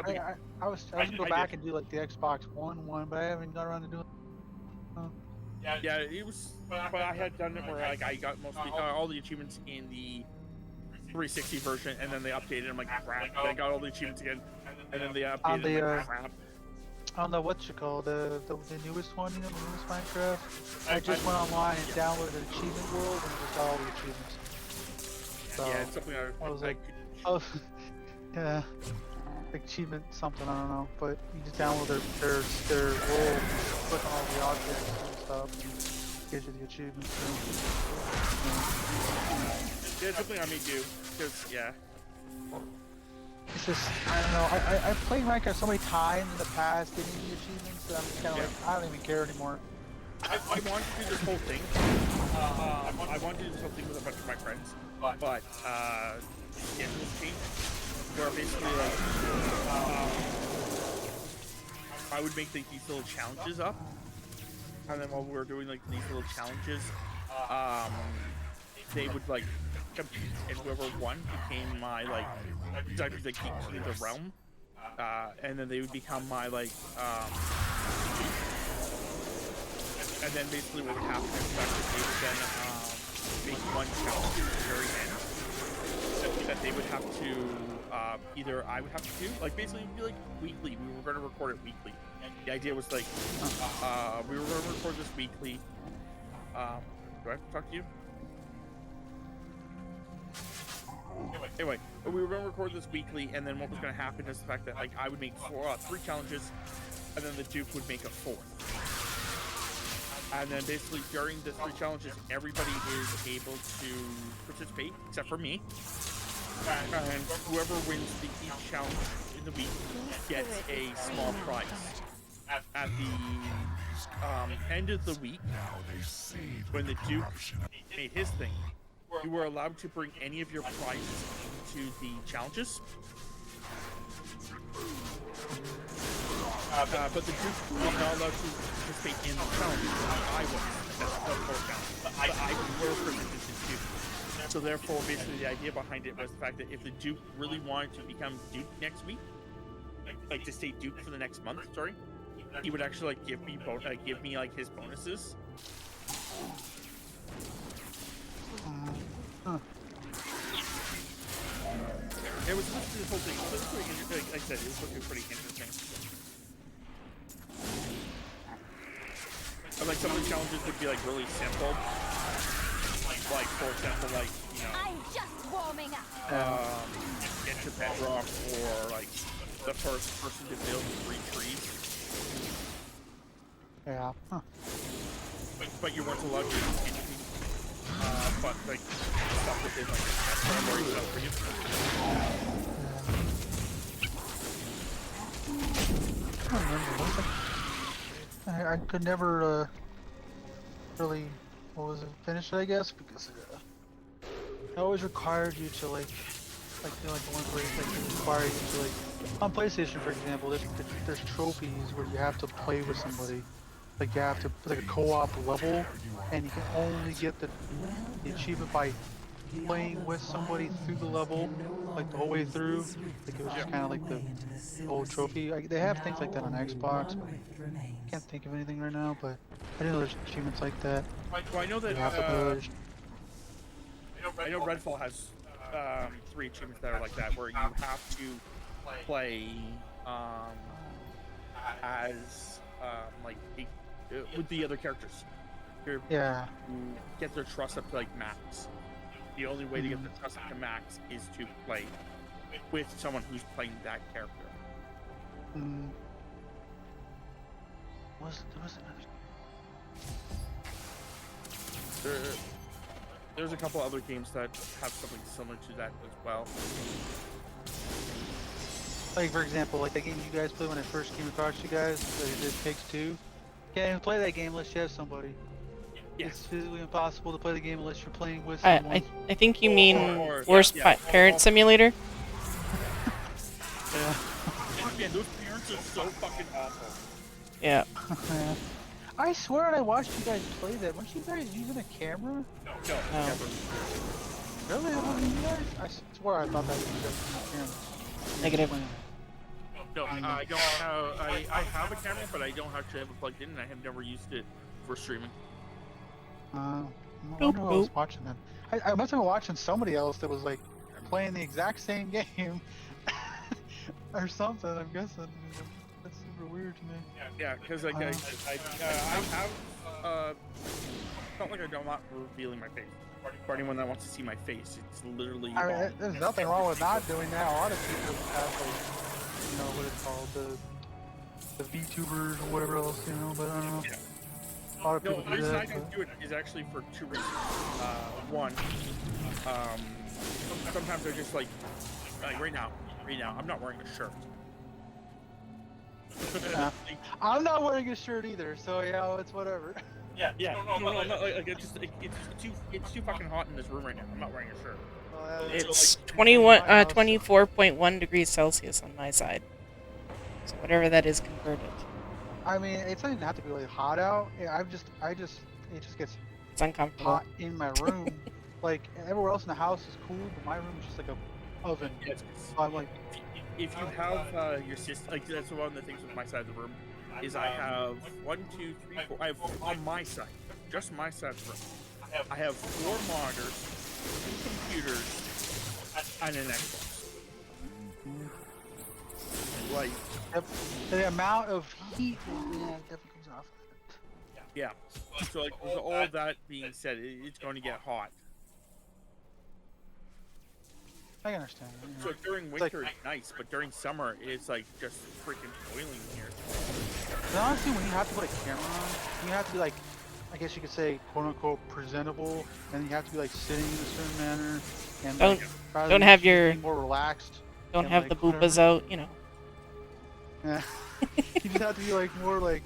I was going to go back and do the Xbox One, but I haven't got around to doing it. Yeah, it was, but I had done it where I got mostly all the achievements in the 360 version, and then they updated them crap. Then I got all the achievements again, and then they updated them crap. On the the newest one, the newest Minecraft. I just went online and downloaded Achievement World, and it was all the achievements. So yeah, it's something I was yeah. Achievement something, I don't know, but you just download their world, click on all the objects and stuff, and it gives you the achievements. Yeah, it's something I may do, because, It's just, I don't know, I've played Minecraft so many times in the past getting the achievements that I'm just kind of I don't even care anymore. I wanted to do this whole thing. I wanted to do this whole thing with a bunch of my friends, but yeah, this changed. Where basically I would make these little challenges up, and then while we were doing these little challenges, they would compete, and whoever won became my exactly the king of the realm, and then they would become my and then basically what would happen is that they would then make one challenge at the very end that they would have to. Either I would have to do, basically it would be weekly. We were going to record it weekly. The idea was we were going to record this weekly. Do I have to talk to you? Anyway, we were going to record this weekly, and then what was going to happen is the fact that I would make 3 challenges, and then the Duke would make a 4th. And then basically during the 3 challenges, everybody is able to participate except for me. and whoever wins each challenge in the week gets a small prize. At the end of the week, when the Duke made his thing, you were allowed to bring any of your prizes to the challenges. But the Duke was not allowed to participate in the challenge. I was. That's the core challenge. But I were presented to the Duke. So therefore, basically, the idea behind it was the fact that if the Duke really wanted to become Duke next week, like to stay Duke for the next month, sorry, he would actually like give me like his bonuses. It was supposed to be this whole thing. It was pretty, like I said, it was supposed to be pretty interesting. And like some of the challenges would be like really simple. Like for example, like I'm just warming up. Get your bedrock, or like the first person to build 3 trees. Yeah. Huh. But you weren't allowed to use anything. But like stuff within like memory stuff for you. I don't remember. I could never really, what was it, finish it, I guess, because it always required you to like the one where it requires you to like, on PlayStation for example, there's trophies where you have to play with somebody. Like you have to like a co-op level, and you can only get the achievement by playing with somebody through the level, like the whole way through. Like it was just kind of like the old trophy. They have things like that on Xbox. But I can't think of anything right now, but I didn't know there's achievements like that. Well, I know that. You have to I know Redfall has 3 achievements that are like that, where you have to play as like with the other characters. Yeah. Get their trust up to like max. The only way to get their trust up to max is to play with someone who's playing that character. There's a couple other games that have something similar to that as well. Like for example, like the game you guys played when I first came across you guys, like it Takes Two. Can't even play that game unless you have somebody. Yeah. It's physically impossible to play the game unless you're playing with someone. I think you mean Worst Parent Simulator? Yeah. Man, those parents are so fucking awful. Yeah. I swear I watched you guys play that. Weren't you guys using a camera? No, never. Really? You guys? I swear I thought that was just a camera. Negative. No, I don't have. I have a camera, but I don't actually have it plugged in, and I have never used it for streaming. I wonder who I was watching then. I must have been watching somebody else that was like playing the exact same game or something. I'm guessing. That's super weird to me. Yeah, because like I have not like I'm not revealing my face. For anyone that wants to see my face, it's literally. I mean, there's nothing wrong with not doing that. A lot of people have like, you know, what it's called, the VTubers or whatever else, you know. But I don't know. Yeah. A lot of people The do reason that. I don't do it is actually for 2 reasons. One, sometimes I just like right now, I'm not wearing a shirt. Yeah. I'm not wearing a shirt either, so yeah, it's whatever. Yeah. No, like it's too fucking hot in this room right now. I'm not wearing a shirt. It's 24.1 degrees Celsius on my side. So whatever that is converted. I mean, it doesn't have to be really hot out. Yeah, it just gets It's uncomfortable. hot in my room. Like everywhere else in the house is cool, but my room is just like a oven. Yeah, So I'm like, if you have your system, like that's one of the things with my side of the room, is I have 1, 2, 3, 4. I have on my side, just my side of the room. I have 4 monitors, 2 computers, and an Xbox. Like the amount of heat definitely comes off. yeah. So like with all that being said, it's going to get hot. I can understand. So during winter it's nice, but during summer it's like just freaking boiling here. But honestly, when you have to put a camera on, you have to be like, I guess you could say, quote unquote, presentable, and you have to be like sitting in a certain manner. And Don't- like, rather don't than have you your- being more relaxed. Don't and, have like, the boobas whatever. out, you know. Yeah. You just have to be like more like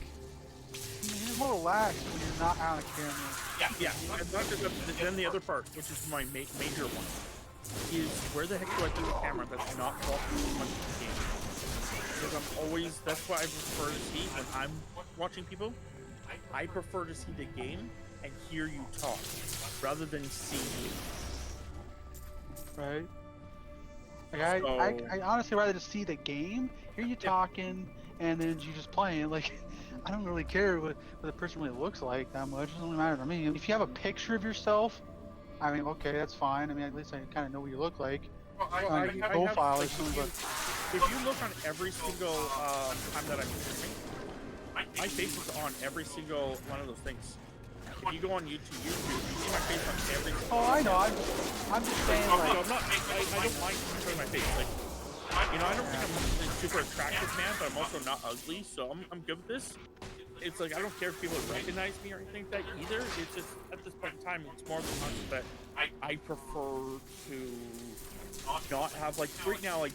more relaxed when you're not on a camera. Yeah. And not just then the other part, which is my major one, is where the heck do I put the camera that's not walking too much of the game? Because I'm always, that's what I prefer to see when I'm watching people. I prefer to see the game and hear you talk, rather than see you. Right. Like I honestly rather just see the game, hear you talking, and then you just playing. Like, I don't really care what the person really looks like that much. It doesn't really matter to me. If you have a picture of yourself, I mean, okay, that's fine. I mean, at least I kind of know what you look like. On your profile or something, but if you look on every single time that I'm streaming, my face is on every single one of those things. If you go on YouTube, you see my face on every single oh, I know. I'm just saying, so like, I'm not, I don't mind showing my face. Like, you know, I don't think I'm a super attractive man, but I'm also not ugly, so I'm good with this. It's like, I don't care if people recognize me or anything like that either. It's just, at this point in time, it's more the concept that I prefer to not have, like, right now, like,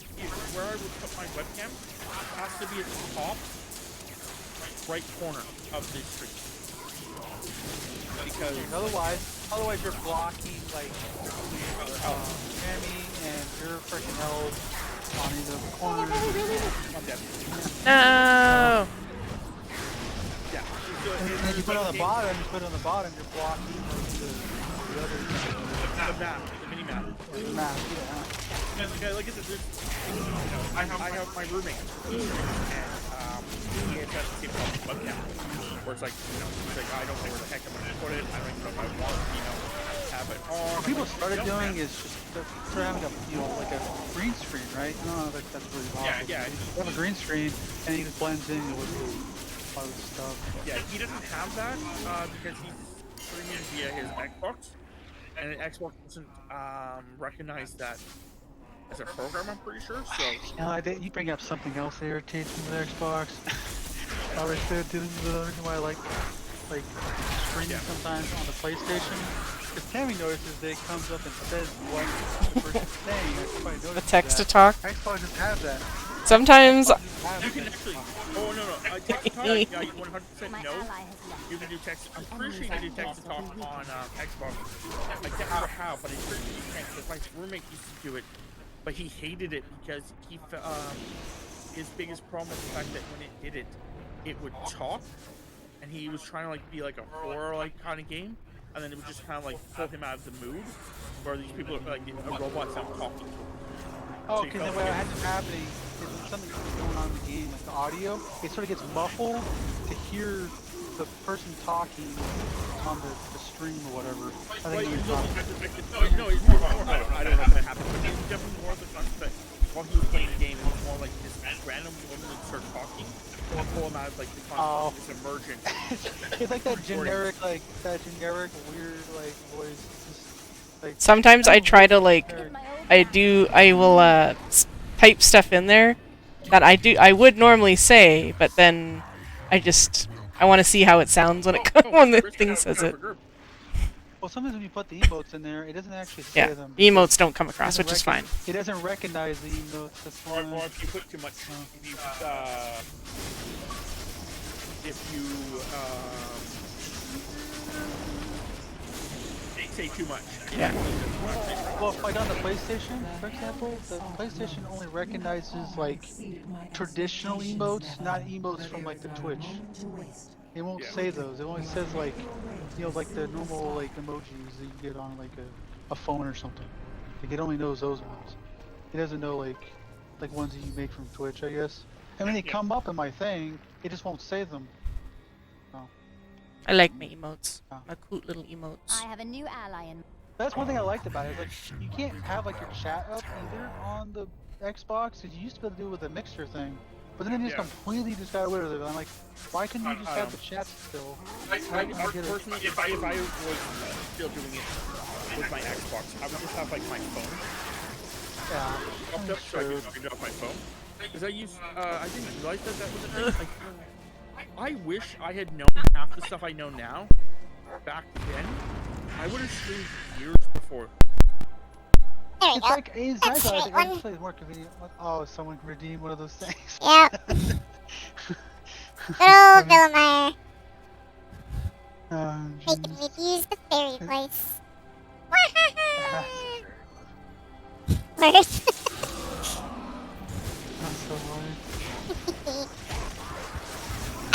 where I would put my webcam has to be at the top right corner of the screen. Because otherwise you're blocking like Tammy and your freaking health on either corner. I'm dead. No. Yeah. And then you put it on the bottom. You're blocking the other. The map, the mini map. The map, yeah. Okay, like I said, I have my roommate, and he has that same problem with webcam, where it's like, he's like, I don't know where the heck I'm gonna put it. I don't even know if I want to, have it on. What people started doing is just they're having like a green screen, right? I don't know if that's really possible. Yeah. You have a green screen, and he just blends in with all this stuff. Yeah, he doesn't have that because he's streaming via his Xbox, and Xbox doesn't recognize that as a program, I'm pretty sure. So You bring up something else that irritates me with Xbox. I was saying this is the reason why I like streaming sometimes on the PlayStation. Because Tammy notices that it comes up and says what the person's saying. That's why I noticed The text to that. talk. Xbox just has that. Sometimes. you can actually. Oh no. Text to talk. Yeah, 100% no. You can do text. I'm pretty sure you can do text to talk on Xbox. I can't remember how, but I'm pretty sure you can. Because my roommate used to do it, but he hated it because his biggest problem was the fact that when it did it, it would talk, and he was trying to like be like a horror kind of game, and then it would just kind of like pull him out of the mood, where these people are like a robot's not talking to him. Oh, because then what ends up happening is when something is going on in the game, like the audio, it sort of gets muffled to hear the person talking on the stream or whatever. I think I don't know if that happened, but it's definitely more of the concept that while he was playing the game, it was more like this random woman would start talking, or pull him out of like the concept of this emergent. It's like that generic weird voice. Just, Sometimes I try to I will type stuff in there that I would normally say, but then I want to see how it sounds when when the thing says it. Well, sometimes when you put the emotes in there, it doesn't actually say them. The emotes don't come across, which is fine. It doesn't recognize the emotes. That's Or if you put too much, say too much. Yeah. Well, like on the PlayStation, for example, the PlayStation only recognizes like traditional emotes, not emotes from like the Twitch. It won't say those. It only says like, like the normal emojis that you get on like a phone or something. Like it only knows those ones. It doesn't know like ones that you make from Twitch, I guess. And when they come up in my thing, it just won't say them. I like my emotes. My cute little emotes. I have a new ally in. That's one thing I liked about it. Like you can't have like your chat up either on the Xbox. Cause you used to be able to do it with a mixture thing, but then they just completely just got rid of it. I'm like, why couldn't you just have the chat still? Personally, if I was still doing it with my Xbox, I would just have like my phone. Yeah. Up so I could read it off my phone. Because I didn't realize that was a thing. I wish I had known half the stuff I know now back then. I would have streamed years before. There we It's go. like it's That's nice. the I right think one. actually it's more convenient. Oh, someone can redeem one of those things. Yep. Good It's old funny. Villamar. Oh, Making jeez. reviews the fairy voice. Word. That's so funny.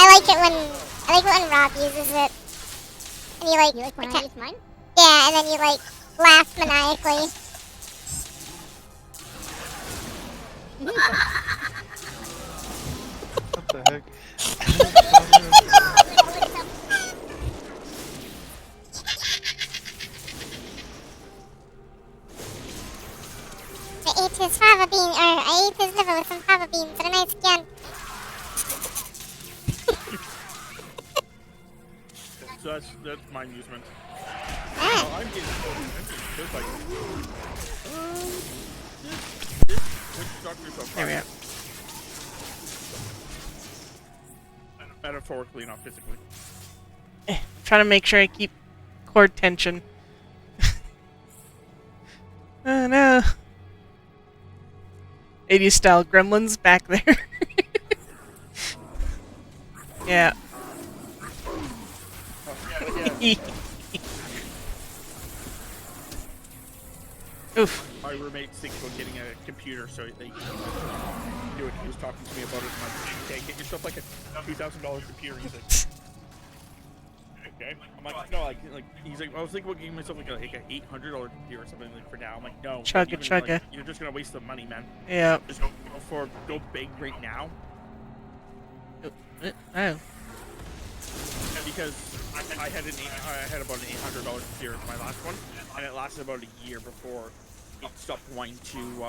I like it when Rob uses it. And you like when I use mine? Yeah, and then you like laugh maniacally. What the heck? I ate his fava bean, or I ate his liver with some fava beans and a nice can. So that's my amusement. Alright. I'm getting just like There we go. Metaphorically, not physically. I'm trying to make sure I keep cord tension. Oh no. 80s style gremlins back there. Yeah. Oof. My roommate thinks about getting a computer so they can do it. He was talking to me about it. I'm like, okay, get yourself like a $2,000 computer. He's like, okay. I'm like, no, like he's like, I was thinking about getting myself like an $800 computer or something like for now. I'm like, no. Chugga even, chugga. like, you're just gonna waste the money, man. Yeah. Just go big right now. Oh. Because I had about an $800 computer for my last one, and it lasted about a year before it stopped wanting to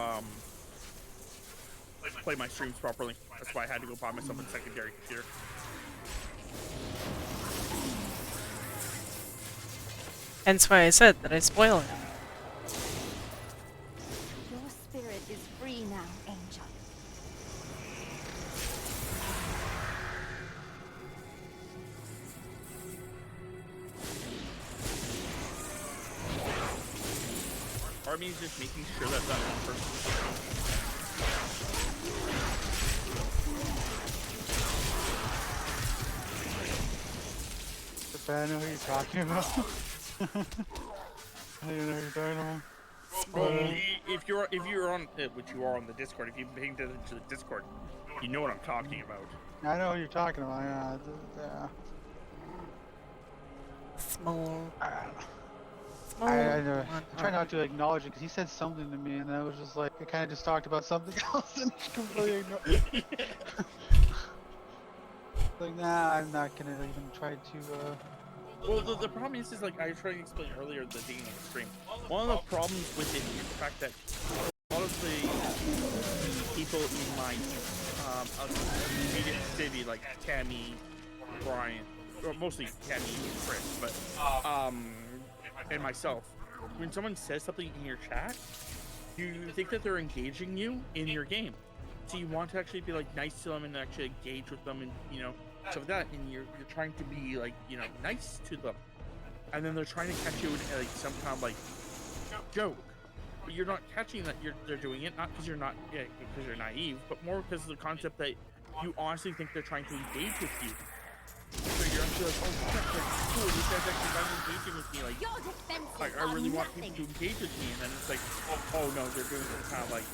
play my streams properly. That's why I had to go buy myself a secondary computer. Hence why I said that I spoil him. Your spirit is free now, Angel. Army is just making sure that that one person. I know who you're talking about. I don't even know who you're talking about. Well, if you're on which you are on the Discord, if you've been to the Discord, you know what I'm talking about. I know who you're talking about. Yeah. Small. I try not to acknowledge it because he said something to me, and I was just like, I kind of just talked about something else and completely ignored it. Like, nah, I'm not gonna even try to. Well, the problem is like I was trying to explain earlier at the beginning of the stream. One of the problems with it is the fact that a lot of the people in my immediate city, like Tammy, Brian, or mostly Tammy and Chris, but and myself, when someone says something in your chat, you think that they're engaging you in your game. So you want to actually be like nice to them and actually engage with them and stuff like that, and you're trying to be like nice to them, and then they're trying to catch you in like some kind of like joke, but you're not catching that they're doing it not because you're not because you're naive, but more because of the concept that you honestly think they're trying to engage with you. So you're actually like, oh, that's cool. These guys actually are engaging with me. Like, I really want people to engage with me, and then it's like, oh no, they're doing some kind of like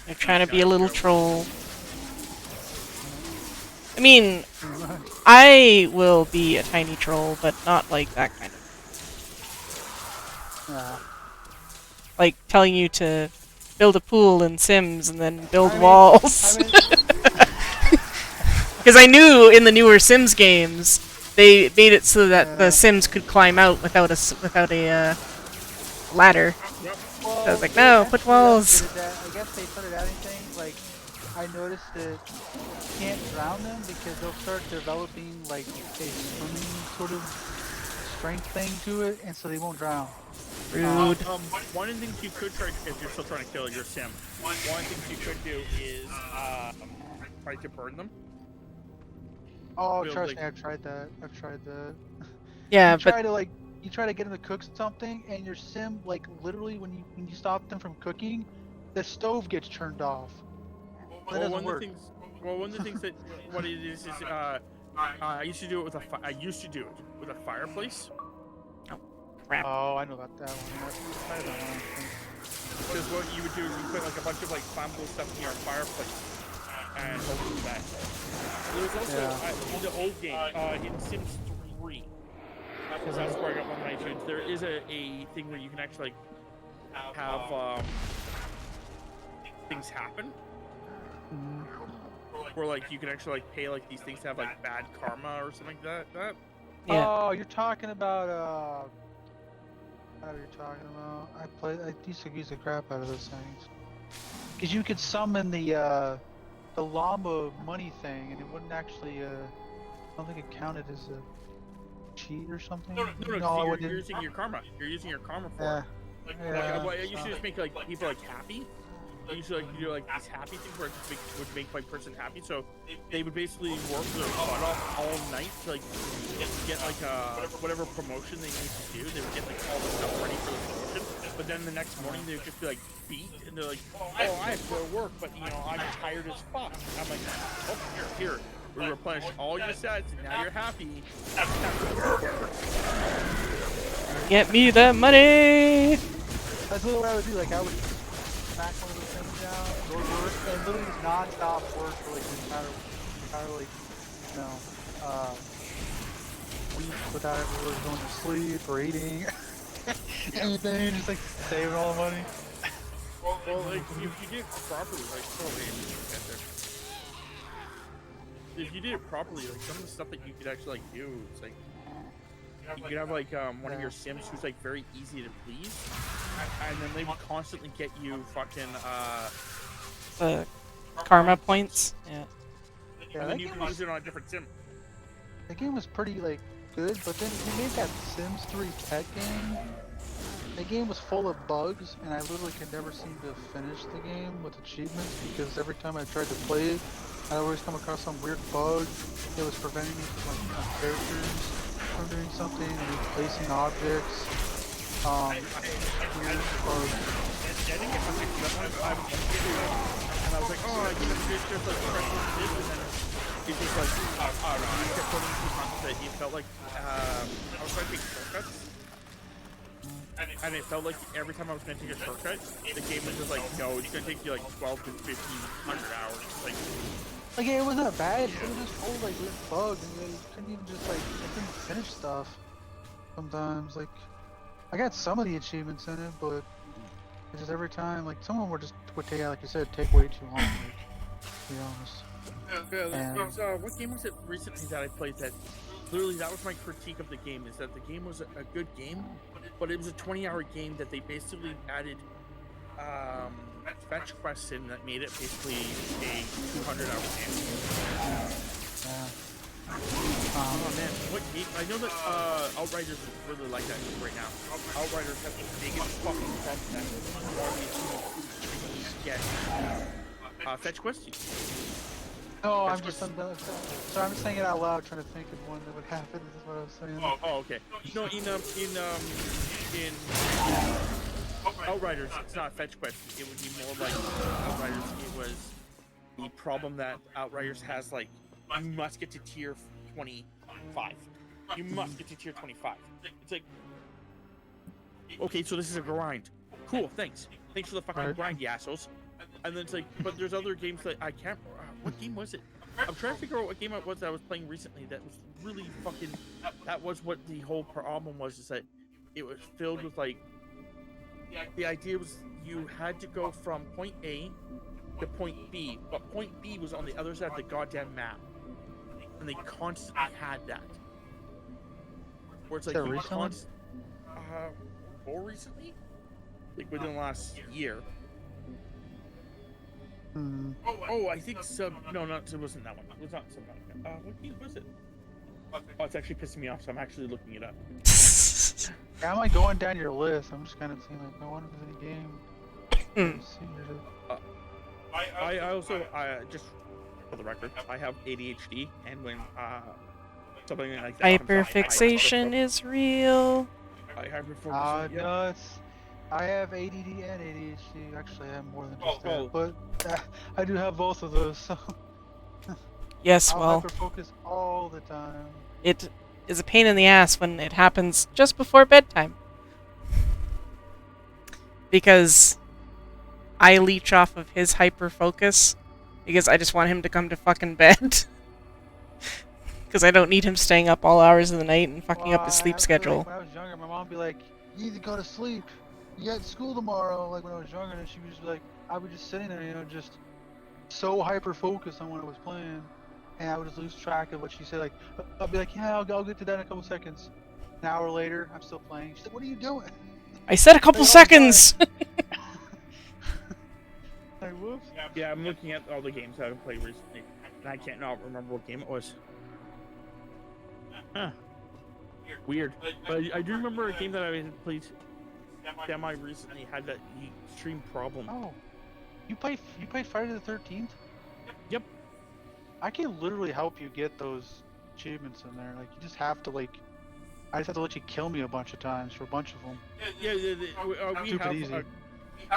They're trying to be a little troll. I mean, I will be a tiny troll, but not like that kind of. Like telling you to build a pool in Sims and then build walls. Because I knew in the newer Sims games, they made it so that the Sims could climb out without a ladder. Well, So I was like, no, put walls. I guess they put it out anything. Like, I noticed that you can't drown them because they'll start developing like a swimming sort of strength thing to it, and so they won't drown. Rude. One of the things you could try, if you're still trying to kill your sim, one of the things you could do is try to burn them. Oh, trust me, I've tried that. Yeah, you try to like you try to get them to cook something, and your sim, like literally, when you stop them from cooking, the stove gets turned off. That doesn't work. One of the things that what it is I used to do it with a fireplace. Crap. Oh, I know about that one. I had that one. Because what you would do is you put like a bunch of like flammable stuff in your fireplace and hold that. There was also in the old game, in Sims 3, because that's where I got one of my tunes. There is a thing where you can actually have things happen. Where like you can actually like pay like these things to have like bad karma or something like that. Yeah. Oh, you're talking about what are you talking about? I used to use the crap out of those things. Cause you could summon the llama money thing, and it wouldn't actually I don't think it counted as a cheat or something. No, you're using your karma. You're using your karma for it. I used to just make like people like happy. I used to like do like these happy things where it just would make my person happy. So they would basically work their butt off all night to like get like whatever promotion they need to do. They would get like all the stuff ready for the promotion. But then the next morning they would just be like beat, and they're like, oh, I have to go to work, but you know I'm tired as fuck. I'm like, oh here. We replenish all your sets, and now you're happy. Get me that money! That's literally what I would do. Like I would smack one of those things down, go to work, and literally just non-stop work for like entire like, you know, week without ever really going to sleep or eating anything, just like saving all the money. Well, like if you did it properly, like if you did it properly, like some of the stuff that you could actually like do, it's like you could have like one of your Sims who's like very easy to please, and then they would constantly get you fucking karma points. Yeah. And then you can use it on a different Sim. The game was pretty like good, but then they made that Sims 3 pet game. The game was full of bugs, and I literally could never seem to finish the game with achievements because every time I tried to play it, I always come across some weird bug that was preventing me from like my characters from doing something and replacing objects. Weird bugs. I didn't get my fix that one. I was and I was like, oh, I can just like press this, and then it's just like, I don't know. I kept putting too much that it felt like I was trying to take shortcuts. And it felt like every time I was going to take a shortcut, the game was just like, no, it's going to take you like 12 to 1,500 hours. Like it wasn't bad, it was just full of like weird bugs, and you couldn't even just like, I couldn't finish stuff sometimes. Like, I got some of the achievements in it, but it's just every time, like some of them would take, like you said, take way too long, like, to be honest. What game was it recently that I played that literally that was my critique of the game, is that the game was a good game, but it was a 20-hour game that they basically added fetch quests in that made it basically a 200-hour game. Oh man, what game? I know that Outriders is really like that right now. Outriders has the biggest fucking problem that all these get fetch quests. No, I'm just saying it out loud, trying to think of one that would happen. This is what I was saying. Oh, okay. No, in Outriders, it's not fetch quest. It would be more like Outriders. It was the problem that Outriders has, like, you must get to tier 25. You must get to tier 25. It's like, okay, so this is a grind. Cool, thanks. Thanks for the fucking grind, you assholes. And then it's like, but there's other games that I can't. What game was it? I'm trying to figure out what game it was that I was playing recently that was really fucking. That was what the whole problem was, is that it was filled with like. The idea was you had to go from point A to point B, but point B was on the other side of the goddamn map, and they constantly had that. Where it's like you more recently, like within the last year. Oh, I think Sub. No, it wasn't that one. It was not Subnautica. What game was it? Oh, it's actually pissing me off, so I'm actually looking it up. Yeah, I'm like going down your list. I'm just kind of seeing like, no one has any game. I also, just for the record, I have ADHD, and when something like that hyperfixation is real. Hyperfocus. Yep. No, I have ADD and ADHD. Actually, I have more than just that, but I do have both of those. So Yes, I'll well, hyperfocus all the time. it is a pain in the ass when it happens just before bedtime. Because I leech off of his hyper focus because I just want him to come to fucking bed. Because I don't need him staying up all hours of the night and fucking up his sleep schedule. Like, when I was younger, my mom would be like, "You need to go to sleep. You got school tomorrow." Like when I was younger, and she was like, I was just sitting there, just so hyper focused on what I was playing, and I would just lose track of what she said. Like I'll be like, "Yeah, I'll get to that in a couple seconds." An hour later, I'm still playing. She's like, "What are you doing?" I said a couple seconds! Like, whoops. Yeah, I'm looking at all the games I've played recently, and I can't not remember what game it was. Huh. Weird. But I do remember a game that I played semi recently had that extreme problem. Oh, you played Friday the 13th? Yep. I can literally help you get those achievements in there. Like you just have to I just have to let you kill me a bunch of times for a bunch of them. Yeah,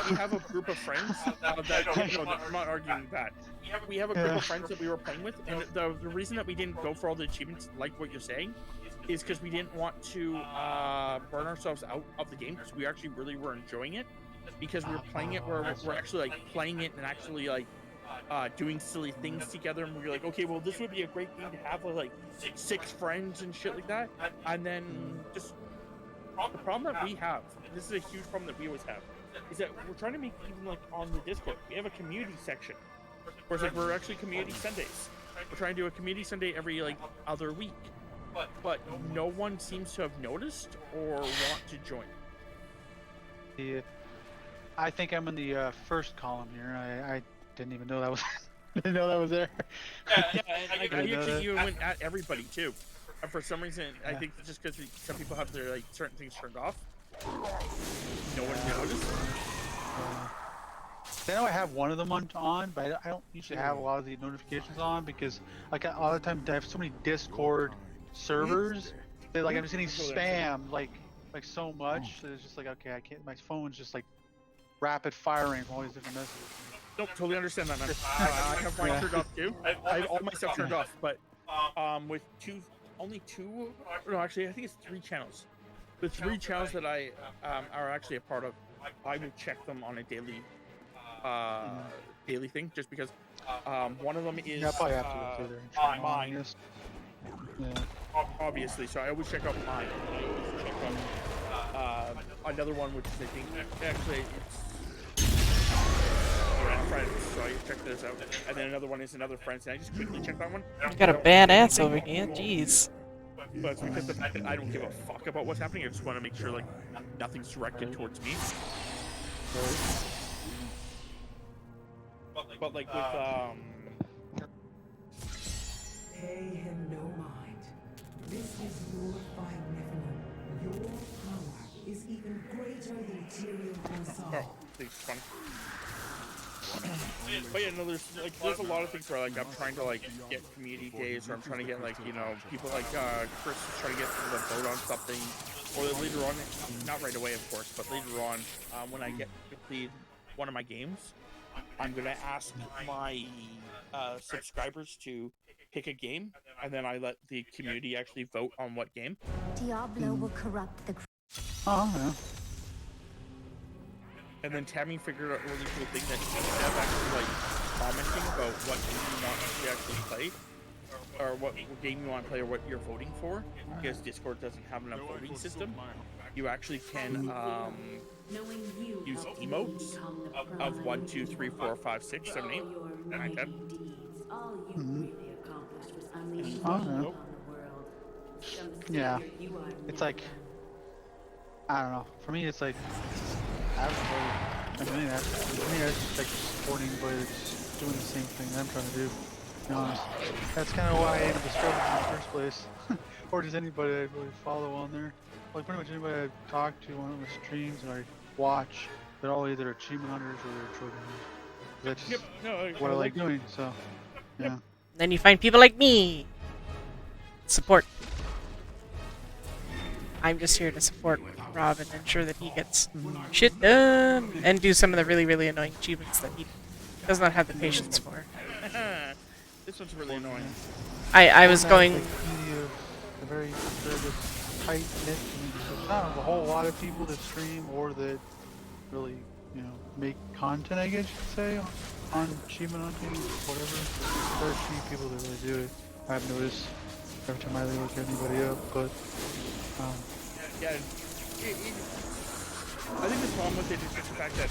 we have a group of friends I'm not arguing that. We have a group of friends that we were playing with, and the reason that we didn't go for all the achievements, like what you're saying, is because we didn't want to burn ourselves out of the game, because we actually really were enjoying it, because we were playing it where we're actually playing it and actually doing silly things together, and we were like, okay, well, this would be a great game to have with 6 friends and shit like that. And then just the problem that we have, this is a huge problem that we always have, is that we're trying to make, even on the Discord, we have a community section where it's we're actually community Sundays. We're trying to do a community Sunday every other week, but no one seems to have noticed or want to join. Yeah, I think I'm in the first column here. I didn't even know that was didn't know that was there. Yeah, I actually even went at everybody too. And for some reason, I think it's just because some people have their certain things turned off. No one noticed. I know I have one of them on, but I don't usually have a lot of the notifications on because a lot of the time I have so many Discord servers that I'm just getting spammed so much that it's just okay, I can't. My phone's just rapid firing from all these different messages. Nope, totally understand that, man. I have mine turned off too. I have all my stuff turned off, but with only two, no, actually, I think it's 3 channels. The 3 channels that I are actually a part of, I will check them on a daily thing, just because one of them is mine. Yeah. Obviously, so I always check out mine. I always check out another one, which is, I think, actually it's friends, so I check this out. And then another one is another friends, and I just quickly check that one. You got a badass over here, jeez. But it's because of the fact that I don't give a fuck about what's happening. I just want to make sure nothing's directed towards me. But with Pay him no mind. This is your fight, Nephilim. Your power is even greater than Tyrion foresaw. Oh, it's funny. But yeah, no, there's a lot of things where I'm trying to get community days, or I'm trying to get people Chris is trying to get people to vote on something, or later on, not right away of course, but later on when I get to complete one of my games, I'm gonna ask my subscribers to pick a game, and then I let the community actually vote on what game. Diablo will corrupt the. Oh yeah. And then Tammy figured out a really cool thing that instead of actually commenting about what game you want to actually play, or what game you want to play, or what you're voting for, because Discord doesn't have enough voting system, you actually can use emotes of 1, 2, 3, 4, 5, 6, 7, 8, 9, 10. Oh yeah. It's I don't know. For me, it's I mean, that's just supporting, but it's doing the same thing I'm trying to do. To be honest, that's kind of why I ended up struggling in the first place. Or does anybody I really follow on there? Pretty much anybody I talk to on the streams and I watch, they're all either achievement hunters or they're trophy hunters. That's what I like doing. So, yeah. Yep. Then you find people like me. Support. I'm just here to support Rob and ensure that he gets shit done and do some of the really, really annoying achievements that he does not have the patience for. This one's really annoying. I was going... A very tight knit community. There's not a whole lot of people that stream or that really, you know, make content, I guess you could say, on achievement hunting, whatever. There are a few people that really do it. I've noticed every time I look anybody up, but yeah, I think the problem with it is just the fact that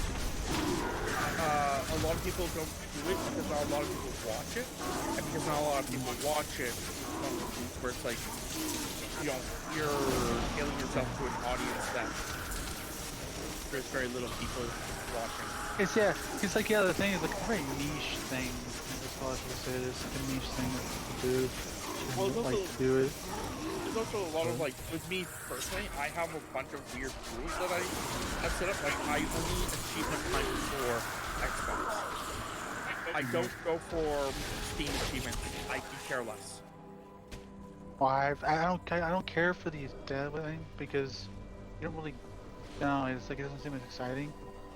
a lot of people don't do it because not a lot of people watch it, and because not a lot of people watch it, where it's like, you know, you're scaling yourself to an audience that there's very little people watching. It's like, the thing is like a very niche thing. That's all I was gonna say. It's like a niche thing that people do. Well, like to do it. There's also a lot of, like, with me personally, I have a bunch of weird rules that I've set up. Like, I only achievement hunt for Xbox. I don't go for Steam achievements. I could care less. Well, I don't care for these dead thing because you don't really. No, it's like it doesn't seem as exciting.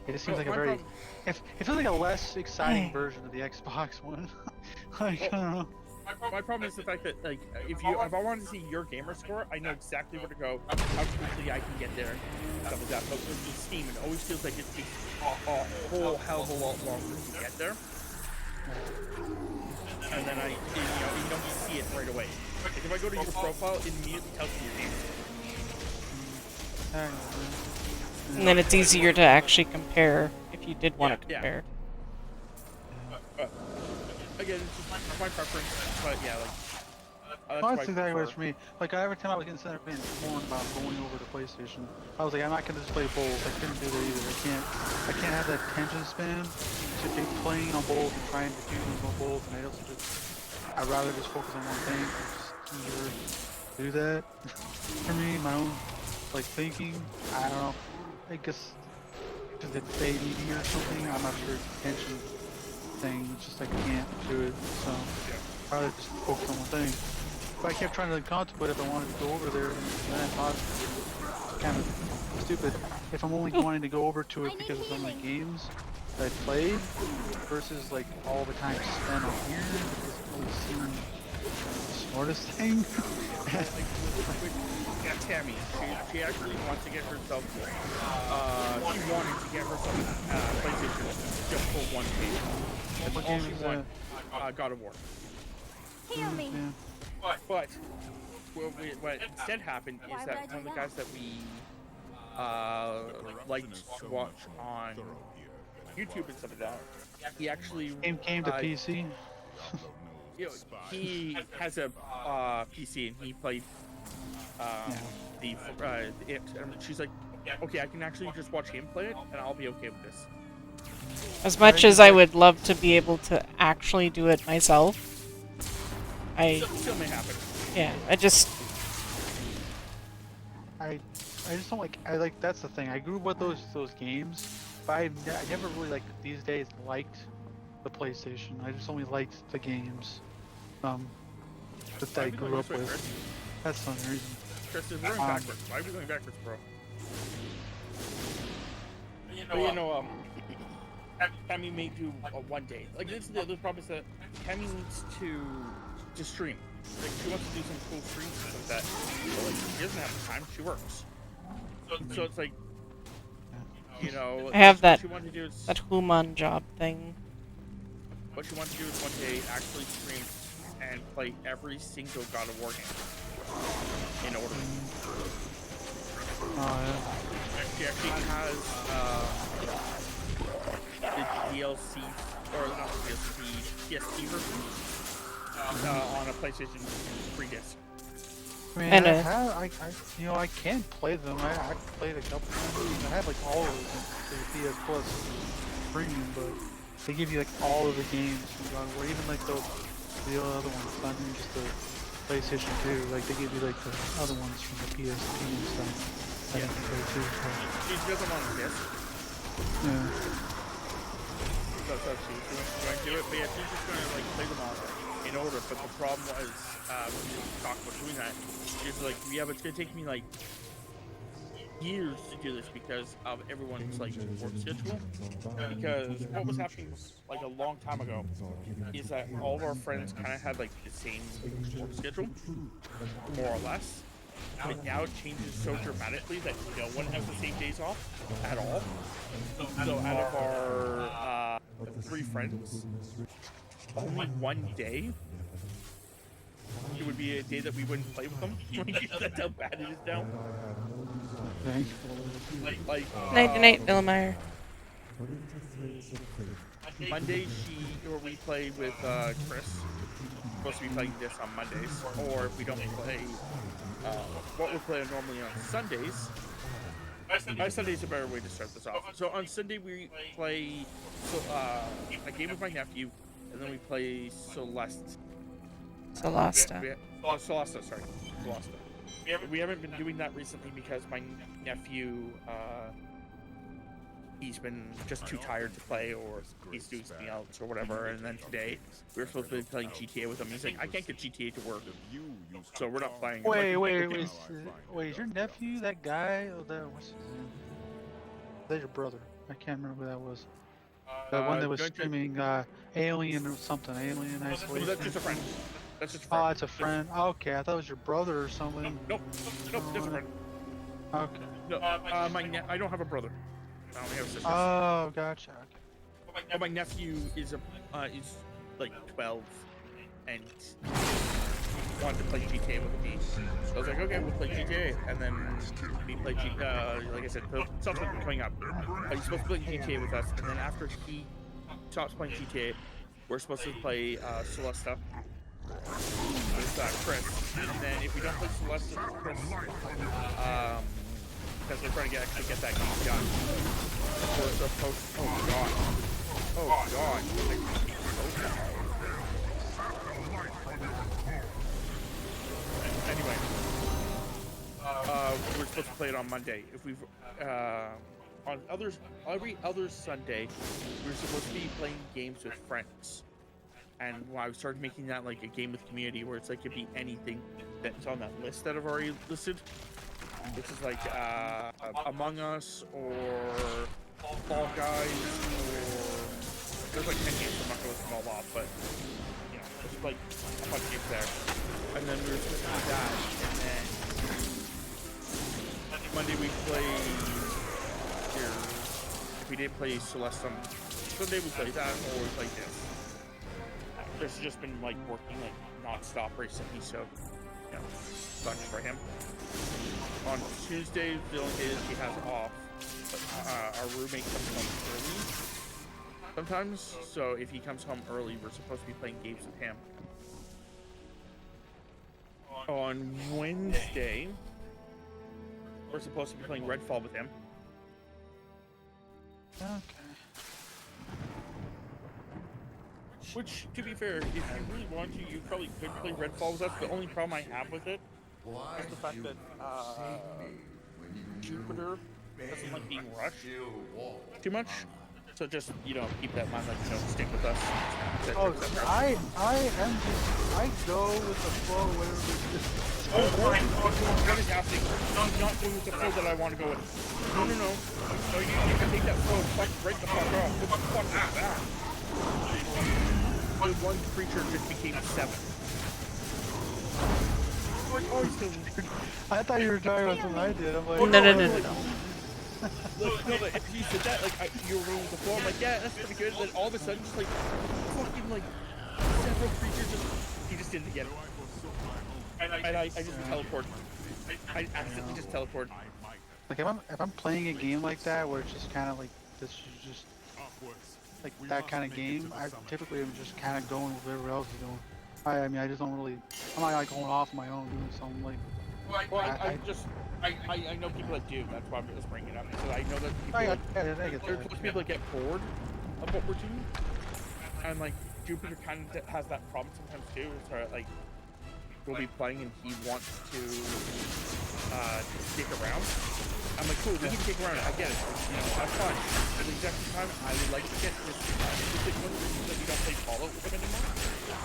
It just seems like a very. It feels like a less exciting version of the Xbox One. Like, I don't know. My problem is the fact that, like, if I wanted to see your gamer score, I know exactly where to go, how quickly I can get there, stuff like that. But with Steam, it always feels like it takes a whole hell of a lot longer to get there. And then you don't see it right away. Like, if I go to your profile, it immediately tells me your name. And then it's easier to actually compare if you did want to compare. Again, it's just my preference, but yeah, like... That's exactly what it's for me. Like, every time I was considering being torn about going over to PlayStation, I was like, I'm not going to just play both. I couldn't do that either. I can't have that attention span to be playing on both and trying to do them on both, and I'd rather just focus on one thing. It's easier to do that. For me, my own, like, thinking, I don't know. I guess because it's ADD or something, I'm not sure. Attention thing, it's just like I can't do it, so I'd rather just focus on one thing. But I kept trying to contemplate if I wanted to go over there, and then I thought it's kind of stupid. If I'm only wanting to go over to it because of some of the games that I played, versus like all the time spent on here, it doesn't really seem the smartest thing. Yeah, Tammy, she actually wants to get herself, she wanted to get herself PlayStation just for one game. That's all she wanted, God of War. Heal me. But what instead happened is that one of the guys that we liked to watch on YouTube and stuff like that, he actually came to PC. You know, he has a PC and he played it. And she's like, okay, I can actually just watch him play it, and I'll be okay with this. As much as I would love to be able to actually do it myself, still may happen. Yeah, I just don't like. That's the thing. I grew up with those games, but I never really these days liked the PlayStation. I just only liked the games that I grew up with. That's the only reason. Chris, we're going backwards. Why are we going backwards, bro? Tammy may do one day. Like, this is the other problem is that Tammy needs to stream. Like, she wants to do some cool streams and stuff like that. But, like, she doesn't have the time. She works. So it's like, you know... I have that human job thing. What she wants to do is one day actually stream and play every single God of War game. In order. Oh, yeah. She actually has the DLC, or not the DLC, the PSP version on a PlayStation 3 disc. I mean, I can play them. I played a couple times. I have all of them for the PS Plus premium, but they give you all of the games from God of War, even the other ones, not even just the PlayStation 2. They give you the other ones from the PSP and stuff. I can play too. So. She does them on the disc. Yeah. That's how she's going to do it, but yeah, she's just going to play them all in order. But the problem was when we talked about doing that, it's it's going to take me years to do this because of everyone's like work schedule. Because what was happening like a long time ago is that all of our friends kind of had like the same work schedule, more or less. But now it changes so dramatically that no one has the same days off at all. So out of our 3 friends, only one day it would be a day that we wouldn't play with them. That's how bad it is now. Like Night, Villemeyer. Monday we play with Chris. We're supposed to be playing this on Mondays, or if we don't play what we're playing normally on Sundays. Sunday's a better way to start this off. So on Sunday we play a game with my nephew, and then we play Celesta. We haven't been doing that recently because my nephew, he's been just too tired to play, or he's doing something else or whatever. And then today we were supposed to be playing GTA with him. He's like, I can't get GTA to work, so we're not playing. Wait, is your nephew that guy? Oh, what's his name? That's your brother. I can't remember who that was. The one that was streaming Alien or something. Alien Isolation. That's just a friend. That's just a friend. Oh, it's a friend. Okay, I thought it was your brother or something. Nope, just a friend. Okay. No, I don't have a brother. I only have a sister. Oh, gotcha. Okay. But my nephew is like 12 and wanted to play GTA with me. So I was like, okay, we'll play GTA, and then we played GTA. Like I said, stuff's been coming up. He's supposed to play GTA with us, and then after he stops playing GTA, we're supposed to play Celesta with Chris. And then if we don't play Celesta with Chris, because we're trying to actually get that game done, we're supposed to. Oh god. Anyway, we're supposed to play it on Monday. If we've on every other Sunday, we're supposed to be playing games with friends. And I started making that like a game with community, where it's like it could be anything that's on that list that I've already listed. This is like Among Us or Fall Guys, or there's like 10 games. I'm not gonna list them all off, but you know, there's like a bunch of games there. And then we were supposed to do that, and then Monday we played here. If we didn't play Celeste on Sunday, we played that, or we played this. This has just been like working like non-stop recently, so you know, sucks for him. On Tuesday, the only day that he has off, our roommate comes home early sometimes. So if he comes home early, we're supposed to be playing games with him. On Wednesday, we're supposed to be playing Redfall with him. Okay. Which, to be fair, if you really want to, you probably could play Redfall with us. The only problem I have with it is the fact that Jupiter doesn't like being rushed too much. So just, you know, keep that in mind, like, you know, stick with us. I go with the flow, whatever it is. What is happening? I'm not going with the flow that I want to go with. No. No, you can take that flow and fuck right the fuck off. What the fuck is that? One creature just became 7. Oh, he's still... I thought you were talking about something I did. I'm like, No. No, but if you said that, like, you were going with the flow, I'm like, yeah, that's pretty good. Then all of a sudden, just like, fucking, like, several creatures he just didn't get it. And I just teleported. I accidentally just teleported. Like, if I'm playing a game like that, where it's just kind of like, this is just, like, that kind of game, I typically am just kind of going with whatever else is doing. I mean, I just don't really, I'm not, like, going off on my own doing something, like... Well, I know people that do. That's why I'm just bringing it up. Because I know that people, there's people that get bored of what we're doing, and like Jupiter kind of has that problem sometimes too. So like, we'll be playing and he wants to stick around. I'm like, cool, we can stick around. I get it. You know, that's fine. At the exact same time, I would like to get this. Like one of the reasons that we don't play Fallout with him anymore.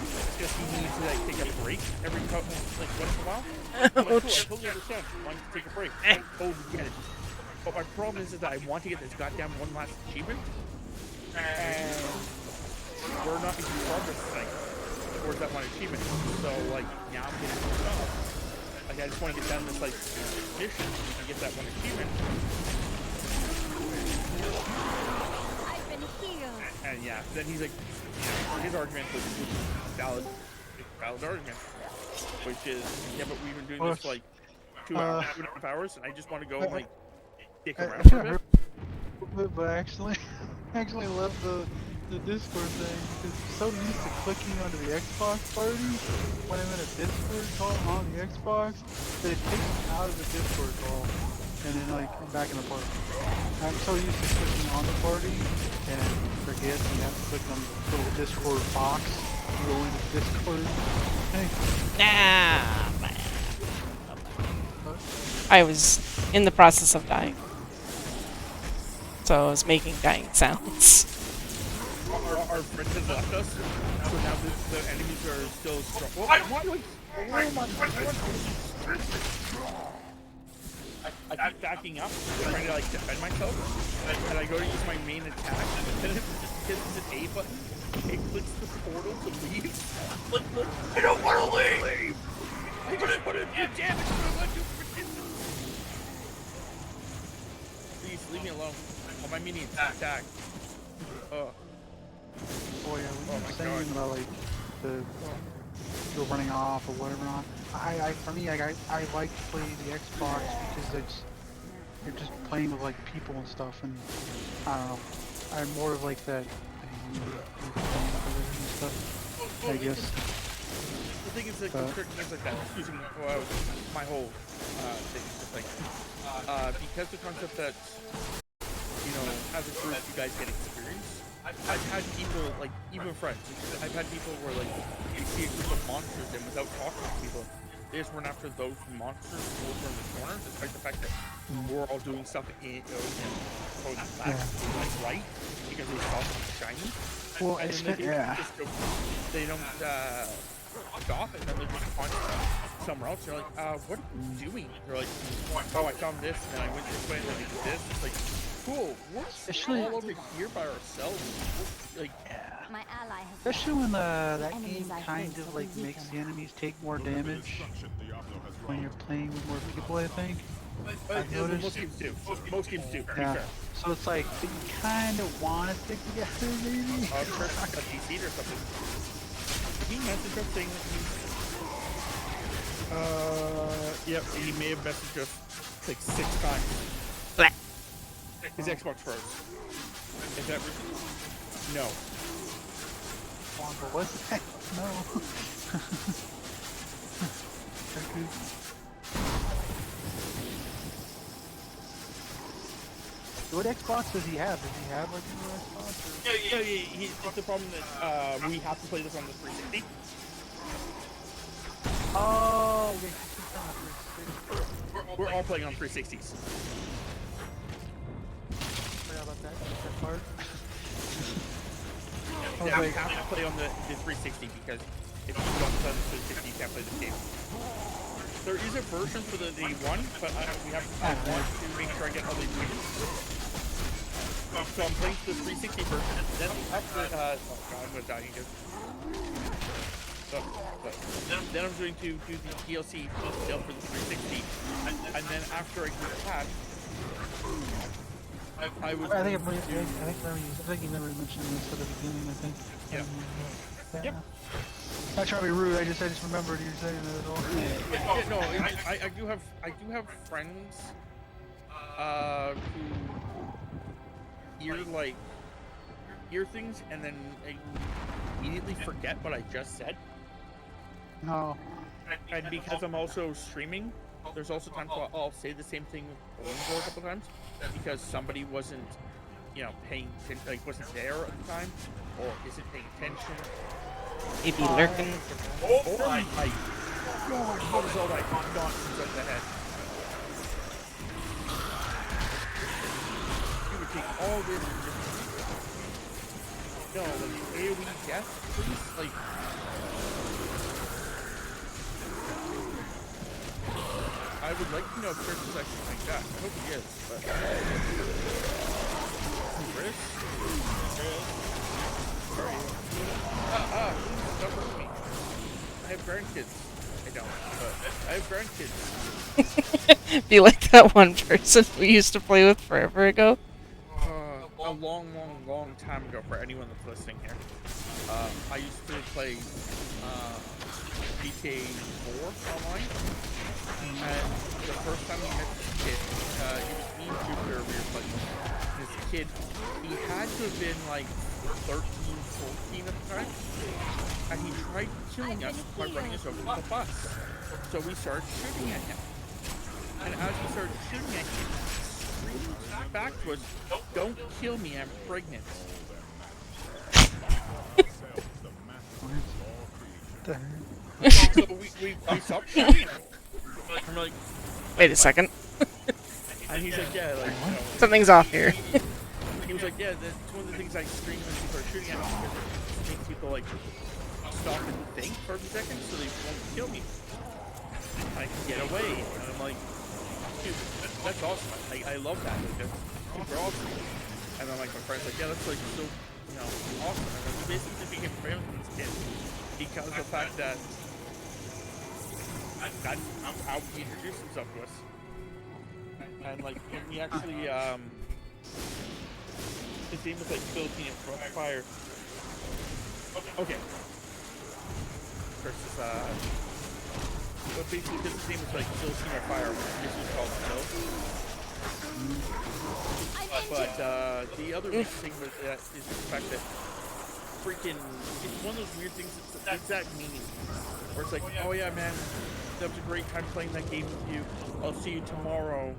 Because he needs to like take a break every like once in a while. I'm like, cool, I totally understand. Why don't you take a break? I totally get it. But my problem is that I want to get this goddamn one last achievement, and we're not making progress tonight towards that one achievement. So like now I'm getting pissed off. Like I just want to get done this like mission and get that one achievement. I've been healed. And yeah, then he's like, his argument was valid argument, which is but we've been doing this for like 2.5 hours, and I just want to go and like dick around for a bit. But actually, I love the Discord thing because I'm so used to clicking onto the Xbox party when I'm in a Discord call on the Xbox that it takes me out of the Discord call and then like I'm back in the party. I'm so used to clicking on the party and forget you have to click on the little Discord box to go into Discord. Nah, man. I was in the process of dying. So I was making dying sounds. Our friend has left us, so now the enemies are still strong. I keep backing up, trying to like defend myself, and I go to use my main attack, and it just hits the A button. It clicks the portal to leave. I don't want to leave! I just want to do damage, but I want to do resistance. Please, leave me alone. On my mini attack. Oh yeah, when you're saying about like the running off or whatever not, for me I like to play the Xbox because you're just playing with like people and stuff, and I don't know, I'm more of like that stuff, I guess. The thing is like certain games like that, using my whole thing, just like because the concept that as a group you guys get experience. I've had people, like, even friends, I've had people where, like, you see a group of monsters and without talking to people, they just run after those monsters over in the corner, despite the fact that we're all doing stuff in, back, like, right, because they saw something shiny. Well, and then they don't stop, and then they just punch somewhere else. You're like, what are you doing? They're like, oh, I found this, and then I went this way, and then I did this. It's like, cool, we're all over here by ourselves. Like, my ally has especially when that game kind of like makes the enemies take more damage when you're playing with more people, I think. I've noticed. Most games do. Most games do, to be Yeah. fair. So it's like, you kind of want to stick together, maybe? First, a DC or something. He messaged us saying that yep, he may have messaged us like 6 times. Blah. His Xbox froze. Is that no. But what's that? No. What Xbox does he have? Does he have like a new Xbox? Yeah. It's the problem that we have to play this on the 360. Oh, We're all playing on 360s. Forgot about that part. Yeah, we have to play on the 360 because if you don't play on the 360, you can't play this game. There is a version for the one, but we have to want to make sure I get all the achievements. So I'm playing the 360 version, and then after, oh god, I'm gonna die again. Then I'm going to do the DLC still for the 360, and then after I do that, I think you never mentioned this at the beginning, I think. Yeah. Yep. Not trying to be rude, I just remembered you saying that at all. Yeah, no, I do have friends who hear things and then immediately forget what I just said. No. And because I'm also streaming, there's also times where I'll say the same thing over a couple times because somebody wasn't, paying attention, like wasn't there at the time, or isn't paying attention. Maybe lurking. Oh my god, what is all that nonsense up the head? You would take all this and just... No, like, AoE death, please? Like... I I would like to know if Chris is actually like that. I hope he is, but... Chris? Where are you? Don't hurt me. I have grandkids. I don't, but I have grandkids. Be like that one person we used to play with forever ago. A long time ago for anyone that's listening here. I used to play GTA 4 online, and the first time we met this kid, it was me and Jupiter, we were playing this kid. He had to have been like 13, 14 at the time, and he tried killing us by running us over with a bus. So we started shooting at him, and as we started shooting at him, he screamed back to us, "Don't kill me, I'm pregnant." So we stopped shooting. I'm like, wait a second. And he's like, yeah, like, you know, something's off here. He was like, yeah, that's one of the things I scream when people are shooting at me, because it makes people like stop and think for a few seconds so they won't kill me. I can get away. And I'm like, dude, that's awesome. I love that. Like, that's super awesome. And then like my friend's like, yeah, that's like so, you know, awesome. And then we basically became friends with this kid because of the fact that that's how he introduced himself to us. And like when we actually his name was like Philippine Fire. Okay. Versus but basically his name was like Philippine Fire, this was called Phil. But the other thing was that is the fact that freaking it's one of those weird things, it's the exact meaning. Where it's like, oh yeah man, that was a great time playing that game with you. I'll see you tomorrow.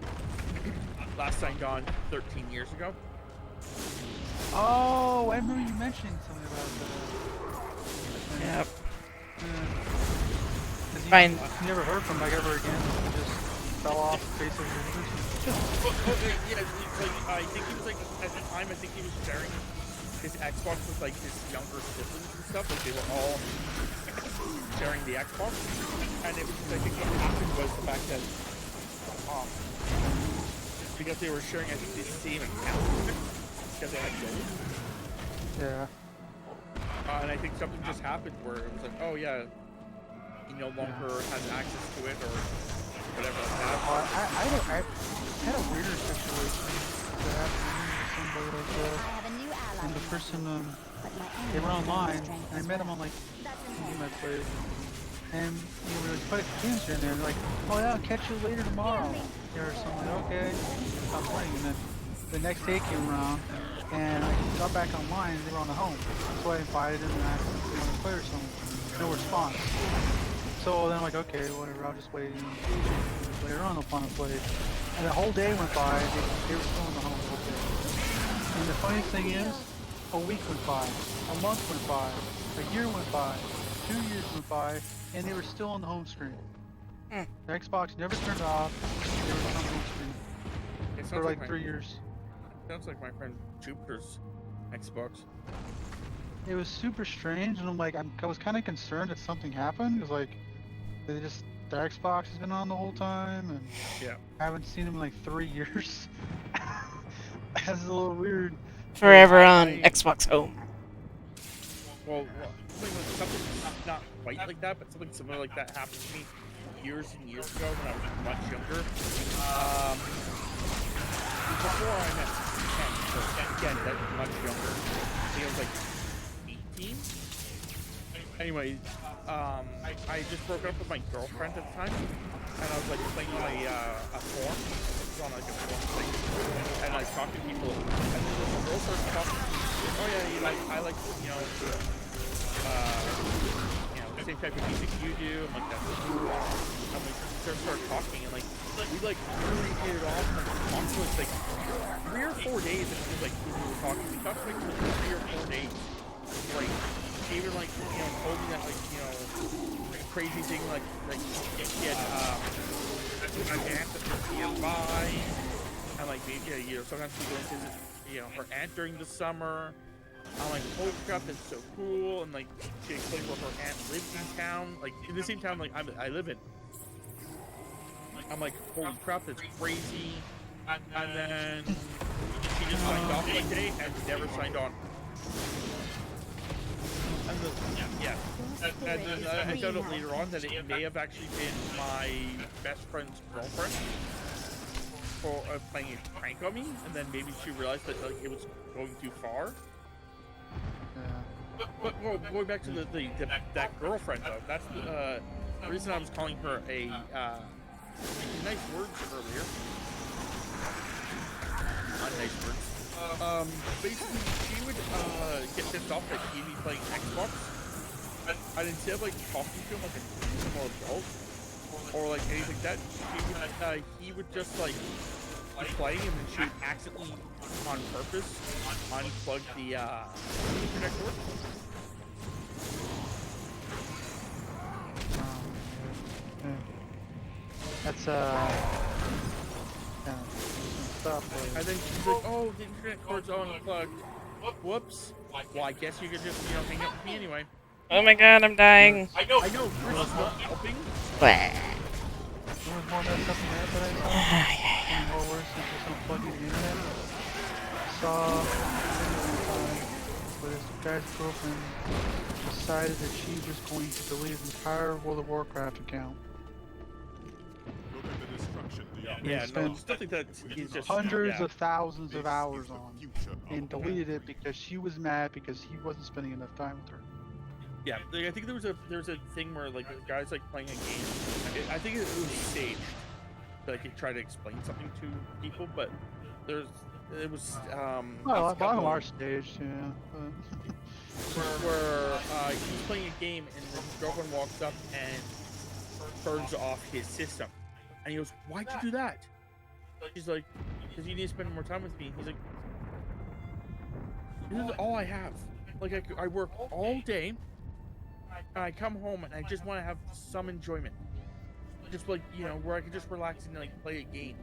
Last time gone 13 years ago. Oh, I remember you mentioning something about that. Yep. Fine. You never heard from like ever again. He just fell off the face of the earth. Yeah, like, I think he was like, at the time, I think he was sharing his Xbox with like his younger siblings and stuff. Like they were all sharing the Xbox. And it was, I think what happened was the fact that because they were sharing, I think, the same account because they had gold. Yeah. And I think something just happened where it was like, oh yeah, he no longer has access to it or whatever like that. I had a weirder situation that happened with somebody like that. And the person, they were online, and I met him on like the game I played. And you know, we would play games here and there, and they're like, oh yeah, I'll catch you later tomorrow. Or something, okay, stop playing. And then the next day came around, and I got back online, and they were on the home. So I invited them, and I asked them if they wanted to play or something. No response. So then I'm like, okay, whatever, I'll just wait. And later on, they'll want to play. And the whole day went by, they were still in the home the whole day. And the funniest thing is, a week went by, a month went by, a year went by, 2 years went by, and they were still on the home screen. The Xbox never turned off. They were on the home screen for like 3 years. Sounds like my friend Jupiter's Xbox. It was super strange, and I'm like, I was kind of concerned that something happened. It was like, their Xbox has been on the whole time, and I haven't seen them in like 3 years. That's a little weird. Forever on Xbox Home. Well, something not quite like that, but something similar like that happened to me years and years ago when I was much younger. Before I met Ken, so again, that was much younger. I think I was like 18. Anyway, I just broke up with my girlfriend at the time, and I was like playing on a forum. It was on like a forum thing, and I talked to people, and then this girl started talking to me. Oh yeah, I like the same type of music you do. I'm like, that's cool. And we started talking, and like we like really hit it off, and like talked for like 3 or 4 days. And it was like we were talking. We talked for like 3 or 4 days. Like she even like told me that like crazy thing like she had an aunt that was nearby, and like maybe sometimes we go and visit her aunt during the summer. I'm like, holy crap, that's so cool. And like, she explained where her aunt lives in town. Like, in the same town like I live in. I'm like, holy crap, that's crazy. And then she just signed off one day and never signed on. And and then I found out later on that it may have actually been my best friend's girlfriend for playing a prank on me, and then maybe she realized that like it was going too far. But well, going back to that girlfriend though, that's the reason I was calling her a nice words earlier. Not nice words. Basically, she would get pissed off that he'd be playing Xbox, and instead of like talking to him like a normal adult or like anything like that, he would just like be playing, and then she would accidentally, on purpose, unplug the internet cord. That's stuff. And then she's like, "Oh, the internet cord's unplugged. Whoops. Well, I guess you could just, hang out with me anyway." Oh my god, I'm dying. I know. Chris is not helping. There was more messed up than that, but I saw. More worse than just unplugging the internet. I saw where this guy's girlfriend decided that she was going to delete his entire World of Warcraft account. Look at the destruction, Diablo. Yeah, spent stuff like that. He's just hundreds of thousands of This hours is the on, future and of deleted it because she was mad because he wasn't spending enough time with her. Yeah, like, I think there was a thing where like the guy's like playing a game. I think it was staged. Like he tried to explain something to people, but it was Well, a lot of our stage, yeah. where he's playing a game and his girlfriend walks up and turns off his system, and he goes, "Why'd you do that?" She's like, "Because you need to spend more time with me." He's like, "This is all I have. Like I work all day. I come home and I just want to have some enjoyment, just like where I can just relax and like play a game."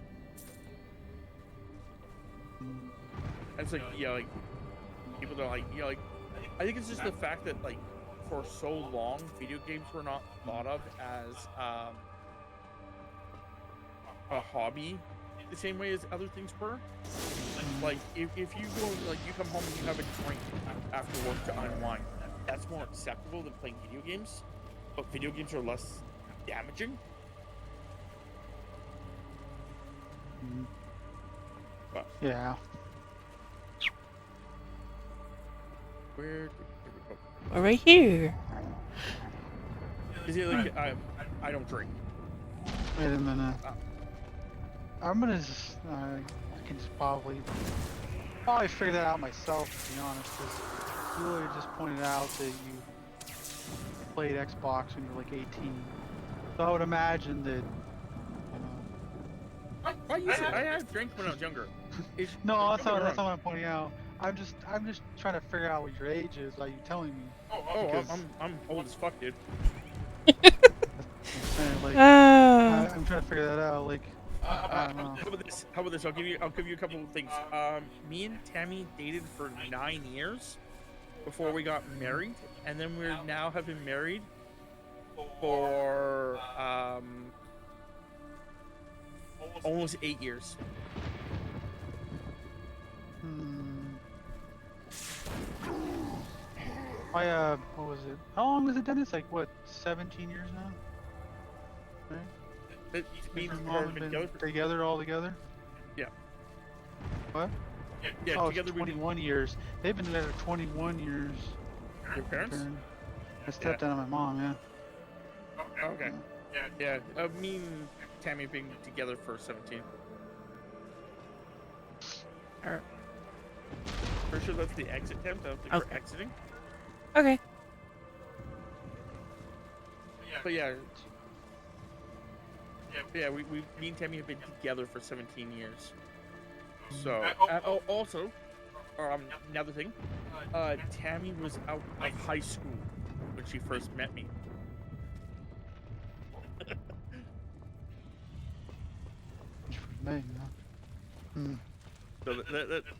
And it's like like people are like like I think it's just the fact that like for so long video games were not thought of as a hobby the same way as other things were. Like if you go like you come home and you have a drink after work to unwind, that's more acceptable than playing video games, but video games are less damaging. But Yeah. where did we go? We're right here. Is it like I don't drink? Wait a minute. I'm gonna just, I can just probably figure that out myself, to be honest, because you really just pointed out that you played Xbox when you were like 18. So I would imagine that, I had drank when I was younger. No, that's not what I'm pointing out. I'm just trying to figure out what your age is by you telling me. Oh, I'm old as fuck, dude. I'm trying to figure that out. Like, I don't know. How about this? I'll give you a couple of things. Me and Tammy dated for 9 years before we got married, and then we now have been married for almost 8 years. What was it? How long was it, Dennis? Like, what, 17 years now? Right? It means we've been together all together? Yeah. What? Yeah, oh, together 21 years. They've been together 21 years. Your parents? I stepped down on my mom, yeah. Okay. Yeah. Me and Tammy have been together for 17. Alright. Pretty sure that's the exit attempt. I don't think we're exiting. Okay. But yeah, we me and Tammy have been together for 17 years. So, also, another thing, Tammy was out of high school when she first met me. So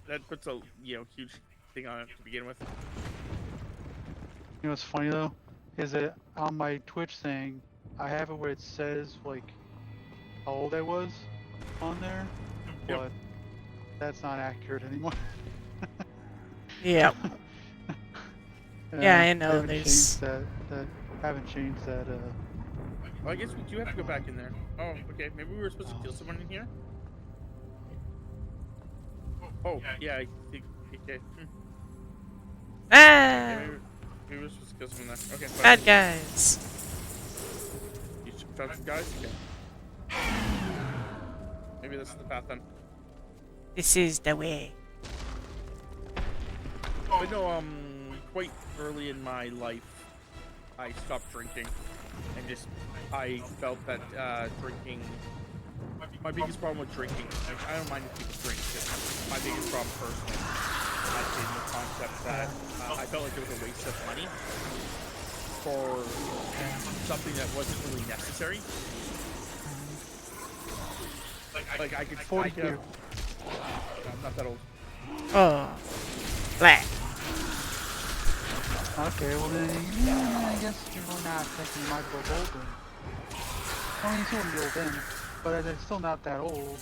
that puts a huge thing on it to begin with. You know what's funny though, is that on my Twitch thing, I have it where it says like how old I was on there, Yep. but that's not accurate anymore. Yeah. Yeah, I know. haven't There's. changed that. Haven't changed that. Well, I guess we do have to go back in there. Oh, okay. Maybe we were supposed to kill someone in here. Oh, yeah. I think. Okay. Ah! Yeah, maybe we're supposed to kill someone there. Okay. Fine. Bad guys. You found some guys. Okay. Maybe this is the path then. This is the way. But no, quite early in my life, I stopped drinking, and I felt that drinking. My biggest problem with drinking, like, I don't mind if people drink, but my biggest problem personally has been the concept that I felt like it was a waste of money for something that wasn't really necessary. Like I could. I'm not that old. Oh. Black. Okay, well then, yeah, I guess you're not thinking you might go old then. I mean, you still wouldn't be old then, but it's still not that old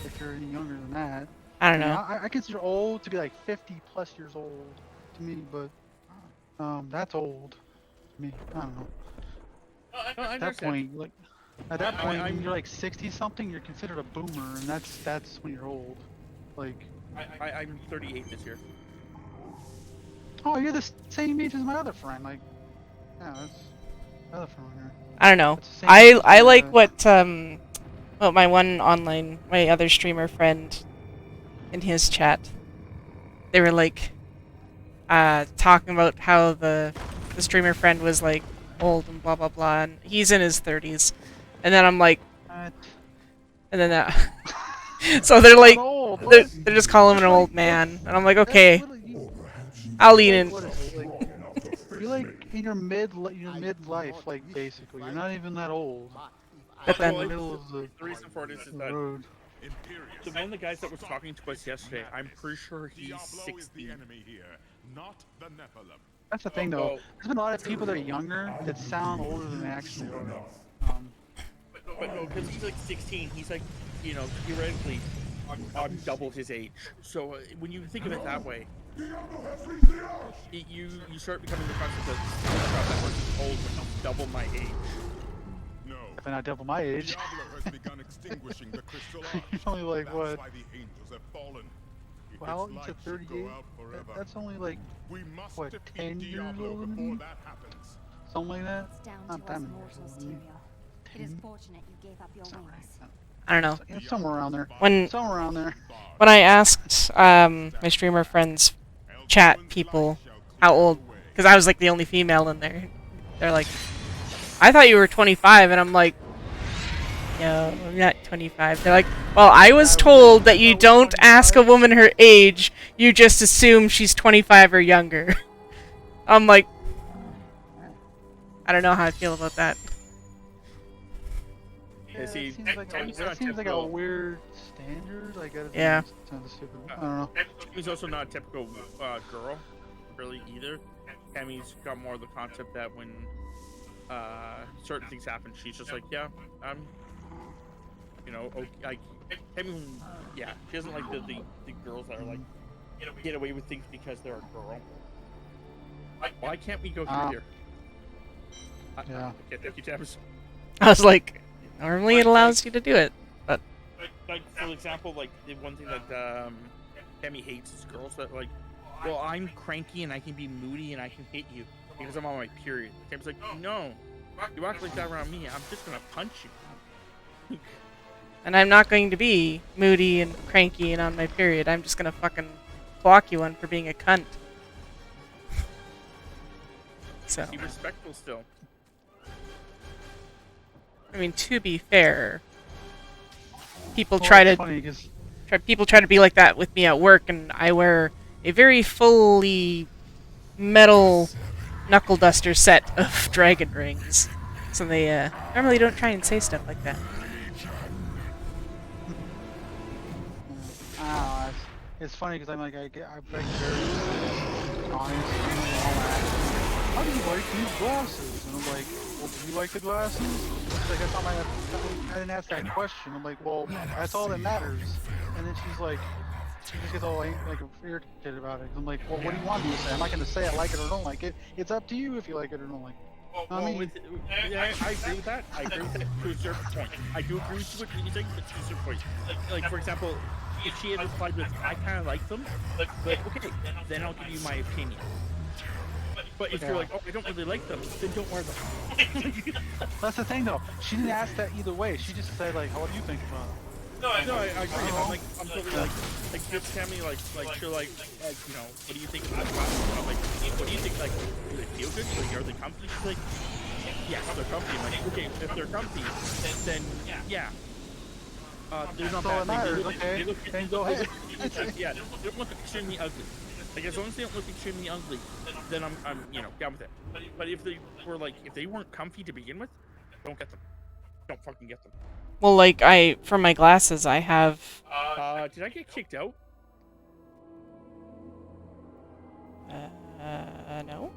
if you're any younger than that. I don't know. I consider old to be like 50 plus years old to me, but that's old to me. I don't know. No, I At that point, like at that point, when you're like 60 something, you're considered a boomer, and that's when you're old. Like I'm 38 this year. Oh, you're the same age as my other friend. Like, yeah, that's my other friend here. I don't know. I like what my my other streamer friend in his chat. They were like talking about how the streamer friend was like old and blah blah blah, and he's in his 30s, and then I'm like, and then so they're like they're just calling him an old man, and I'm like, okay, I'll lean in. You're like in your midlife, like basically. You're not even that old. But then, the reason for it is that so one of the guys that was talking to us yesterday, I'm pretty sure he's 60. That's the thing, though. There's been a lot of people that are younger that sound older than they actually are. But no, because he's like 16, he's like, you know, theoretically, I'm double his age. So when you think of it that way, you start becoming the concept of that person's old when he's double my age. No. If not double my age. Diablo has begun extinguishing the crystal You're only like what? That's why the angels have fallen. Well, you said 38. That's only like what, 10 years older than me? Something like that. Not that many years older than me. It is fortunate you gave up your wings. I don't know. Yeah, somewhere around there. Somewhere around there. When I asked my streamer friends, chat people, how old, because I was like the only female in there, they're like, I thought you were 25, and I'm like, no, I'm not 25. They're like, well, I was told that you don't ask a woman her age, you just assume she's 25 or younger. I'm like, I don't know how I feel about that. Yeah, it seems like a weird standard. Like, yeah. Sounds stupid. I don't know. Tammy's also not a typical girl, really, either. Tammy's got more of the concept that when certain things happen, she's just like, yeah, I'm, you know, okay, like, Tammy, yeah, she doesn't like the girls that are like, get away with things because they're a girl. Why can't we go through here? Yeah. Okay, thank you, Tabs. I was like, normally it allows you to do it, but like for example, like the one thing that Tammy hates is girls that like, well, I'm cranky and I can be moody and I can hit you because I'm on my period. Tammy's like, no, you act like that around me, I'm just gonna punch you. And I'm not going to be moody and cranky and on my period. I'm just gonna fucking clock you one for being a cunt. So. Be respectful still. I mean, to be fair, people try to be like that with me at work, and I wear a very fully metal knuckle duster set of dragon rings, so they normally don't try and say stuff like that. It's funny because I'm like, I break very honest and all that. How do you like these glasses? And I'm like, well, do you like the glasses? It's like, that's not my I didn't ask that question. I'm like, well, that's all that matters. And then she's like, she just gets all like irritated about it. I'm like, well, what do you want me to say? I'm not going to say I like it or don't like it. It's up to you if you like it or don't like it. Well, yeah, I agree with that. I agree with that to a certain point. I do agree with what you're saying, but to a certain point. Like for example, if she had replied with, I kind of like them, like, okay, then I'll give you my opinion. But if you're like, oh, I don't really like them, then don't wear them. That's the thing, though. She didn't ask that either way. She just said, like, what do you think about it? No, I agree. I'm totally like give Tammy like she'll like, you know, what do you think about it? I'm like, what do you think? Like, do they feel good? Like, are they comfy? She's like, yes, they're comfy. I'm like, okay, if they're comfy, then yeah. They're not bad. They look yeah, they don't look extremely ugly. Like, as long as they don't look extremely ugly, then I'm you know, down with it. But if they were like, if they weren't comfy to begin with, don't get them. Don't fucking get them. Well, like, for my glasses, I have... did I get kicked out? No?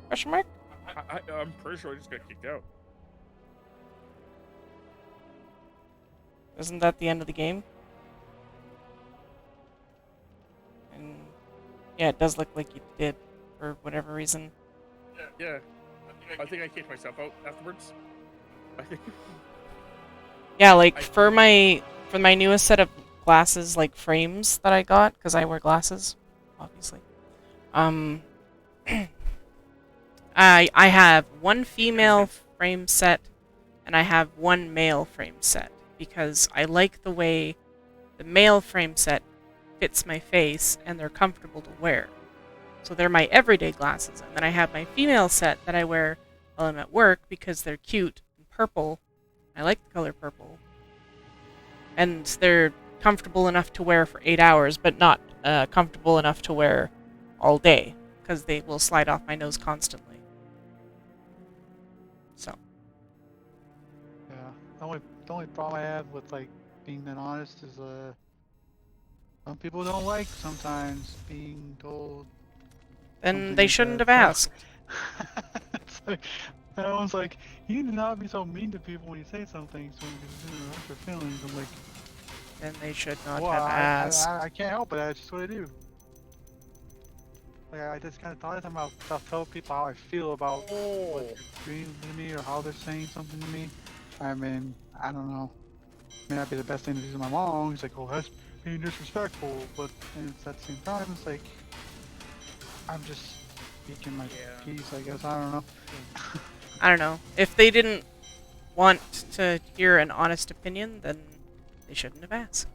Question mark? I'm pretty sure I just got kicked out. Isn't that the end of the game? And yeah, it does look like you did, for whatever reason. Yeah. I think I kicked myself out afterwards. I think... Yeah, like, for my newest set of glasses, like, frames that I got, because I wear glasses, obviously. I have one female frame set, and I have one male frame set, because I like the way the male frame set fits my face, and they're comfortable to wear. So they're my everyday glasses, and then I have my female set that I wear while I'm at work, because they're cute and purple. I like the color purple. And they're comfortable enough to wear for 8 hours, but not comfortable enough to wear all day, because they will slide off my nose constantly. So. Yeah. The only problem I have with, like, being that honest is, some people don't like sometimes being told. Then they shouldn't have asked. It's like, everyone's like, you need to not be so mean to people when you say something, so you can hurt their feelings. I'm like, then they should not have asked. I can't help it. That's just what I do. Like, I just kind of thought about tell people how I feel about what they're doing to me or how they're saying something to me. I mean, I don't know. May not be the best thing to do to my mom. He's like, oh, that's being disrespectful, but it's at the same time, it's like, I'm just speaking my piece, I guess. I don't know. I don't know. If they didn't want to hear an honest opinion, then they shouldn't have asked.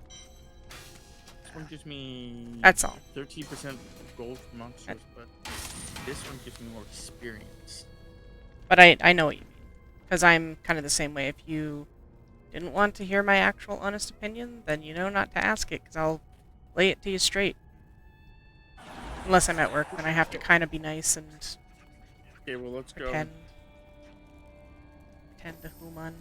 This one gives me... That's all. 13% gold for monsters, but this one gives me more experience. But I know what you mean. Because I'm kind of the same way. If you didn't want to hear my actual honest opinion, then you know not to ask it, because I'll lay it to you straight. Unless I'm at work, then I have to kind of be nice and... Okay, well, let's go. Pretend to human.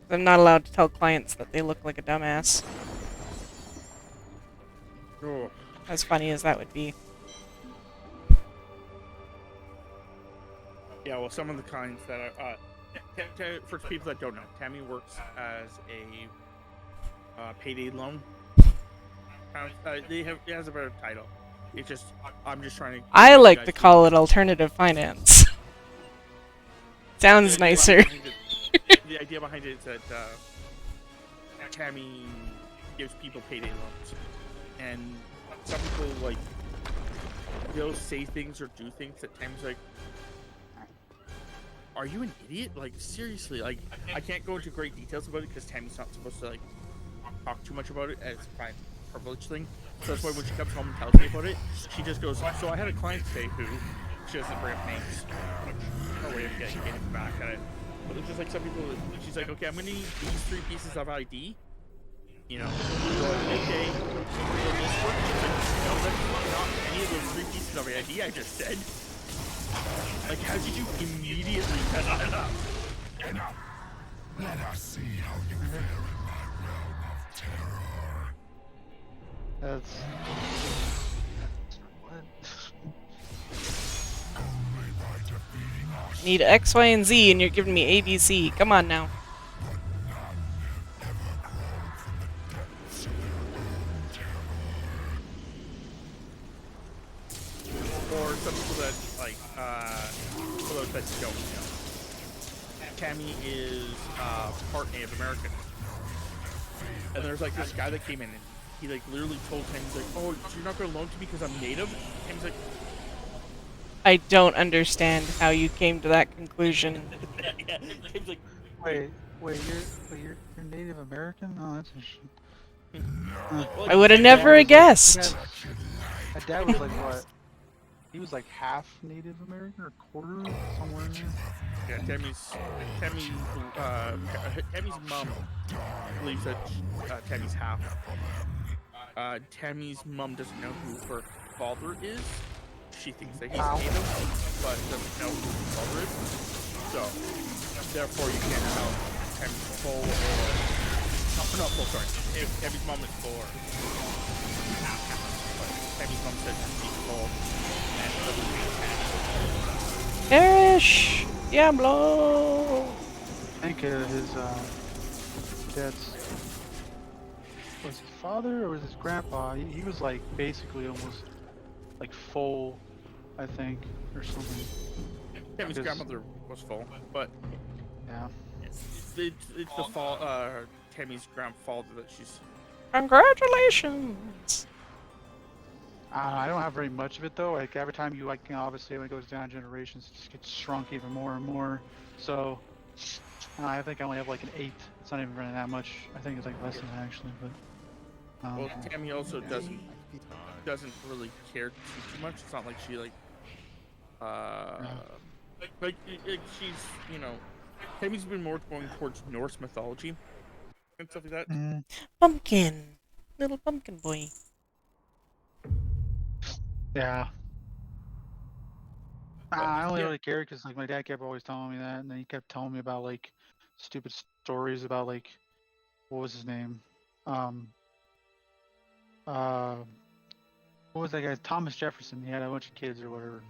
I'm not allowed to tell clients that they look like a dumbass. Oh. As funny as that would be. Yeah, well, some of the clients that are... for people that don't know, Tammy works as a payday loan. It has a better title. It's just, I'm just trying to... I like to call it alternative finance. Sounds nicer. The idea behind it is that Tammy gives people payday loans. And some people, like, they'll say things or do things that Tammy's like, are you an idiot? Like, seriously, like, I can't go into great details about it because Tammy's not supposed to, like, talk too much about it as a client privilege thing. So that's why when she comes home and tells me about it, she just goes, so I had a client today who, she doesn't bring up names, which no way of getting back at it. But it's just like some people, she's like, okay, I'm gonna need these 3 pieces of ID. You know, okay, will this work? She's like, no, that's not any of those 3 pieces of ID I just said. Like, how did you immediately mess that up? Enough. Let us see how you fare in my realm of terror. That's... Need X, Y, and Z, and you're giving me A, B, C. Come on now. For some people that, like, for those that don't know, Tammy is part Native American. And there's, like, this guy that came in, and he, like, literally told Tammy, he's like, oh, you're not going to loan to me because I'm Native? Tammy's like... I don't understand how you came to that conclusion. Yeah, Tammy's like... Wait, you're Native American? Oh, that's interesting. I would have never guessed. My dad was like, what? He was like half Native American or quarter, somewhere in there. Yeah, Tammy's mom believes that Tammy's half. Tammy's mom doesn't know who her father is. She thinks that he's Native, but doesn't know who her father is. So, therefore, you can't have Tammy's full or... No, not full, sorry. Tammy's mom is full or... But Tammy's mom says she's full and doesn't mean Perish! Diablo! I think his dad's... Was his father or was his grandpa? He was like basically almost like full, I think, or something. Tammy's grandmother was full, but... Yeah. It's the fault, Tammy's grandfather that she's... Congratulations! I don't have very much of it though. Like every time you obviously when it goes down generations, it just gets shrunk even more and more. So I think I only have like an 8. It's not even running that much. I think it's like less than that actually. But well, Tammy also doesn't really care too much. It's not like she like she's, you know, Tammy's been more going towards Norse mythology and stuff like that. Pumpkin, little pumpkin boy. Yeah. I don't really care because like my dad kept always telling me that, and then he kept telling me about like stupid stories about like what was his name, what was that guy? Thomas Jefferson. He had a bunch of kids or whatever,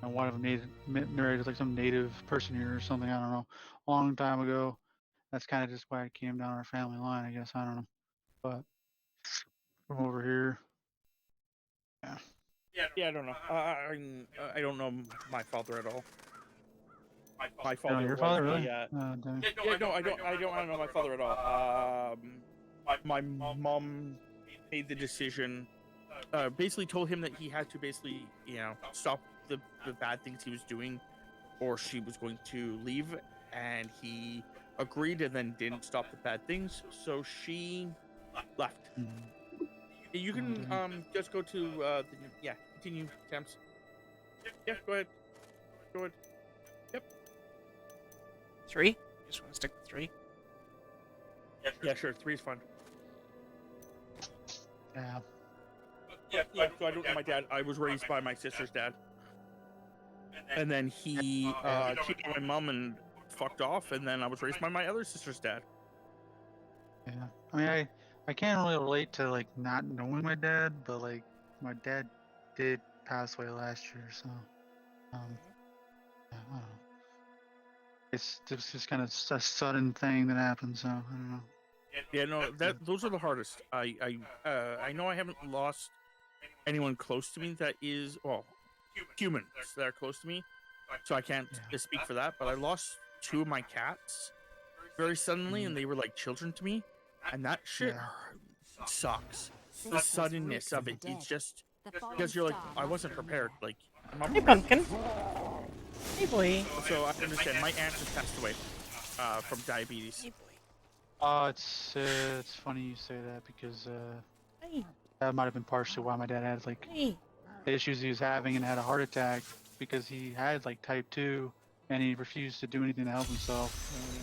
and one of them married like some native person here or something. I don't know. A long time ago. That's kind of just why it came down our family line, I guess. I don't know, but from over here, yeah. Yeah, I don't know. I don't know my father at all. My father. Your father, really? Yeah, no, I don't know my father at all. My mom made the decision. Basically told him that he had to basically, you know, stop the bad things he was doing, or she was going to leave, and he agreed and then didn't stop the bad things, so she left. You can just go to continue, Tams. Yeah, go ahead. Go ahead. Yep. 3? Just want to stick with 3. Yeah, sure. 3 is fine. Yeah. Yeah. So I don't know my dad. I was raised by my sister's dad, and then he cheated on my mom and fucked off, and then I was raised by my other sister's dad. Yeah. I mean, I can't really relate to like not knowing my dad, but like my dad did pass away last year, so yeah, I don't know. It's just kind of a sudden thing that happened, so I don't know. Yeah, no, those are the hardest. I know I haven't lost anyone close to me that is humans that are close to me, so I can't speak for that. But I lost 2 of my cats very suddenly, and they were like children to me, and that shit sucks. The suddenness of it, it's just because you're like, I wasn't prepared. Like, hey, pumpkin. Hey, boy. So I understand. My aunt just passed away from diabetes. It's funny you say that because that might have been partially why my dad had like the issues he was having and had a heart attack because he had like type 2 and he refused to do anything to help himself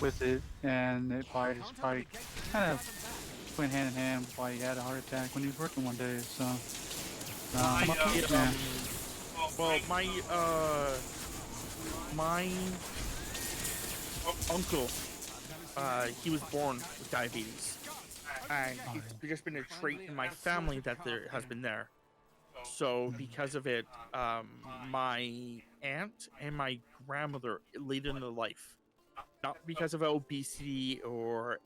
with it, and it probably kind of went hand in hand with why he had a heart attack when he was working one day. So well, my uncle, he was born with diabetes, and it's just been a trait in my family that there has been there. So because of it, my aunt and my grandmother lead into life, not because of obesity or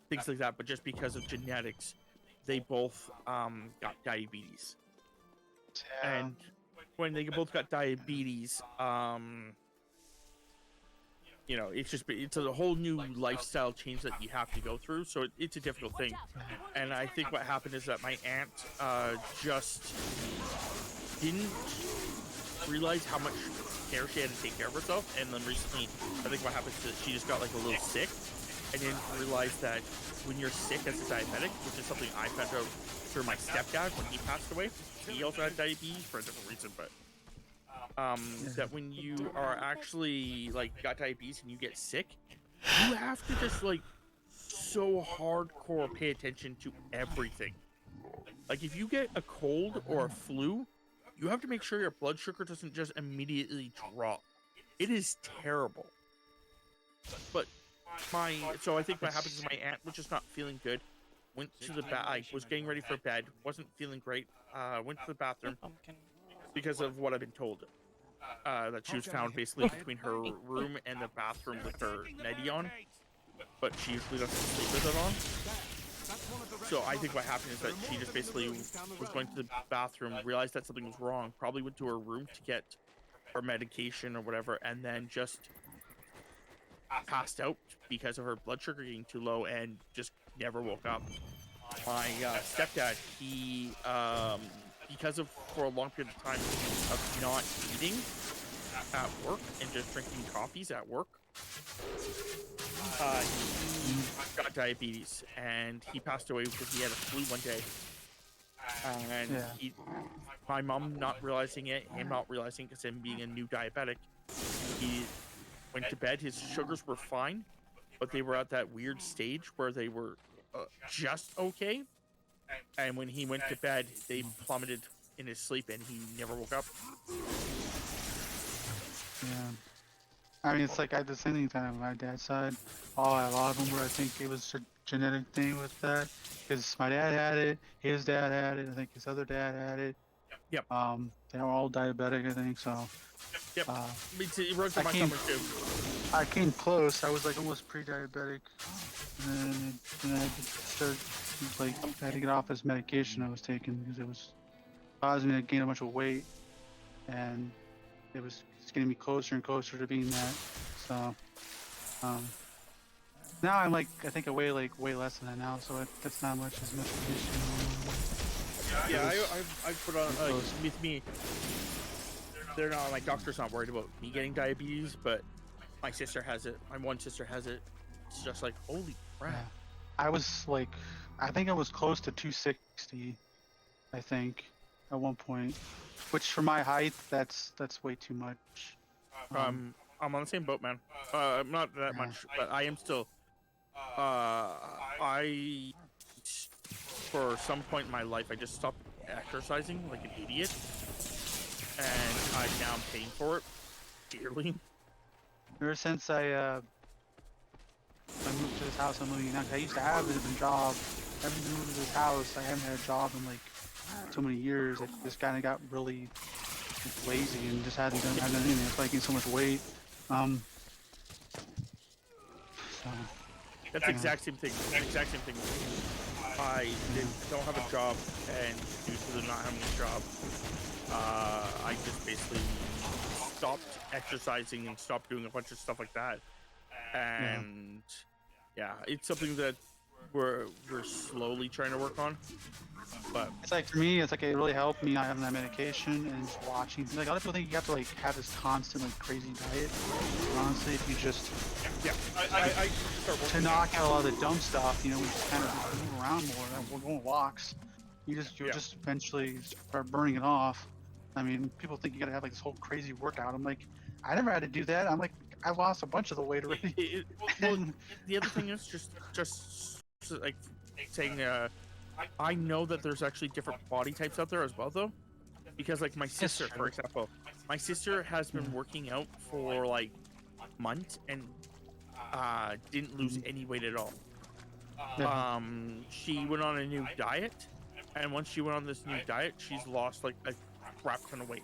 things like that, but just because of genetics. They both got diabetes, and when they both got diabetes, it's a whole new lifestyle change that you have to go through. So it's a difficult thing. And I think what happened is that my aunt just didn't realize how much care she had to take care of herself. And then recently, I think what happened is that she just got like a little sick. I didn't realize that when you're sick as a diabetic, which is something I found out through my stepdad when he passed away. He also had diabetes for a different reason, but that when you are actually like got diabetes and you get sick, you have to just like so hardcore pay attention to everything. Like if you get a cold or a flu, you have to make sure your blood sugar doesn't just immediately drop. It is terrible. But so I think what happens is my aunt was just not feeling good. Went to the I was getting ready for bed, wasn't feeling great. Went to the bathroom because of what I've been told. That she was found basically between her room and the bathroom with her nightie on, but she usually doesn't sleep with it on. So I think what happened is that she just basically was going to the bathroom, realized that something was wrong, probably went to her room to get her medication or whatever, and then just passed out because of her blood sugar getting too low and just never woke up. My stepdad, he because of for a long period of time of not eating at work and just drinking coffees at work, he got diabetes and he passed away because he had a flu one day. And my mom not realizing it, him not realizing, because him being a new diabetic, he went to bed. His sugars were fine, but they were at that weird stage where they were just okay. And when he went to bed, they plummeted in his sleep, and he never woke up. Yeah. I mean, it's like I had the same thing kind of on my dad's side. A lot of them were, I think it was a genetic thing with that. Because my dad had it, his dad had it, I think his other dad had it. Yep. They were all diabetic, I think, so. Yep. It runs in my family too. I came close. I was like almost pre-diabetic. And then I had to start, like, I had to get off this medication I was taking because it was causing me to gain a bunch of weight. And it was getting me closer and closer to being that. So, now I'm like, I think I weigh like way less than that now, so that's not much as much of an issue. Yeah, I put on, with me, they're not, my doctor's not worried about me getting diabetes, but my sister has it. My one sister has it. It's just like, holy crap. Yeah. I was like, I think I was close to 260, I think, at one point. Which for my height, that's way too much. I'm on the same boat, man. Not that much, but I am still. For some point in my life, I just stopped exercising like an idiot, and now I'm paying for it dearly. Ever since I moved to this house I'm moving now, 'cause I used to have a job. Ever since I moved to this house, I haven't had a job in like so many years. I just kind of got really lazy and just hadn't done anything. It's like getting so much weight. So. That's the exact same thing. Exact same thing. I don't have a job, and due to the not having a job, I just basically stopped exercising and stopped doing a bunch of stuff like that. And yeah, it's something that we're slowly trying to work on. But it's like for me, it's like it really helped me not having that medication and just watching. Like a lot of people think you have to like have this constant like crazy diet. But honestly, if you just I to knock out a lot of the dumb stuff, you know, we just kind of move around more. We're going walks. You'll just eventually start burning it off. I mean, people think you gotta have like this whole crazy workout. I'm like, I never had to do that. I'm like, I lost a bunch of the weight already. Well, the other thing is just like saying, I know that there's actually different body types out there as well, though, because like my sister, for example, my sister has been working out for like months and didn't lose any weight at all. She went on a new diet And once she went on this new diet, she's lost like a crap ton of weight.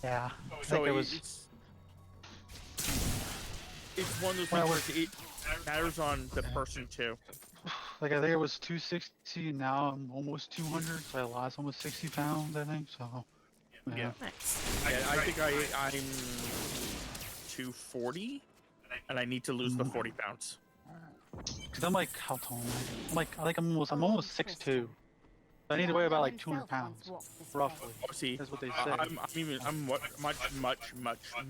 Yeah. So it's one of those things where it matters on the person too. Like I think it was 260, now I'm almost 200, so I lost almost 60 pounds, I think. So yeah. Nice. Yeah, I think I'm 240, and I need to lose the 40 pounds. Cause I'm like, how tall am I? I'm almost 6'2". I need to weigh about like 200 pounds, roughly. Oh, see, that's what they say. I'm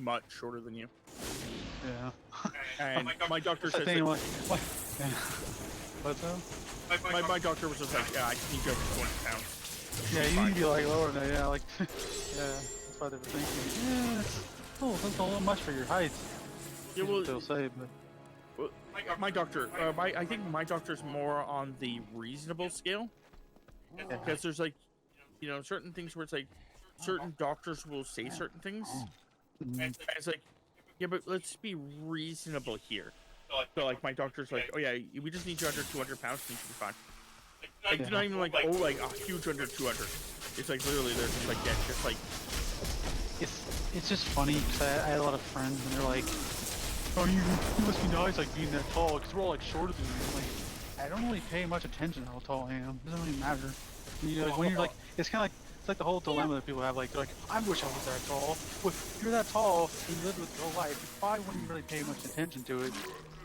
much shorter than you. Yeah. And my doctor says yeah. What's up? My doctor was just like, yeah, I need you over 200 pounds. Yeah, you need to be like lower than that. Yeah, like yeah, that's why they were thinking. Yeah, that's a little much for your height. Yeah, well, they'll say, but. Well, my doctor, I think my doctor's more on the reasonable scale. Yeah. Because there's like, you know, certain things where it's like, certain doctors will say certain things. And it's like, yeah, but let's be reasonable here. So like my doctor's like, oh yeah, we just need you under 200 pounds and you should be fine. Like, it's not even like, oh, like a huge under 200. It's like literally they're just like, yeah, just like. It's just funny because I had a lot of friends and they're like, oh, you must be nice like being that tall because we're all like shorter than you. I'm like, I don't really pay much attention to how tall I am. It doesn't really matter. You know, when you're like, it's kind of like, it's like the whole dilemma that people have. Like, they're like, I wish I was that tall. Well, if you're that tall and you live with your whole life, you probably wouldn't really pay much attention to it.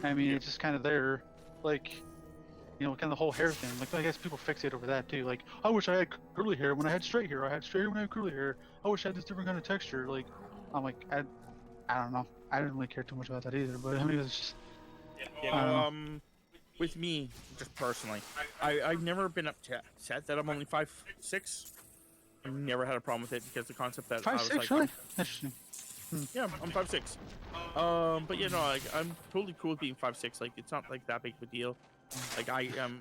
I mean, it's just kind of there. Like, you know, kind of the whole hair thing. Like, I guess people fixate over that too. Like, I wish I had curly hair when I had straight hair. I had straight hair when I had curly hair. I wish I had this different kind of texture. Like, I'm like, I don't know. I didn't really care too much about that either. But I mean, it's just. Yeah, with me, just personally, I've never been upset that I'm only 5'6". I've never had a problem with it because the concept that 5'6", like, really? Interesting. Yeah, I'm 5'6". But you know, like I'm totally cool with being 5'6". Like it's not like that big of a deal. Like I'm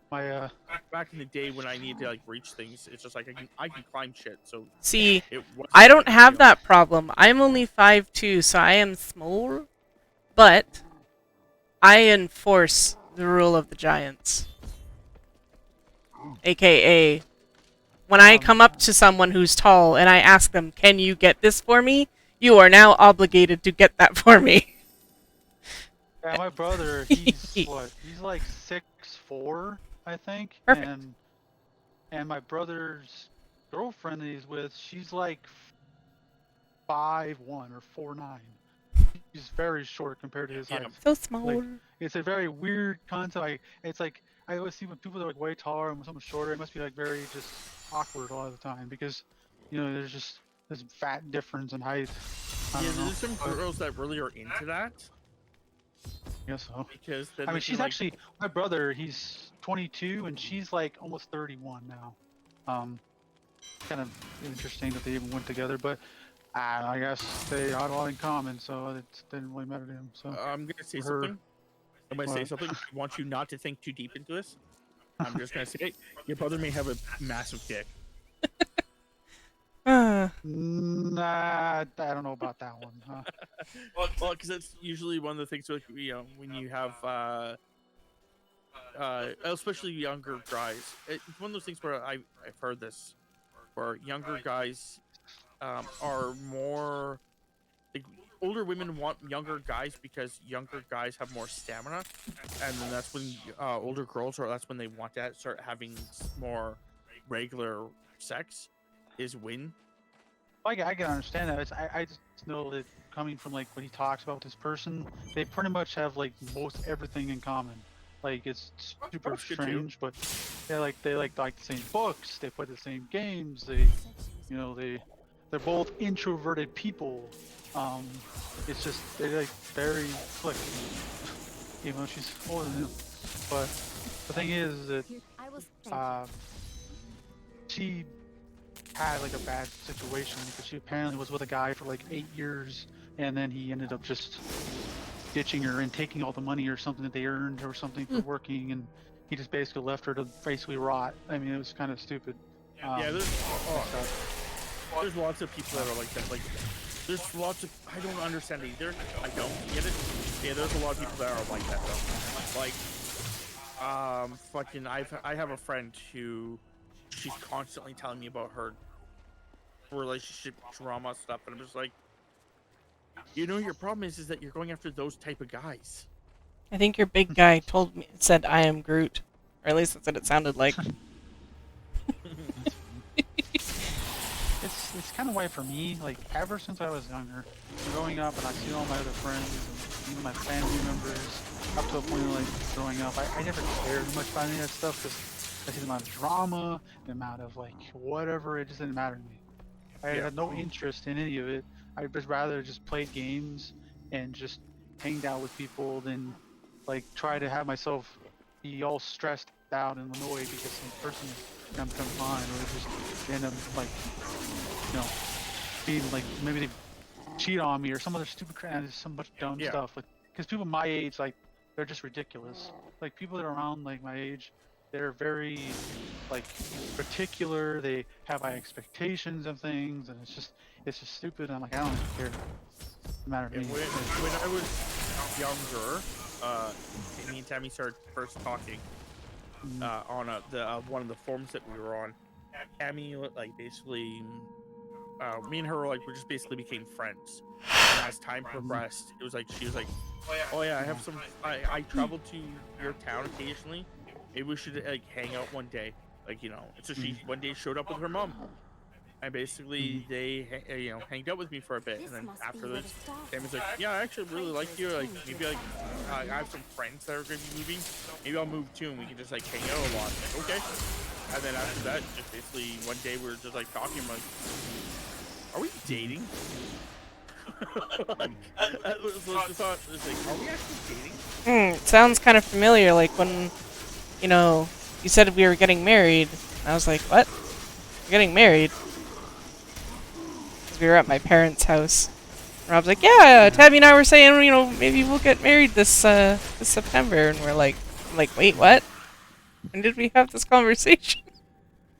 my back in the day when I needed to like reach things, it's just like I can climb shit. So see, I don't have that problem. I'm only 5'2", so I am small, but I enforce the rule of the giants. AKA, when I come up to someone who's tall and I ask them, can you get this for me? You are now obligated to get that for me. Yeah, my brother, he's what? He's like 6'4", I think. Perfect. And my brother's girlfriend that he's with, she's like 5'1" or 4'9". He's very short compared to his height. So small. Like, it's a very weird concept. It's like I always see when people are like way taller and when someone's shorter, it must be like very just awkward a lot of the time because, you know, there's just this fat difference in height. Yeah, there's some girls that really are into that. Yeah, so. Because I mean, she's actually my brother. He's 22 and she's like almost 31 now. Kind of interesting that they even went together, but. I guess they had a lot in common, so it didn't really matter to him. So I'm gonna say something. I'm gonna say something. I want you not to think too deep into this. I'm just gonna say, your brother may have a massive dick. Nah, I don't know about that one. Huh? Well, because that's usually one of the things with, you know, when you have, especially younger guys. It's one of those things where I've heard this, where younger guys. Are more like, older women want younger guys because younger guys have more stamina, and then that's when older girls, or that's when they want to start having more regular sex, is when. I can understand that. I just know that coming from like what he talks about with this person, they pretty much have like most everything in common. Like it's super strange, but they like the same books, they play the same games, they're both introverted people. It's just they're like very slick, even though she's older than him. But the thing is that she had like a bad situation because she apparently was with a guy for like 8 years, and then he ended up just ditching her and taking all the money or something that they earned or something for working, and he just basically left her to basically rot. I mean, it was kind of stupid. Yeah, there's lots of people that are like that. Like, there's lots of, I don't understand either. I don't get it. Yeah, there's a lot of people that are like that though. Like, Fucking, I have a friend who, she's constantly telling me about her relationship drama stuff, and I'm just like, you know, your problem is that you're going after those type of guys. I think your big guy said I am Groot, or at least that's what it sounded like. It's kind of why for me, like ever since I was younger, growing up, and I see all my other friends and even my family members, up to a point like growing up, I never cared much about any of that stuff because I see the amount of drama, the amount of like whatever, it just didn't matter to me. I had no interest in any of it. I'd just rather just play games and just hang out with people than like try to have myself be all stressed out and annoyed because some person comes on, or just end up like, you know, being like maybe they cheat on me or some other stupid crap. There's so much dumb stuff. Like, because people my age, like, they're just ridiculous. Like people that are around like my age, they're very like particular. They have high expectations of things, and it's just stupid. I'm like, I don't even care. Doesn't matter to me. When I was younger, me and Tammy started first talking on one of the forums that we were on. Tammy, like, basically, me and her, like, we just basically became friends. And as time progressed, it was like, she was like, oh yeah, I traveled to your town occasionally. Maybe we should like hang out one day, like, you know. So she one day showed up with her mom, and basically they hanged out with me for a bit. And then after this, Tammy's like, yeah, I actually really like you. Like, maybe like I have some friends that are gonna be moving. Maybe I'll move too, and we can just like hang out a lot. Like, okay. And then after that, just basically one day we were just like talking, like, are we dating? Like, are we actually dating? Sounds kind of familiar, like when, you know, you said we were getting married. I was like, what? We're getting married? Because we were at my parents' house. And Rob's like, yeah, Tabby and I were saying, you know, maybe we'll get married this September. And we're like, wait, what? When did we have this conversation?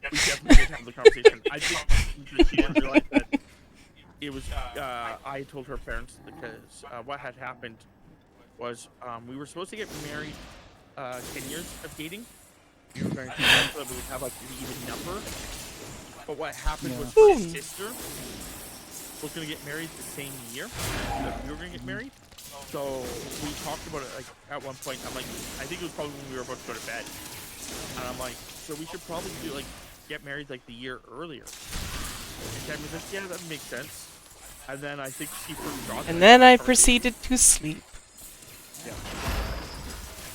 We definitely did have the conversation. I think she didn't realize that it was, I told her parents because what had happened was we were supposed to get married 10 years of dating. We were going to so that we would have like an even number. But what happened was my sister was going to get married the same year that we were going to get married. So we talked about it like at one point. I'm like, I think it was probably when we were about to go to bed. And I'm like, so we should probably do like get married like the year earlier. And Tammy was like, yeah, that makes sense. And then I think she forgot. And then I proceeded to sleep. Yeah.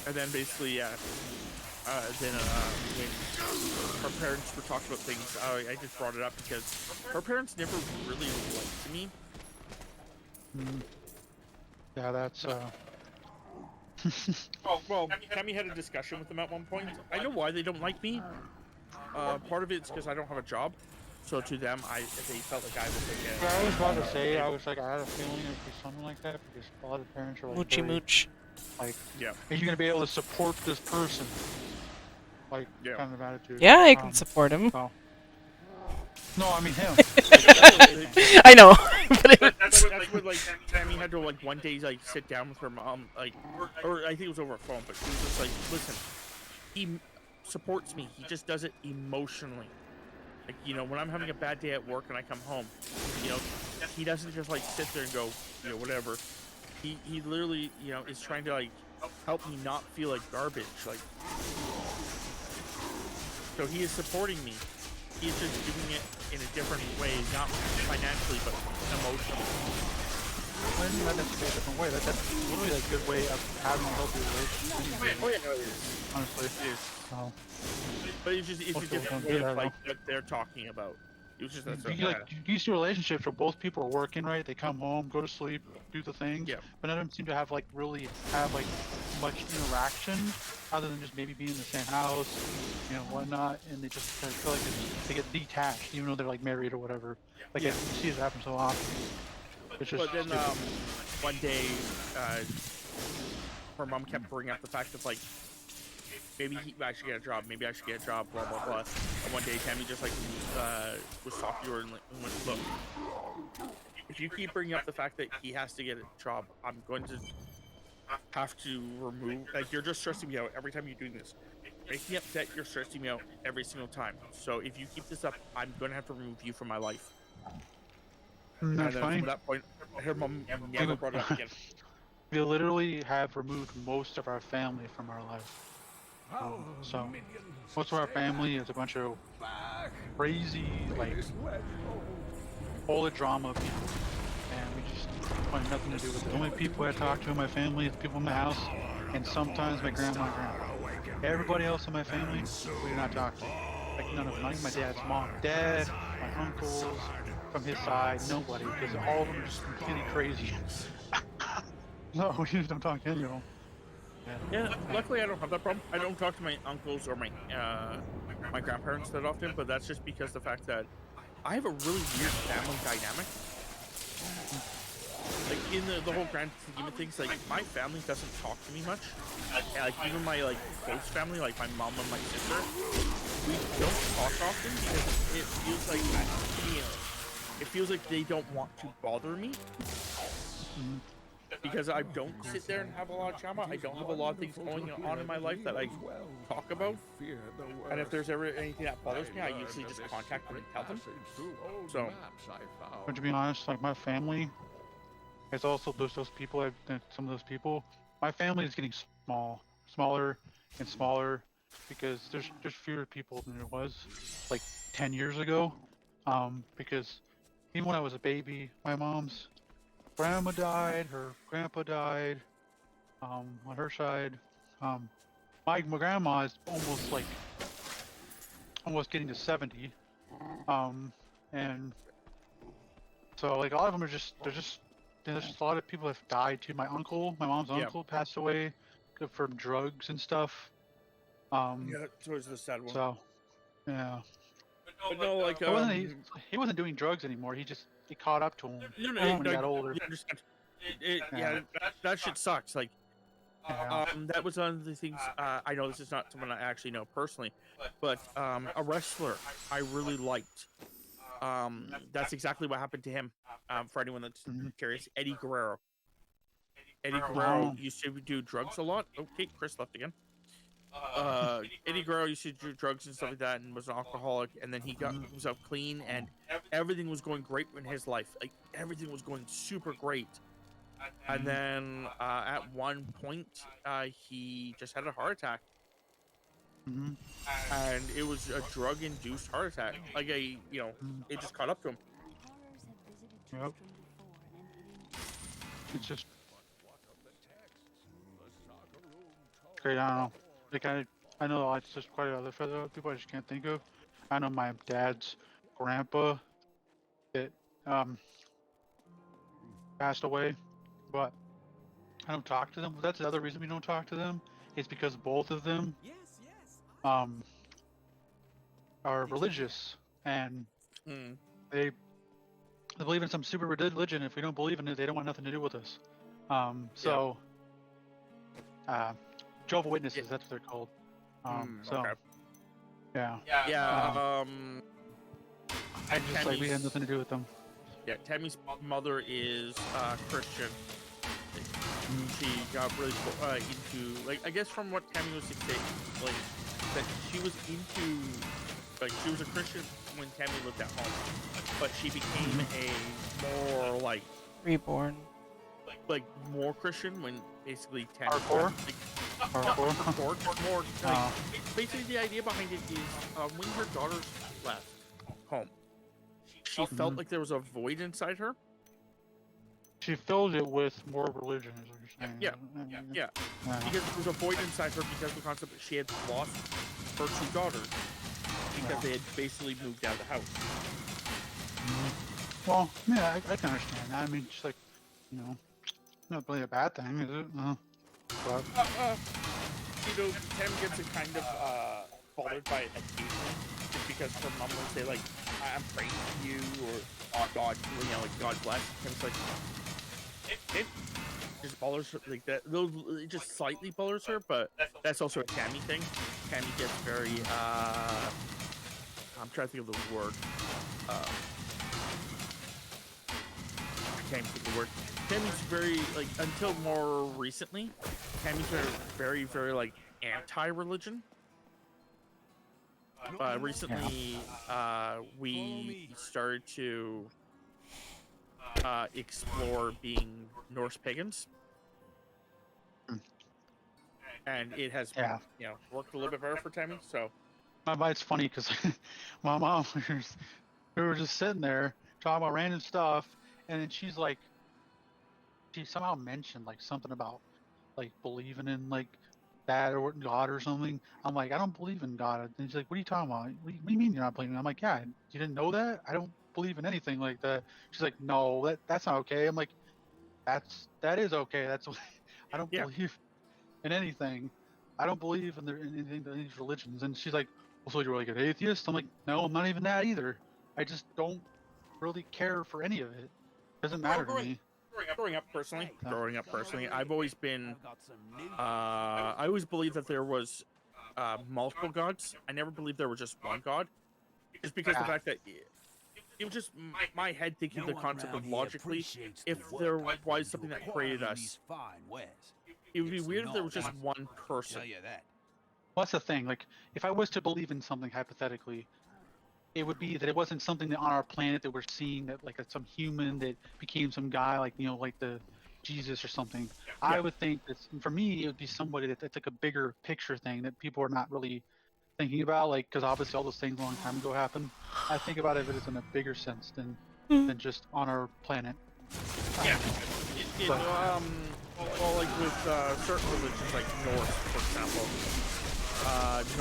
And then basically, yeah. Then when her parents were talking about things, I just brought it up because her parents never really liked me. Yeah, that's well, Tammy had a discussion with them at one point. I know why they don't like me. Part of it's because I don't have a job. So to them, they felt like I was like yeah, I was about to say, I was like, I had a feeling it would be something like that because a lot of parents are like, Moochy mooch. Like, yeah, are you gonna be able to support this person? Like, kind of attitude. Yeah, I can support him. Oh. No, I mean him. I know. But that's what like Tammy had to like one day like sit down with her mom, like, or I think it was over a phone, but she was just like, listen, he supports me. He just does it emotionally. Like, you know, when I'm having a bad day at work and I come home, you know, he doesn't just like sit there and go, you know, whatever. He literally, you know, is trying to like help me not feel like garbage. Like, so he is supporting me. He's just doing it in a different way, not financially, but emotionally. I didn't know that's a different way. That's literally a good way of having a healthy relationship. Oh yeah, no, it is. Honestly, it is. So. But it's a different way of like what they're talking about. It was just these two relationships where both people are working, right? They come home, go to sleep, do the things. Yeah. But none of them seem to have like really have like much interaction, other than just maybe being in the same house, you know, whatnot. And they just feel like they get detached, even though they're like married or whatever. Like you see it happen so often. It's just. But then one day, her mom kept bringing up the fact of like, maybe I should get a job. Maybe I should get a job. Blah blah blah. And one day, Tammy just like was talking to her and went, "Look, if you keep bringing up the fact that he has to get a job, I'm going to have to remove. Like, you're just stressing me out every time you're doing this. Make me upset. You're stressing me out every single time. So if you keep this up, I'm gonna have to remove you from my life. That's And then funny. from that point, her mom never brought it up again. We literally have removed most of our family from our life. So most of our family is a bunch of crazy, like, all the drama people, and we just want nothing to do with it. The only people I talk to in my family is people in my house, and sometimes my grandma and grandpa. Everybody else in my family, we do not talk to. Like, none of them. Like my dad's mom, dad, my uncles, from his side, nobody, because all of them are just completely crazy. No, we just don't talk to any of them. Yeah, luckily I don't have that problem. I don't talk to my uncles or my grandparents that often, but that's just because the fact that I have a really weird family dynamic. Like, in the whole grand scheme of things, like, my family doesn't talk to me much. Like, even my, like, close family, like my mom and my sister, we don't talk often because it feels like, it feels like they don't want to bother me. Because I don't sit there and have a lot of drama. I don't have a lot of things going on in my life that I talk about. And if there's ever anything that bothers me, I usually just contact them and tell them. So, but to be honest, like, my family, it's also those people. Some of those people. My family is getting smaller and smaller, because there's fewer people than there was like 10 years ago. Because even when I was a baby, my mom's grandma died, her grandpa died, on her side. My grandma is almost getting to 70. And so, like, a lot of them there's just a lot of people have died too. My mom's uncle passed away from drugs and stuff. yeah, it's always the sad one. So, yeah. But no, like, he wasn't doing drugs anymore. He caught up to him when he got older. Yeah, that shit sucks. Like, that was one of the things. I know this is not someone I actually know personally, but a wrestler I really liked. That's exactly what happened to him. For anyone that's curious, Eddie Guerrero. Eddie Guerrero used to do drugs a lot. Okay, Chris left again. Eddie Guerrero used to do drugs and stuff like that, and was an alcoholic, and then he got himself clean, and everything was going great in his life. Like, everything was going super great. And then at one point, he just had a heart attack. And it was a drug-induced heart attack. Like, it just caught up to him. Yep. It's just great. I don't know. Like, I know it's just quite other people I just can't think of. I know my dad's grandpa that passed away, but I don't talk to them. That's the other reason we don't talk to them. Is because both of them are religious, and they believe in some super religion. If we don't believe in it, they don't want nothing to do with us. Jehovah's Witnesses, that's what they're called. Okay. Yeah. And just like we had nothing to do with them. Yeah, Tammy's mother is Christian. She got really into, like, I guess from what Tammy was explaining, that she was into, like, she was a Christian when Tammy lived at home, but she became a more, like, reborn, like more Christian when basically Tammy more. Basically, the idea behind it is when her daughters left home, she felt like there was a void inside her. She filled it with more religion, is what you're saying. Yeah. Because there was a void inside her because of the concept that she had lost her two daughters because they had basically moved out of the house. Well, yeah, I can understand that. I mean, just like, not really a bad thing, is it? But Tam gets kind of bothered by it occasionally, just because her mom will say, like, I'm praying to you, or God, like, God bless. And it's like, it just bothers her, like, that. It just slightly bothers her, but that's also a Tammy thing. Tammy gets very, I'm trying to think of the word. I can't even think of the word. Tammy's very like until more recently, Tammy's very very like anti-religion. Recently, we started to explore being Norse pagans, and it has worked a little bit better for Tammy. So, it's funny because my mom, we were just sitting there talking about random stuff, and then she's like, she somehow mentioned like something about like believing in like that or God or something. I'm like, I don't believe in God. And she's like, what are you talking about? What do you mean you're not believing? I'm like, yeah, you didn't know that? I don't believe in anything like that. She's like, no, that's not okay. I'm like, that is okay. That's I don't believe in anything. I don't believe in anything in these religions. And she's like, well, so you're like an atheist? I'm like, no, I'm not even that either. I just don't really care for any of it. Doesn't matter to me. growing up personally, I've always been. I always believed that there was multiple gods. I never believed there was just one god, just because the fact that it was just my head thinking the concept of logically, if there was something that created us, it would be weird if there was just one person. Well, that's the thing. Like, if I was to believe in something hypothetically, it would be that it wasn't something that on our planet that we're seeing that like some human that became some guy like like the Jesus or something. I would think that for me it would be somebody that's like a bigger picture thing that people are not really thinking about, like because obviously all those things a long time ago happened. I think about it as in a bigger sense than just on our planet. Well, like with certain religions, like Norse, for example,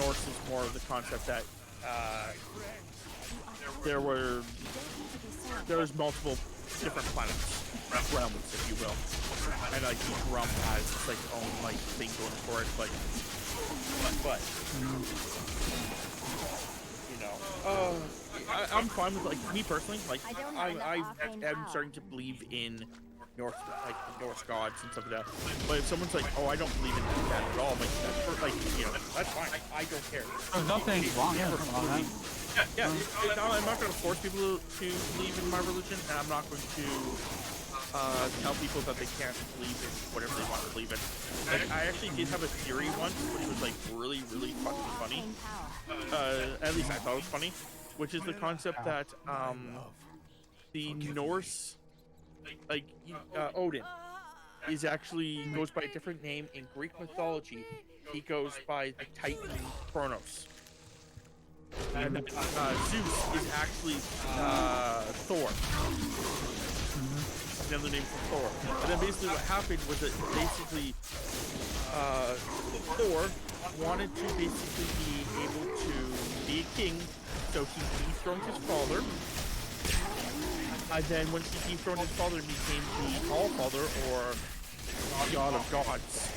Norse is more of the concept that there was multiple different planets, realms, if you will, and like each realm has its like own like thing going for it, like, but I'm fine with like me personally, like I am starting to believe in Norse, like Norse gods and stuff like that. But if someone's like, "Oh, I don't believe in that at all," like that's fine. I don't care. There's nothing wrong with that. I'm not going to force people to believe in my religion, and I'm not going to tell people that they can't believe in whatever they want to believe in. Like, I actually did have a theory once, which was like really, really fucking funny. At least I thought it was funny, which is the concept that the Norse, like Odin, is actually goes by a different name in Greek mythology. He goes by the Titan Kronos. And Zeus is actually Thor. Another name for Thor. And then basically what happened was that basically Thor wanted to basically be able to be a king, so he dethroned his father. And then once he dethroned his father, he became the All-Father, or God of Gods.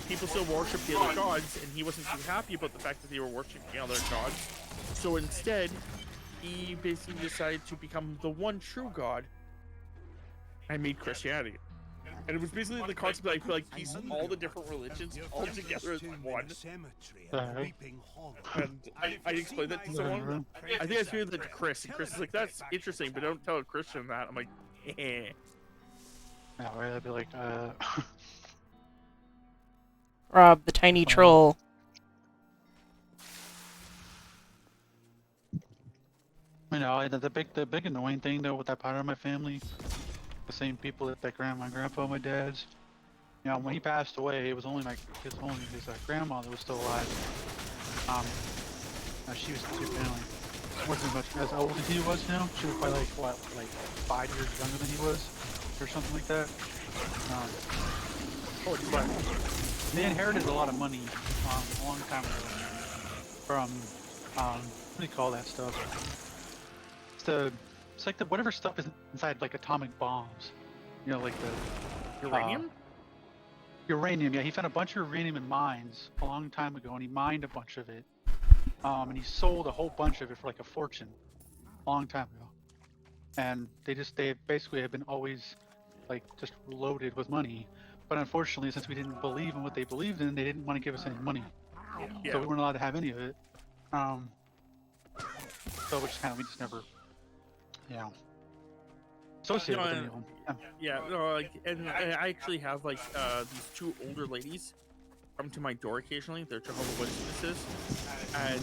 People still worship the other gods, and he wasn't too happy about the fact that they were worshiping other gods. So instead, he basically decided to become the one true god and made Christianity. And it was basically the concept that I feel like pieced all the different religions all together as one. And I explained that to someone. I think I explained that to Chris, and Chris is like, "That's interesting, but don't tell a Christian that." I'm like, eh. Yeah, right, I'd be like, Rob, the tiny troll. The big annoying thing though with that part of my family, the same people that my grandpa, my dad's. When he passed away, it was only his grandma that was still alive. She was too family. Wasn't much as old as he was now. She was probably like 5 years younger than he was, or something like that. But they inherited a lot of money a long time ago from what do you call that stuff? It's like whatever stuff is inside like atomic bombs. Like the uranium. Uranium, yeah. He found a bunch of uranium in mines a long time ago, and he mined a bunch of it. And he sold a whole bunch of it for like a fortune a long time ago. And they basically have been always like just loaded with money. But unfortunately, since we didn't believe in what they believed in, they didn't want to give us any money. So we weren't allowed to have any of it. So we just never, So associated with any of them. Yeah, no, like, and I actually have like these two older ladies come to my door occasionally. They're Jehovah's Witnesses, and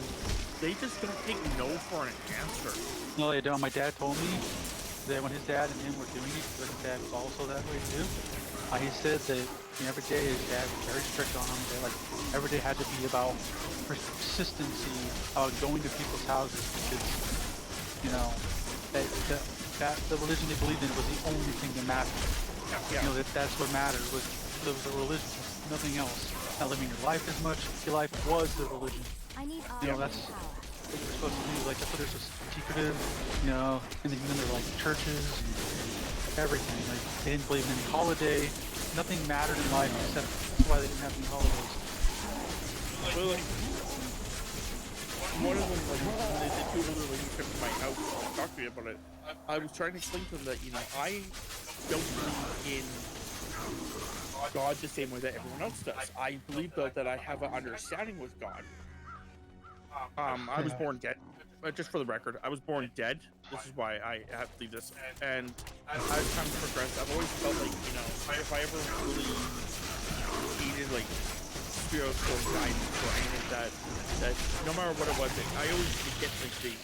they just don't take no for an answer. No, they don't. My dad told me that when his dad and him were doing it, because his dad was also that way too. He said that every day his dad was very strict on him. That like every day had to be about persistency, going to people's houses because that the religion they believed in was the only thing that mattered. Yeah. That's what mattered was the religion, nothing else. Not living your life as much. Your life was the religion. I need That's what you're supposed to do. Like that's what they're supposed to be secretive. And then they're like churches, and everything. Like they didn't believe in any holiday. Nothing mattered in life except that's why they didn't have any holidays. Well, like, one of them, like, when the two older ladies came to my house and talked to me about it, I was trying to explain to them that, I don't believe in God the same way that everyone else does. I believe, though, that I have an understanding with God. I was born dead. Just for the record, I was born dead. This is why I have to leave this. And as time progressed, I've always felt like, if I ever really needed, like, spiritual guidance or anything that no matter what it was, I always would get, like,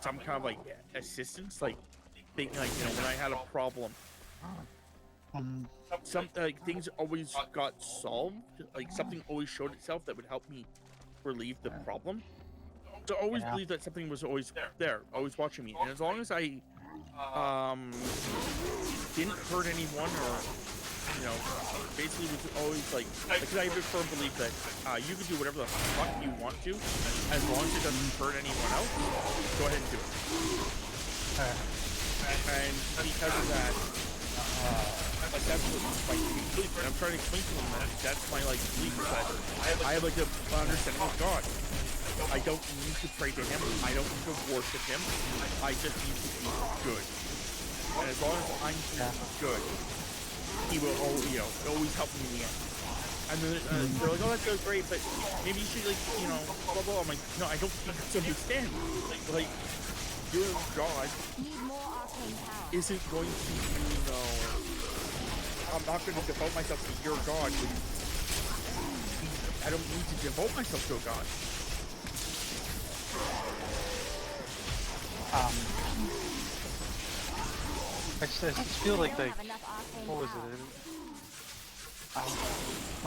some kind of, like, assistance. Like, when I had a problem, some things always got solved. Like, something always showed itself that would help me relieve the problem. So I always believed that something was always there, always watching me. And as long as I didn't hurt anyone or, basically was always like, because I have a firm belief that you can do whatever the fuck you want to, as long as it doesn't hurt anyone else, go ahead and do it. And because of that, like that's what my belief, and I'm trying to explain to them that that's my belief, that I have like an understanding of God. I don't need to pray to him. I don't need to worship him. I just need to be good. And as long as I'm good, he will always help me in the end. And then they're like, oh, that's so great, but maybe you should blah blah. I'm like, no, I don't think you understand. Like, your God isn't going to, I'm not going to devote myself to your God. I don't need to devote myself to a God. I just feel like what was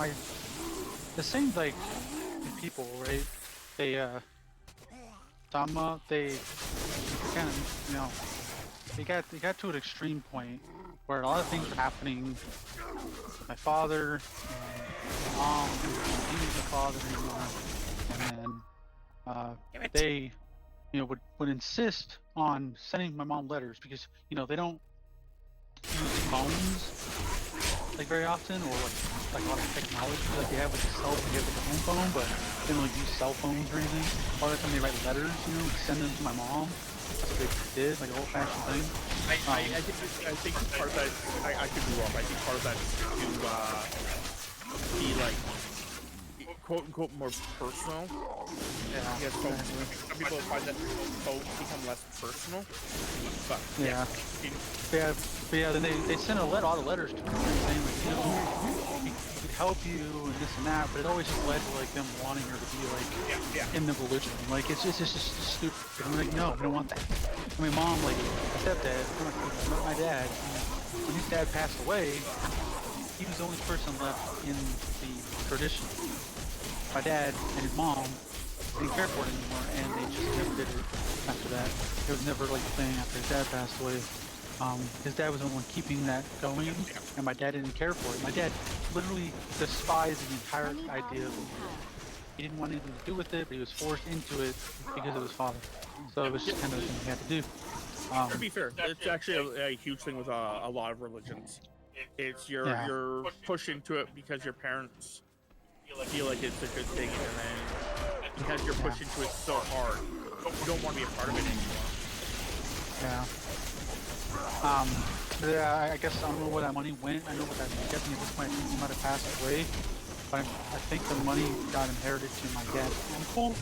it? The same people, right? They Dhamma, they kind of they got to an extreme point where a lot of things were happening. My father, and my mom, he was the father anymore, and then they would insist on sending my mom letters because they don't use phones very often, or like a lot of technology like they have with the cell phone. They have like a home phone, but they don't use cell phones or anything. All the time they write letters, send them to my mom. That's what they did, like an old-fashioned thing. I think part of that, I could be wrong. I think part of that is to be quote unquote more personal. Yeah. Some people find that phones become less personal. But then they sent a lot of letters to me saying he could help you and this and that, but it always just led to them wanting her to be in the religion. It's just stupid. I'm like, no, I don't want that. I mean, mom, my stepdad, my dad, when his dad passed away, he was the only person left in the tradition. My dad and his mom didn't care for it anymore, and they just never did it after that. It was never a thing after his dad passed away. His dad was the one keeping that going, and my dad didn't care for it. My dad literally despised the entire idea of it. He didn't want anything to do with it, but he was forced into it because of his father. So it was just kind of the thing he had to do. To be fair, it's actually a huge thing with a lot of religions. It's you're pushed into it because your parents feel like it's a good thing, and then because you're pushed into it so hard, you don't want to be a part of it anymore. I guess I don't know where that money went. I know what I'm guessing at this point he might have passed away. But I think the money got inherited to my dad's uncle.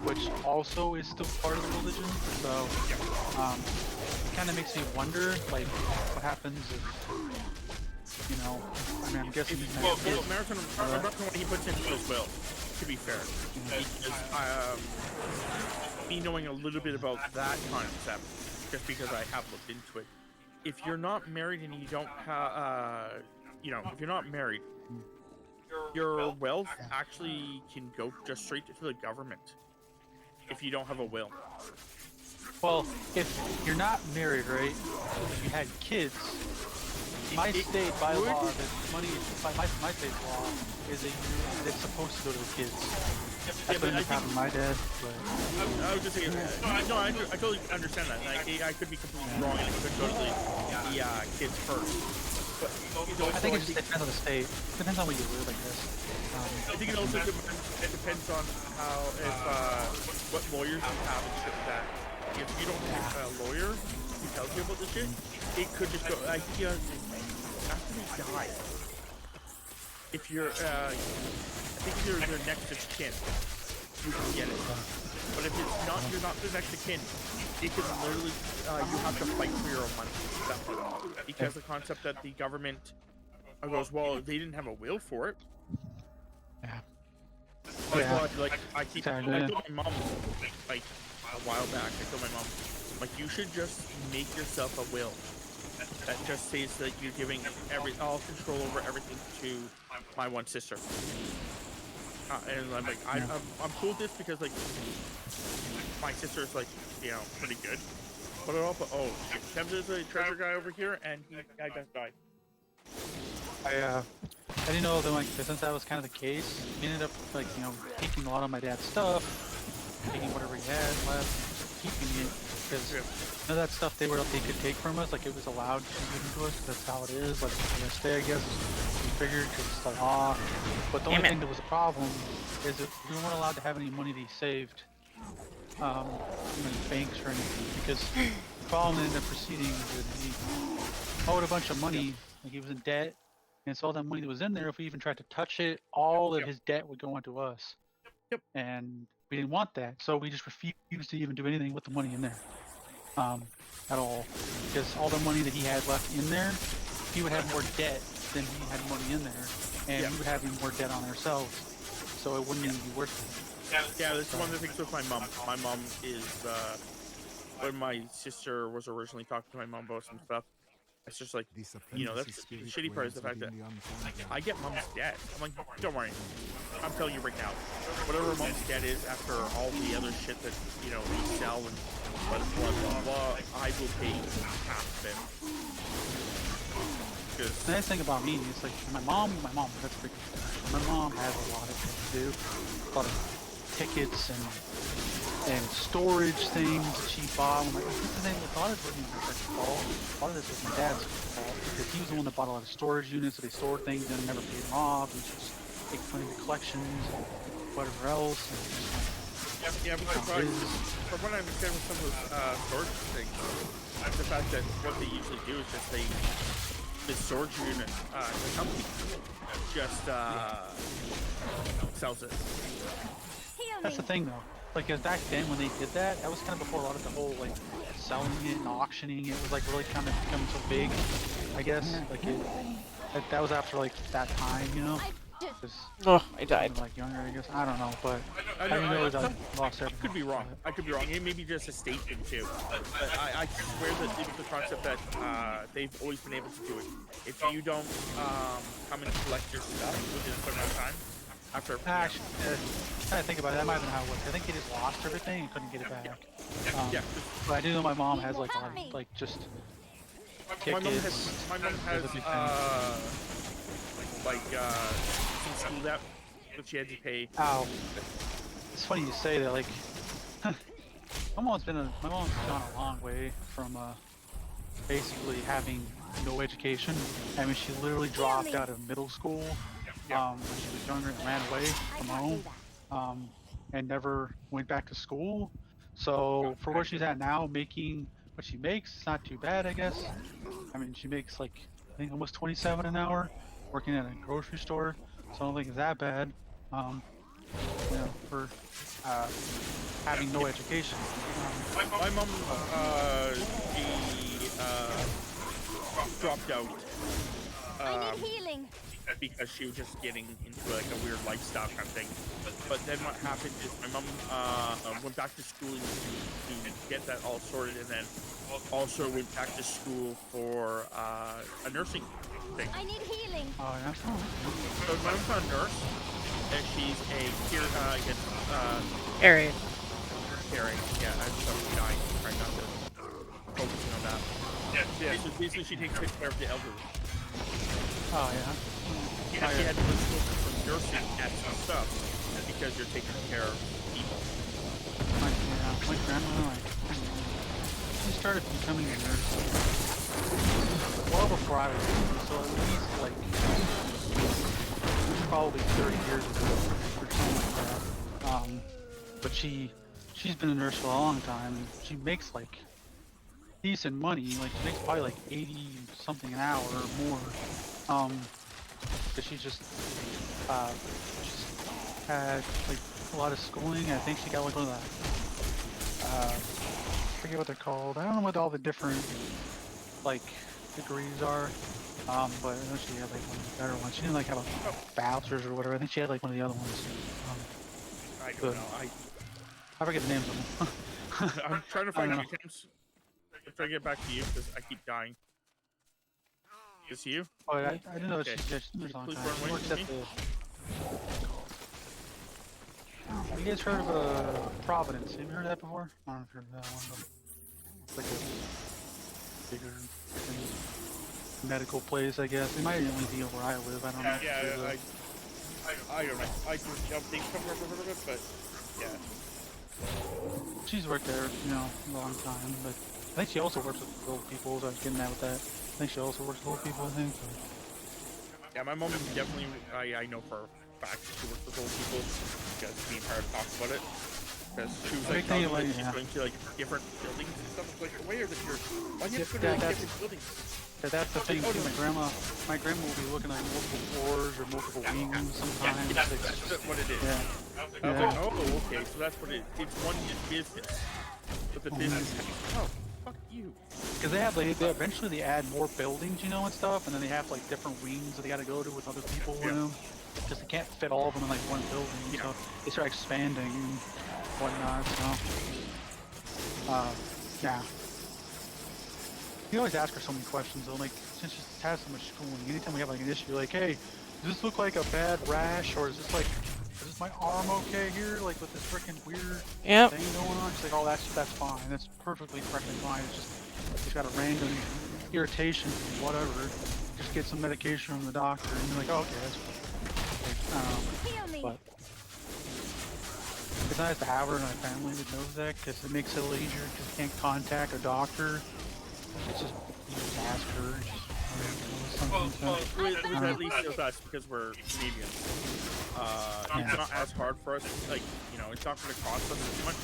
which also is still part of the religion. So it kind of makes me wonder, like, what happens if, you know, I mean, I'm guessing he's Well, American what he puts into his will, to be fair. Because me knowing a little bit about that concept, just because I have looked into it, if you're not married and you don't have, you know, if you're not married, your wealth actually can go just straight to the government if you don't have a will. Well, if you're not married, right, if you had kids, my state by law, that money, by my state's law, is that it's supposed to go to the kids. That's what ended up happening to my dad, but... I was just saying, no, I totally understand that. I could be completely wrong, and it could go to the kids first. But I think it just depends on the state. It depends on where you live, I guess. I think it also depends on how, what lawyers you have and shit like that. If you don't have a lawyer who tells you about this shit, it could just go, after you die, if you're, I think if you're their next of kin, you can get it. But if it's not, you're not the next of kin, it can literally, you have to fight for your own money. Because the concept that the government goes, well, they didn't have a will for it. Yeah. Like, I told my mom, like, a while back, I told my mom, like, you should just make yourself a will that just says that you're giving all control over everything to my one sister. And I'm like, I'm cool with this because, like, my sister's, like, you know, pretty good. But also, oh shit, Kev's a treasure guy over here, and I just died. I didn't know that, like, since that was kind of the case, he ended up, like, you know, taking a lot of my dad's stuff, taking whatever he had left, keeping it, because none of that stuff they could take from us, like, it was allowed to be given to us, that's how it is, like, the stay, I guess, we figured, because it's the law. But the only thing that was a problem is that we weren't allowed to have any money that he saved, in banks or anything, because the problem in the proceedings is he owed a bunch of money, like, he was in debt. And so all that money that was in there, if we even tried to touch it, all of his debt would go onto us. And we didn't want that, so we just refused to even do anything with the money in there, at all. Because all the money that he had left in there, he would have more debt than he had money in there, and we would have even more debt on ourselves. So it wouldn't even be worth it. Yeah, that's one of the things with my mom. My mom is, when my sister was originally talking to my mom about some stuff, it's just like, you know, that's the shitty part is the fact that I get mom's debt. I'm like, don't worry. I'm telling you right now, whatever mom's debt is after all the other shit that, you know, we sell and blah, blah, blah, blah, I will pay half of it. The nice thing about me is, like, my mom, that's pretty good. My mom has a lot of things to do. A lot of tickets and storage things that she bought. I'm like, what's the name? A lot of this was my dad's fault, because he was the one that bought a lot of storage units, so they stored things and never paid them off, and just take money to collections and whatever else. And yeah, but from what I understand with some of those storage things, the fact that what they usually do is just the storage unit, the company just sells it. That's the thing, though. Like, back then when they did that, that was kind of before a lot of the whole, like, selling it and auctioning it was, like, really kind of becoming so big, I guess. Like, that was after, like, that time, you know? I died. Like, younger, I guess. I don't know, but I didn't realize I lost everything. I could be wrong. I could be wrong. It may be just a state thing, too. But I swear that it was the concept that they've always been able to do it. If you don't come and collect your stuff within a certain amount of time, after... Actually, trying to think about it, that might have been how it worked. I think they just lost everything and couldn't get it back. But I do know my mom has, like, just tickets. My mom has some school debt that she had to pay. Ow. It's funny you say that, like, my mom's gone a long way from, basically having no education. I mean, she literally dropped out of middle school. When she was younger and ran away from home, and never went back to school. So for where she's at now, making what she makes, it's not too bad, I guess. I mean, she makes, like, I think almost 27 an hour, working at a grocery store, so I don't think it's that bad. you know, for having no education. My mom, she dropped out. I need healing. Because she was just getting into like a weird lifestyle kind of thing. But then what happened is my mom went back to school to get that all sorted, and then also went back to school for a nursing thing. I need healing. Oh yeah. So my mom's not a nurse, and she's a Harriet. caring. Yeah, I'm so dying, trying not to focus on that. Yeah. So basically, she takes good care of the elderly. Oh yeah. Yeah, she had to go to school for some nursing and stuff because you're taking care of people. My grandma, she started becoming a nurse well before I was born, so at least like probably 30 years ago or something like that. But she's been a nurse for a long time, and she makes like decent money. Like she makes probably like 80 something an hour or more. But she just had like a lot of schooling. I think she got like one of the I forget what they're called. I don't know what all the different like degrees are. But I know she had like one of the better ones. She didn't like have a bachelor's or whatever. I think she had like one of the other ones. I don't know. I forget the names of them. I'm trying to find you, James. I'm trying to get back to you because I keep dying. Is you? Oh, I didn't know okay. that she was on Please time. run She away works from at me. Have you guys heard of Providence? Have you heard of that before? I don't know if you've heard of that one, but it's like a bigger medical place, I guess. It might only be where I live. I don't know. Yeah, I don't know. I don't think I've ever heard of it, but yeah. She's worked there, you know, a long time, but I think she also works with old people, so I was getting at with that. I think she also works with old people, I think. So. Yeah, my mom definitely, I know for a fact she works with old people, because it's being hard to talk about it. Because she was like, she's going to like different buildings and stuff. It's like, why are why do you have to go to like, different buildings? Yeah, that's the thing too. My grandma will be looking at multiple floors or multiple wings sometimes. Yeah, that's what it is. Yeah. I was like, oh, okay, so that's what it is. It's one business. But the business, oh, fuck you. Because they eventually add more buildings, you know, and stuff, and then they have like different wings that they got to go to with other people, you know, because they can't fit all of them in like one building. So they start expanding and whatnot. So, yeah. You always ask her so many questions though, like since she has so much schooling, anytime we have like an issue, like, hey, does this look like a bad rash, or is this my arm okay here, like with this freaking weird thing going on? She's like, oh, that's fine, that's perfectly fine. It's just got a random irritation, whatever. Just get some medication from the doctor, and you're like, oh, okay, that's fine. But it's nice to have her in a family that knows that, because it makes it a little easier, because you can't contact a doctor. It's just, you just ask her. Well, it was at least with us because we're Canadians. It's not as hard for us. Like, you know, it's not going to cost us too much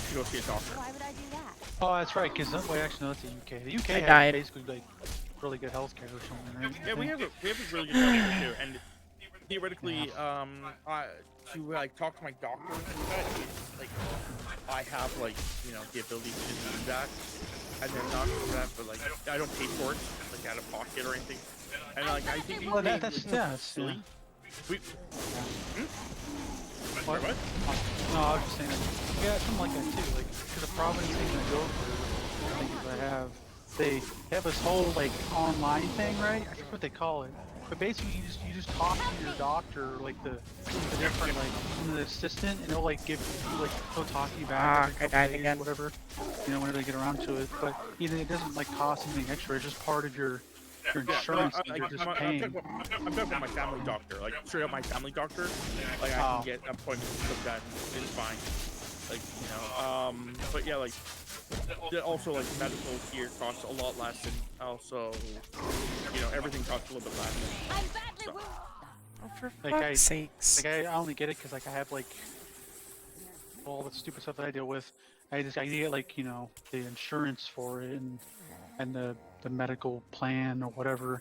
to go see a doctor. Why would I do that? Oh, that's right. Because actually, no, that's the UK. The UK has basically like really good healthcare or something, right? Yeah, we have a really good healthcare too. And theoretically, to like talk to my doctor and that, it's like I have like the ability to just do that. And then not for that, but like I don't pay for it, like out of pocket or anything. And like I think that's silly. We. What? No, I was just saying, yeah, something like that too. Like, because the Providence thing I go through, I think they have this whole like online thing, right? I forget what they call it. But basically, you just talk to your doctor, like the different like the assistant, and they'll like give you he'll talk to you back every couple days, whatever, whenever they get around to it. But it doesn't like cost anything extra. It's just part of your insurance that you're just paying. I'm talking about my family doctor, like straight up my family doctor. Like I can get appointments with that. It's fine. Like but yeah, like also like medical here costs a lot less, and also everything costs a little bit less. I'm badly wounded. Oh, for fuck's sakes! Like I only get it because like I have like all the stupid stuff that I deal with. I get like the insurance for it and the medical plan or whatever.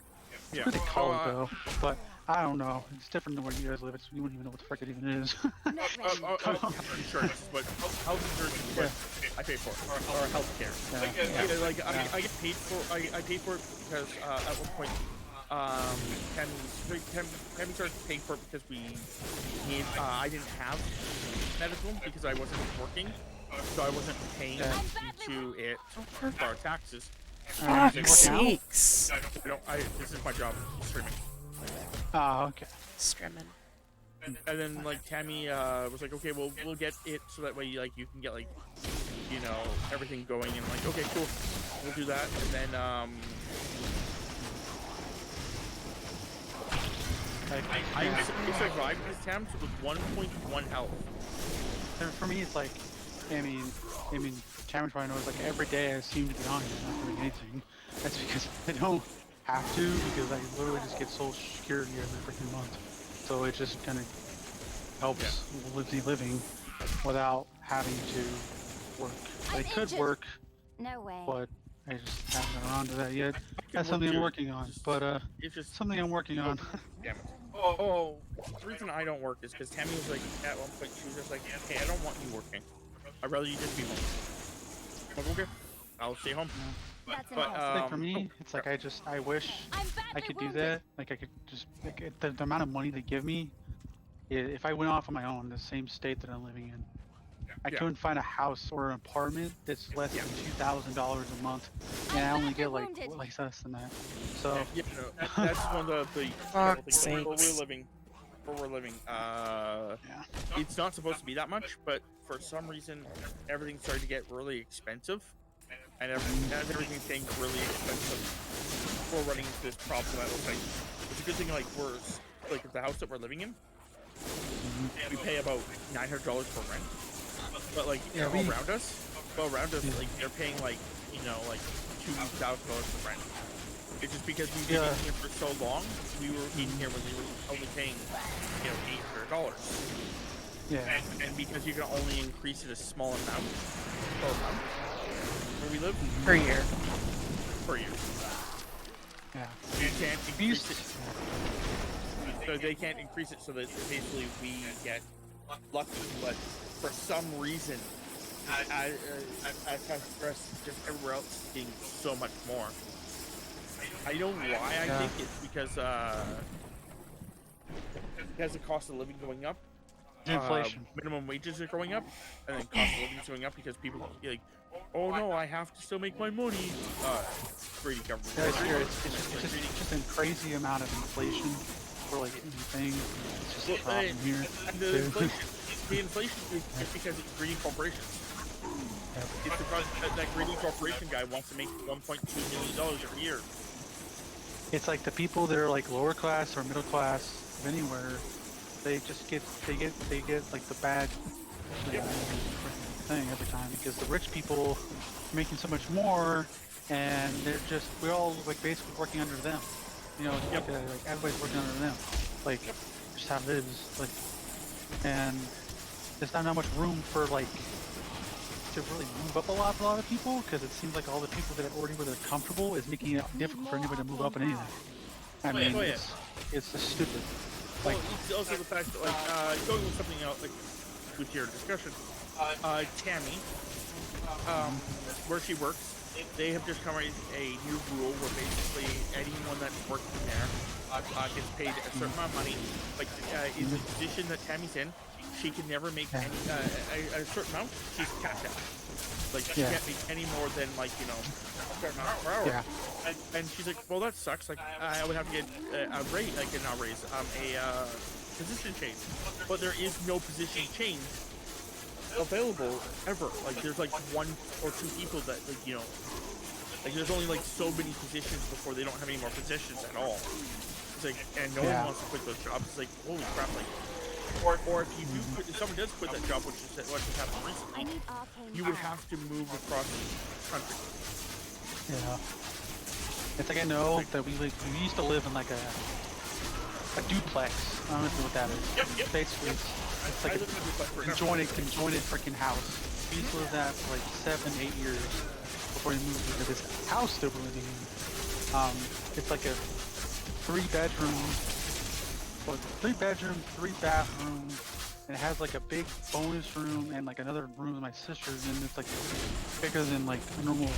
Yeah. What they call it though. But I don't know. It's different than where you guys live. You wouldn't even know what the frick it even is. Health insurance, but health insurance is what I pay for, or healthcare. Like I get paid for. I paid for it because at one point, Tammy started paying for it because I didn't have medical because I wasn't working, so I wasn't paying into it for our taxes. Fuck's sakes. This is my job, streaming. Oh, okay. Streaming. And then like Tammy was like, okay, well we'll get it so that way like you can get like, you know, everything going, and like, okay, cool, we'll do that. And then I survived this attempt with 1.1 health. And for me, it's like, I mean, Tammy probably knows, like, every day I seem to be on here, not doing anything. That's because I don't have to, because I literally just get Social Security every freaking month. So it just kind of helps living without having to work. I could work, but I just haven't gotten around to that yet. That's something I'm working on, but it's just something I'm working on. Damn it. Oh, the reason I don't work is because Tammy was like, at one point, she was just like, hey, I don't want you working. I'd rather you just be home. I'm like, okay, I'll stay home. But like for me, it's like I wish I could do that. Like I could just, like, the amount of money they give me, if I went off on my own, the same state that I'm living in, I couldn't find a house or an apartment that's less than $2,000 a month, and I only get like less than that. So that's one of the things where we're living. It's not supposed to be that much, but for some reason, everything started to get really expensive, and everything's getting really expensive. We're running into this problem that looks like it's a good thing. Like we're like the house that we're living in, we pay about $900 for rent. But like around us, like they're paying like, you know, like $2,000 for rent. It's just because we've been in here for so long. We were in here when they were only paying, you know, $800. Yeah. And because you can only increase it a small amount per month where we live. Per year. Per year. Yeah. You can't increase it. So they can't increase it, so that basically we get lucky, but for some reason, I stress just everywhere else getting so much more. I know why. I think it's because the cost of living going up. Inflation. Minimum wages are going up, and then cost of living is going up because people are like, oh no, I have to still make my money. Greedy government. It's just a crazy amount of inflation for like anything. It's just a problem here. And the inflation is just because it's greedy corporations. It's because that greedy corporation guy wants to make $1.2 million every year. It's like the people that are like lower class or middle class of anywhere, they just get like the bad thing every time, because the rich people are making so much more, and we're all like basically working under them. You know, like everybody's working under them. Like just how it is. Like, and there's not much room for like to really move up a lot for a lot of people, because it seems like all the people that are already where they're comfortable is making it difficult for anybody to move up in anything. I mean, it's just stupid. Like, it's also the fact that, like, going with something else, like, with your discussion, Tammy, where she works, they have just come out with a new rule where basically anyone that's working there gets paid a certain amount of money. Like, in the position that Tammy's in, she can never make any, a certain amount, she's capped out. Like, she can't make any more than, like, you know, a certain amount per hour. Yeah. And she's like, well, that sucks. Like, I would have to get a raise, like, not a raise, a position change. But there is no position change available ever. Like, there's, like, one or two people that, like, you know, like, there's only, like, so many positions before they don't have any more positions at all. It's like, and no one wants to quit those jobs. It's like, holy crap, like, or if you do quit, if someone does quit that job, which is what just happened recently, you would have to move across the country. Yeah. It's like, I know that we used to live in like a duplex. I don't know what that is. Yep. Basically, it's like a conjoined freaking house. We used to live that for like 7-8 years before we moved into this house that we're living in. It's like a 3-bedroom, but 3 bedroom, 3 bathroom, and it has like a big bonus room and like another room with my sister's, and it's like bigger than like a normal,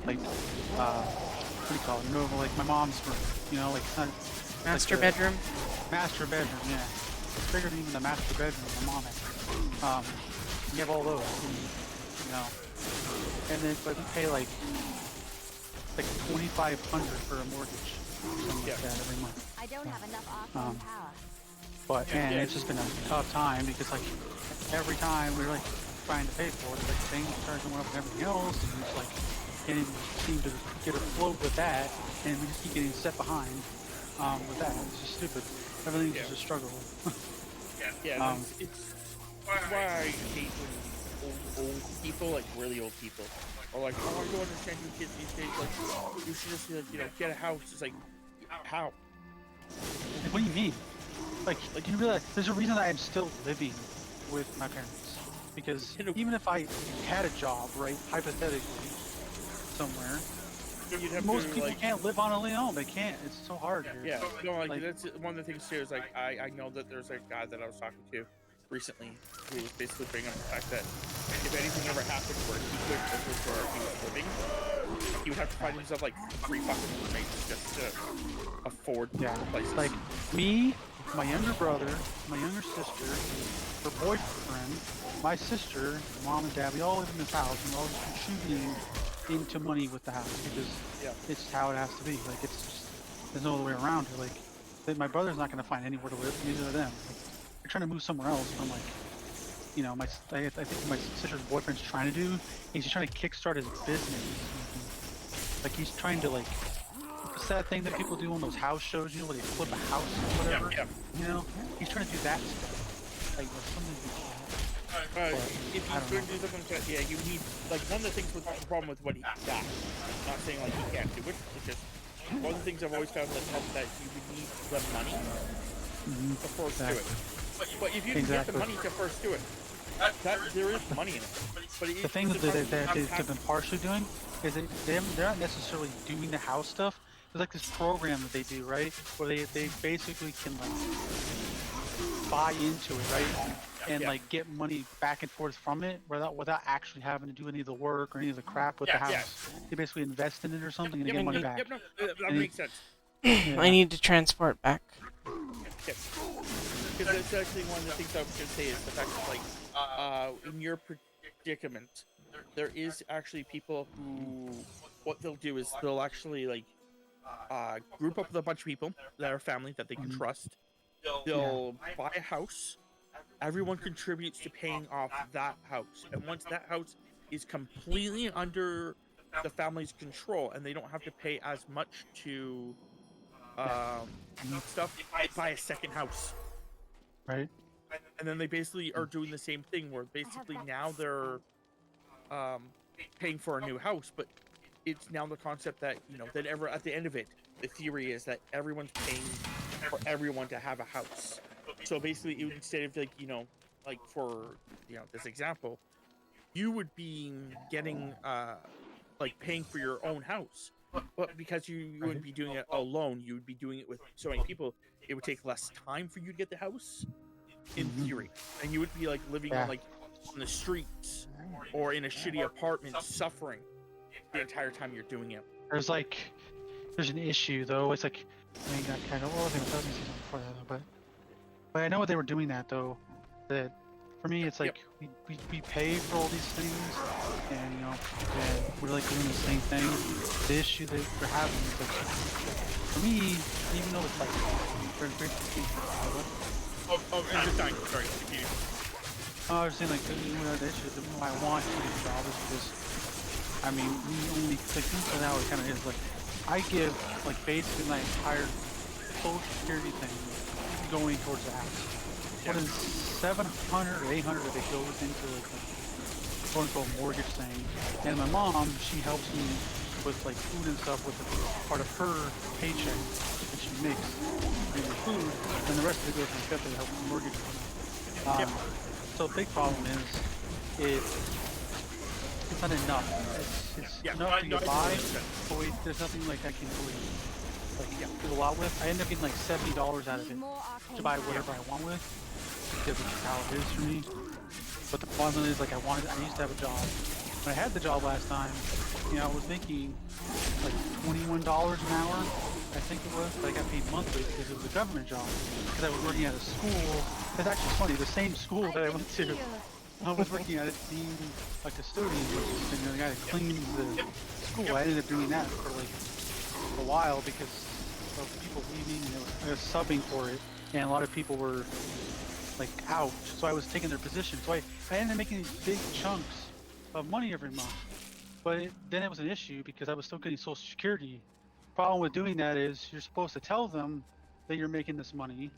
like what do you call it? Normal, like my mom's room, you know, like it's not Master like bedroom. Master bedroom, yeah. It's bigger than even the master bedroom my mom has. You have all those, you know, and then but we pay like 2,500 for a mortgage, or something like that every month. I don't have enough offline power. But man, it's just been a tough time because like every time we're like trying to pay for it, like things start going up and everything else, and it's like can't even seem to get afloat with that, and we just keep getting set behind with that. It's just stupid. Everything's just a struggle. It's why I hate when old people, like really old people, are like, oh, I don't understand you kids these days. Like, you should just get a house. It's like, how? Like, what do you mean? Like you realize there's a reason that I'm still living with my parents, because even if I had a job, right, hypothetically, somewhere, most people can't live on a own. They can't. It's so hard here. Yeah, no, like that's one of the things too. Is like I know that there's a guy that I was talking to recently who was basically bringing up the fact that if anything ever happened where he could live where he was living, he would have to find himself like 3 fucking roommates just to afford places. Like me, my younger brother, my younger sister, her boyfriend, my sister, mom and dad, we all live in this house, and we're all contributing into money with the house because it's just how it has to be. Like it's just, there's no other way around it. Like my brother's not going to find anywhere to live, neither of them. Like, they're trying to move somewhere else. From like, you know, I think my sister's boyfriend's trying to do. He's trying to kickstart his business. Like he's trying to like, what's that thing that people do on those house shows? You know, where they flip a house or whatever. You know, he's trying to do that stuff. Like something. If you're going to do something like that, you need, like, one of the things with the problem with what he got, I'm not saying like he can't do it, it's just one of the things I've always found that helps that you would need the money to first do it. But if you didn't get the money to first do it, there is money in it. But the thing that they've been partially doing is they're not necessarily doing the house stuff. There's like this program that they do, right, where they basically can like buy into it, right? And like get money back and forth from it without actually having to do any of the work or any of the crap with the house. They basically invest in it or something and they get money back. That makes sense. I need to transport back. Because that's actually one of the things I was going to say is the fact that, like, in your predicament, there is actually people who, what they'll do is they'll actually, like, group up with a bunch of people that are family that they can trust. They'll buy a house. Everyone contributes to paying off that house. And once that house is completely under the family's control and they don't have to pay as much to stuff, they buy a second house. Right. And then they basically are doing the same thing where basically now they're paying for a new house, but it's now the concept that, you know, that at the end of it, the theory is that everyone's paying for everyone to have a house. So basically, instead of like, you know, like for, you know, this example, you would be getting like paying for your own house, but because you wouldn't be doing it alone, you would be doing it with so many people. It would take less time for you to get the house, in theory, and you would be like living on like on the streets or in a shitty apartment, suffering the entire time you're doing it. There's an issue though. It's like, I mean, that kind of, well, I think it doesn't see something before that though, but I know what they were doing that though. That for me, it's like we pay for all these things, and you know, and we're like doing the same thing. The issue that we're having is like, for me, even though it's like very great to see. And just dying. Sorry, continue. I was saying like the issue that I want to do the job is because, I mean, we only like so now it kind of is like I give like basically my entire social security thing going towards the house. What is 700 or 800 of it goes into like a quote-unquote mortgage thing, and my mom, she helps me with like food and stuff with part of her paycheck that she makes in food, and the rest of it goes to the to help with the mortgage. So the big problem is it's not enough. It's enough to get by, but there's nothing like I can really like do a lot with. I ended up getting like $70 out of it to buy whatever I want with, because it's how it is for me. But the problem is, like, I used to have a job. When I had the job last time, you know, I was making like $21 an hour, I think it was, but I got paid monthly because it was a government job. Because I was working at a school. It's actually funny, the same school that I went to. I was working at it being a custodian, which is the guy that cleans the school. I ended up doing that for like a while because of people leaving, and I was subbing for it, and a lot of people were like out, so I was taking their position. So I ended up making these big chunks of money every month. But then it was an issue because I was still getting Social Security. Problem with doing that is you're supposed to tell them that you're making this money,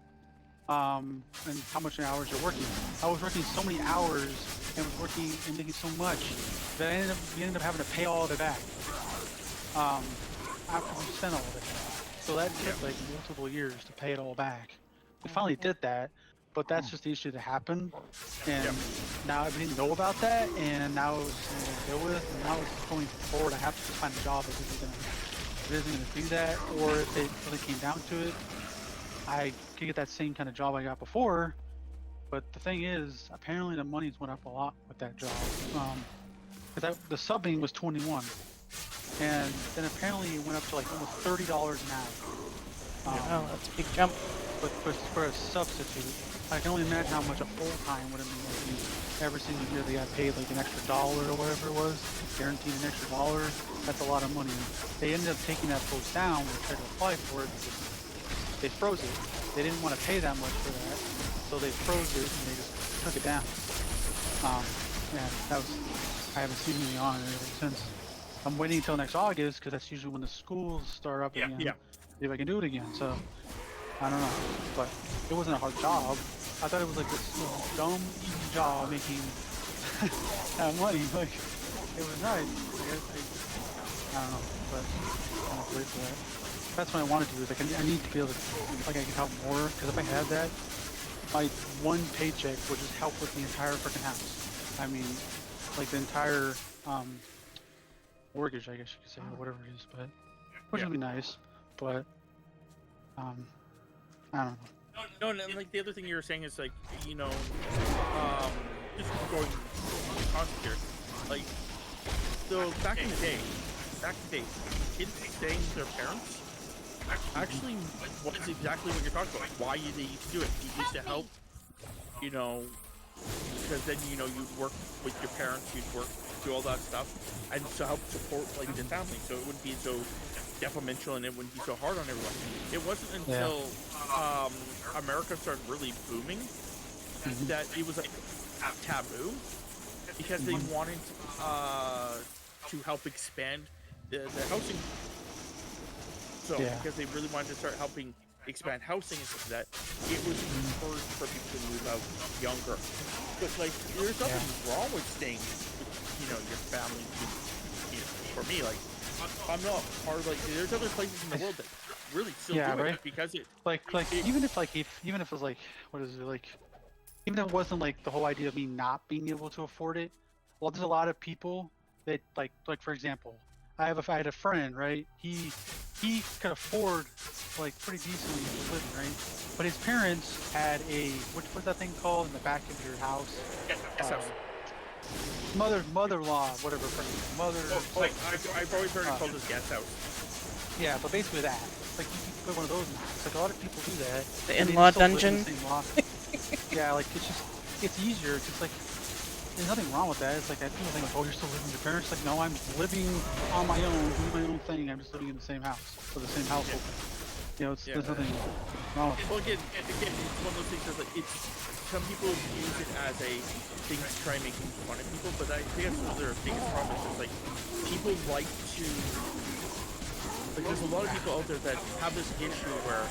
and how much hours you're working. I was working so many hours and was working and making so much that we ended up having to pay all of it back after we spent all of it. So that took like multiple years to pay it all back. We finally did that, but that's just the issue that happened. And now I didn't know about that, and now it was something to deal with. And now it's going forward. I have to just find a job that isn't going to do that, or if it really came down to it, I could get that same kind of job I got before. But the thing is, apparently the money's went up a lot with that job. Because the subbing was 21, and then apparently it went up to like almost $30 an hour. Oh, that's a big jump. But for a substitute, I can only imagine how much a full-time would have been making. Every single year they got paid like an extra $1 or whatever it was, guaranteed an extra $1. That's a lot of money. They ended up taking that post down when they tried to apply for it because they froze it. They didn't want to pay that much for that, so they froze it and they just took it down. And that was, I haven't seen anything on it ever since. I'm waiting until next August because that's usually when the schools start up again. See if I can do it again. So I don't know, but it wasn't a hard job. I thought it was like this dumb, easy job making money. Like, it was nice. I don't know, but I'm not great for that. That's what I want to do. Is like I need to be able to, like, I can help more, because if I had that, my one paycheck would just help with the entire freaking house. I mean, like the entire mortgage, I guess you could say, or whatever it is. But which would be nice. But I don't know. No, like the other thing you were saying is like, you know, just going constant here. Like, so back in the day, kids staying with their parents actually was exactly what you're talking about. Why they used to do it. You used to help, you know, because then, you know, you'd work with your parents, you'd work, do all that stuff, and to help support like the family, so it wouldn't be so detrimental and it wouldn't be so hard on everyone. It wasn't until America started really booming that it was like taboo, because they wanted to help expand the housing. So because they really wanted to start helping expand housing and stuff like that, it was encouraged for people to move out younger. But like, there's nothing wrong with staying with, you know, your family. You know, for me, like, I'm not part of, like, there's other places in the world that really still do it because it even if it was like, what is it, like, even if it wasn't like the whole idea of me not being able to afford it, well, there's a lot of people that like for example, I had a friend, right? He could afford like pretty decently for living, right? But his parents had a what's that thing called in the back of your house? Guest house. Mother-in-law, whatever. I've always heard it called as guest house. Yeah, but basically that. Like, you can put one of those in. It's like a lot of people do that. The in-law dungeon. Yeah, like it's easier. It's like there's nothing wrong with that. It's like people think like, oh, you're still living with your parents. Like, no, I'm living on my own, doing my own thing. I'm just living in the same house, or the same household. You know, there's nothing wrong with it. Well, again, it's one of those things that's like, it's, some people use it as a thing to try and make fun of people, but I think that's another biggest problem. Is just like, people like to, like, there's a lot of people out there that have this issue where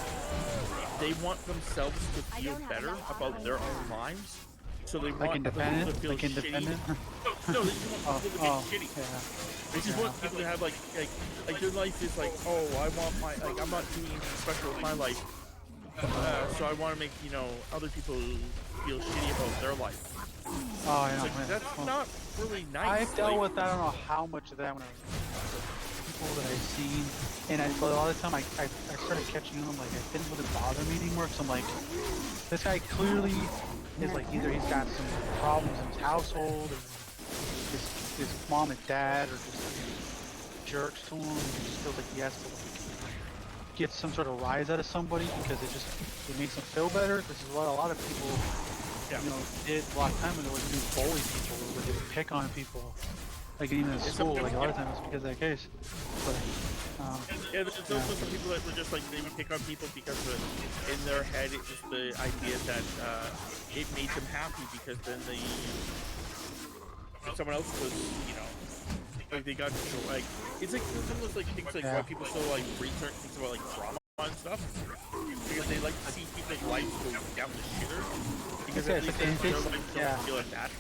they want themselves to feel better about their own lives. So they want people to feel shitty. No, they just want people to get shitty. They just want people to have like their life is like, oh, I want my, like, I'm not doing anything special with my life, so I want to make, you know, other people feel shitty about their life. Oh, yeah, so that's not really nice. I've dealt with that. I don't know how much of that when I was people that I've seen, and but a lot of the time I started catching on, like, it didn't really bother me anymore, because I'm like, this guy clearly is like, either he's got some problems in his household, or his mom and dad are just like, jerks to him, and he just feels like he has to like, get some sort of rise out of somebody because it makes him feel better. This is what a lot of people, you know, did a long time ago, was do bully people, or they would pick on people. Like even in school, like a lot of times it's because of that case. But yeah, there's also some people that were just like, they would pick on people because in their head it was the idea that it made them happy, because then someone else was, you know, like they got to, like, it's like some of those like things like why people still like read certain things about like drama and stuff, because they like to see people's lives go down the shitter. Because at least they don't feel like that.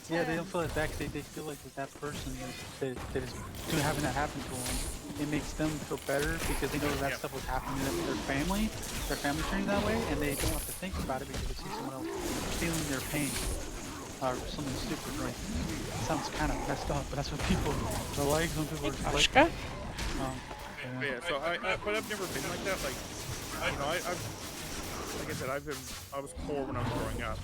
Yeah, they don't feel like that. They feel like with that person that is having that happen to them, it makes them feel better because they know that stuff was happening to their family treating that way, and they don't have to think about it because they see someone else feeling their pain or something stupid. Right? It sounds kind of messed up, but that's what people are like. Some people are like. Yeah. So but I've never been like that. Like, you know, like I said, I was poor when I was growing up.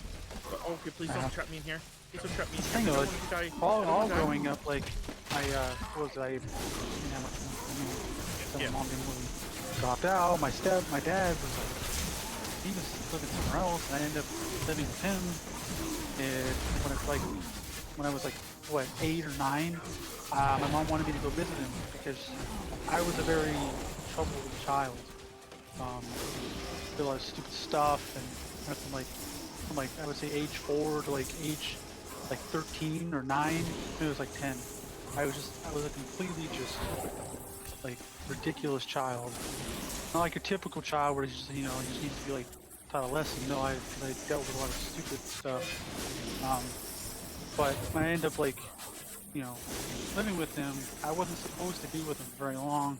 But okay, please don't trap me in here. Please don't trap me in here. I know, like, all growing up, like, my mom didn't really dropped out. My dad was like, he was living somewhere else, and I ended up living with him. And when I was like, what, 8 or 9, my mom wanted me to go visit him because I was a very troubled child. Did a lot of stupid stuff, and from like I would say age 4 to like age like 13 or 9, it was like 10. I was a completely just like ridiculous child. Not like a typical child where he's just, you know, he just needs to be like taught a lesson. No, I dealt with a lot of stupid stuff. But when I ended up like, you know, living with him, I wasn't supposed to be with him very long.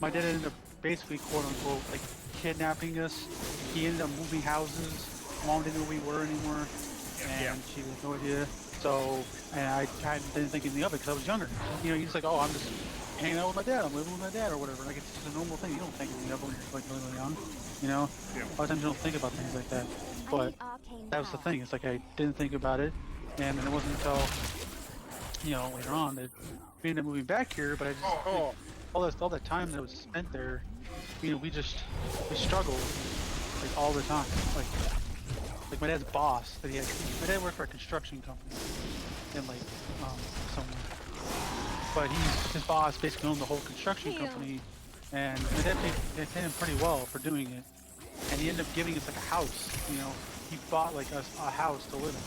My dad ended up basically, quote unquote, like kidnapping us. He ended up moving houses. Mom didn't know who we were anymore, and she had no idea. So, and I didn't think anything of it because I was younger. You know, he's like, oh, I'm just hanging out with my dad. I'm living with my dad or whatever. Like, it's just a normal thing. You don't think anything of it when you're like really young. You know, a lot of times you don't think about things like that. But that was the thing. It's like I didn't think about it, and then it wasn't until, you know, later on that we ended up moving back here. But I just all that time that was spent there, you know, we struggled like all the time. Like my dad's boss that he had. My dad worked for a construction company in like somewhere, but his boss basically owned the whole construction company, and my dad paid him pretty well for doing it, and he ended up giving us like a house. You know, he bought like a house to live in,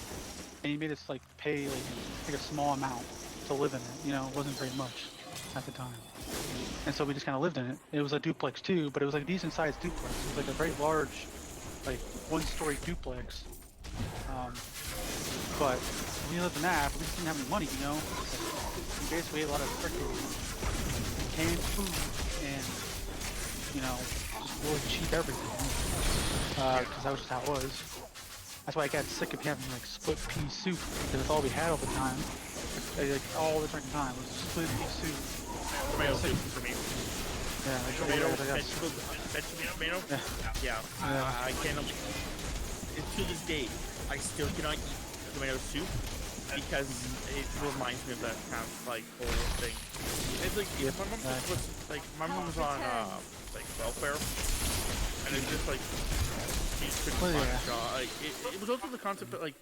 and he made us like pay like a small amount to live in it. You know, it wasn't very much at the time. And so we just kind of lived in it. It was a duplex too, but it was like a decent sized duplex. It was like a very large, like 1-story duplex. But we lived in that, but we just didn't have any money, you know? We basically ate a lot of freaking canned food and, you know, just really cheap everything. Because that was just how it was. That's why I got sick of having like split pea soup, because that's all we had all the time. Like all the freaking time was split pea soup. Tomato soup for me. Yeah, like tomato, vegetable tomato. Yeah. I cannot. To this day, I still cannot eat tomato soup because it reminds me of that kind of like whole thing. It's like my mom was on like welfare, and it's just like she couldn't find a job. Like it was also the concept that like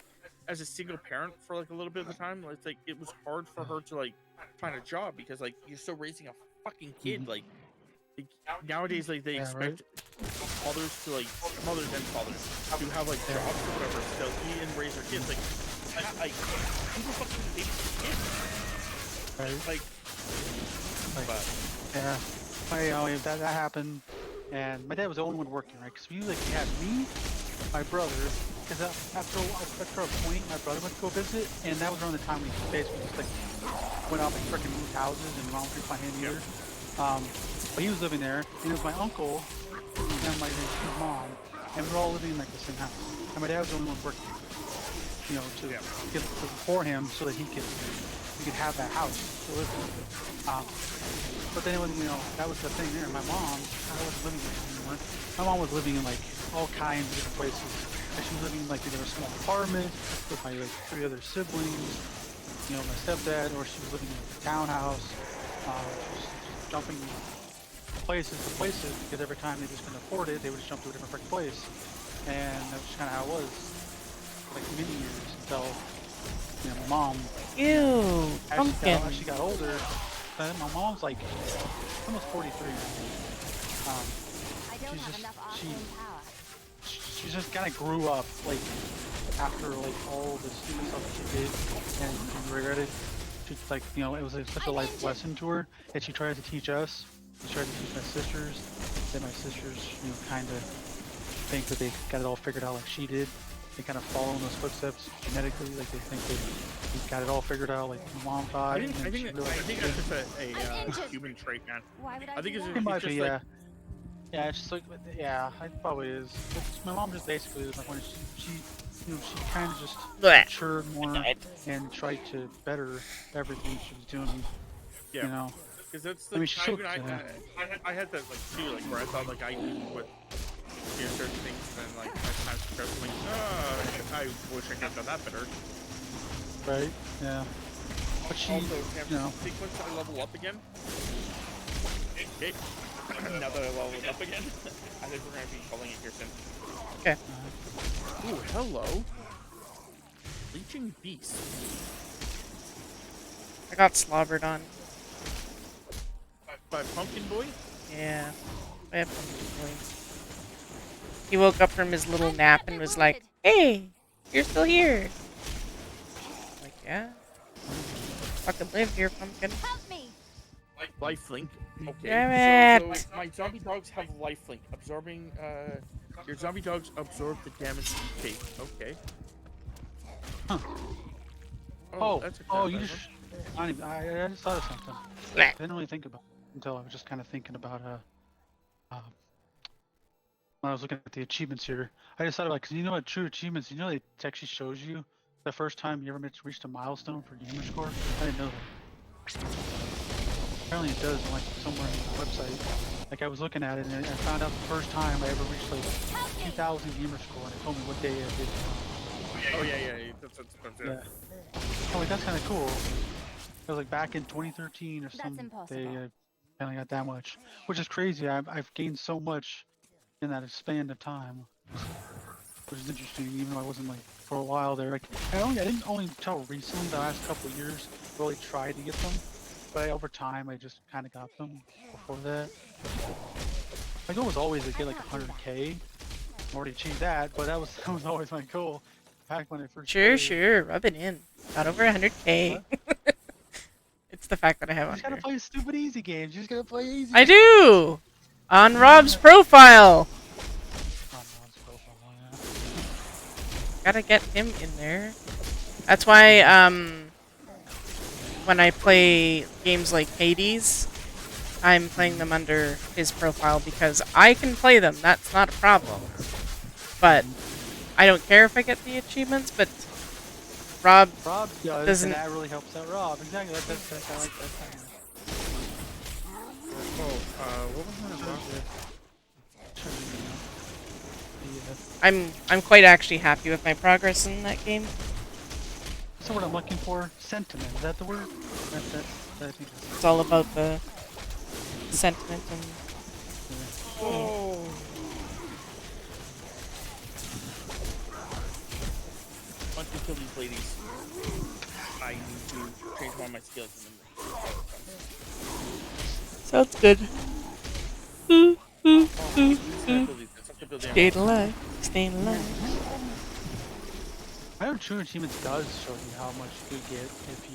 as a single parent for like a little bit of the time, it's like it was hard for her to like find a job because like you're still raising a fucking kid. Like nowadays, like they expect mothers and fathers to have like jobs or whatever, still and raise their kids. Like people fucking babysit kids. Right. But yeah, that happened, and my dad was the only one working, right? Because we had me, my brother. Because after a point, my brother went to go visit, and that was around the time we basically just like went off and freaking moved houses, and mom couldn't find him either. But he was living there, and it was my uncle and my his mom, and we're all living in like the same house. And my dad was the only one working, you know, to get for him so that we could have that house to live in. But then, you know, that was the thing there. My mom, I wasn't living there anymore. My mom was living in like all kinds of different places. And she was living in like either a small apartment with my like 3 other siblings, you know, my stepdad, or she was living in like a townhouse. Just jumping places to places because every time they just couldn't afford it, they would just jump to a different freaking place. And that's just kind of how it was for like many years until, you know, my mom. Ew, pumpkin. As she got older, my mom's like almost 43. She just kind of grew up like after like all the stupid stuff that she did and she regretted. She like, you know, it was such a life lesson to her, and she tried to teach us. She tried to teach my sisters. Then my sisters, you know, kind of think that they got it all figured out like she did. They kind of follow in those footsteps genetically, like they think they got it all figured out, like my mom thought. I think that's just a human trait, man. I think it's might just be, like, yeah. Yeah, it's just like, yeah, it probably is. It's, my mom just basically was like when she you know, she kind of just matured more and tried to better everything she was doing. Yeah. You know. Because that's the I mean, she's so, I had that like too, like where I thought like I knew what, you know, certain things, and then like as time progressed, I'm like, oh, I wish I could have done that better. Right. Yeah. But she, also, you know. think once I level up again. Okay. Now that I leveled up again, I think we're gonna be calling it here soon. Okay. Ooh, hello. Leeching beast. I got slobbered on. By Pumpkin Boy? Yeah. By a Pumpkin Boy. He woke up from his little nap and was like, "Hey, you're still here." I'm like, yeah. Fucking live here, Pumpkin. Help me. Lifelink. Okay. Damn it. So my zombie dogs have lifelink. Absorbing, your zombie dogs absorb the damage you take. Okay. Huh. Oh, that's a you just... I just thought of something. I didn't really think about it until I was just kind of thinking about, when I was looking at the achievements here. I just thought about, because you know what, true achievements, you know it actually shows you the first time you ever reached a milestone for gamer score? I didn't know that. Apparently it does, like, somewhere on the website. Like, I was looking at it, and I found out the first time I ever reached, like, 2,000 gamer score, and it told me what day I did. Oh, yeah. That's yeah. Oh, like, that's kind of cool. It was, like, back in 2013 or something. They finally got that much. Which is crazy. I've gained so much in that span of time. Which is interesting, even though I wasn't, like, for a while there. Like, I didn't only until recently, the last couple of years, really tried to get them. But over time, I just kind of got them before that. My goal was always to get like 100K. I already achieved that, but that was always my goal. Back when I first Sure, rub it in. Got over 100K. It's the fact that I have You just gotta play stupid easy games. You just gotta play easy. I do! On Rob's profile! Gotta get him in there. That's why, when I play games like Hades, I'm playing them under his profile because I can play them. That's not a problem. But I don't care if I get the achievements, but Rob doesn't. And that really helps out Rob. Exactly. That's I like that. What was that? I'm quite actually happy with my progress in that game. So what I'm looking for? Sentiment. Is that the word? I think it's all about the sentiment and... Oh. Once we kill these ladies, I need to change one of my skills. Sounds good. Staying alive. Staying alive. I know True Achievements does show you how much you get if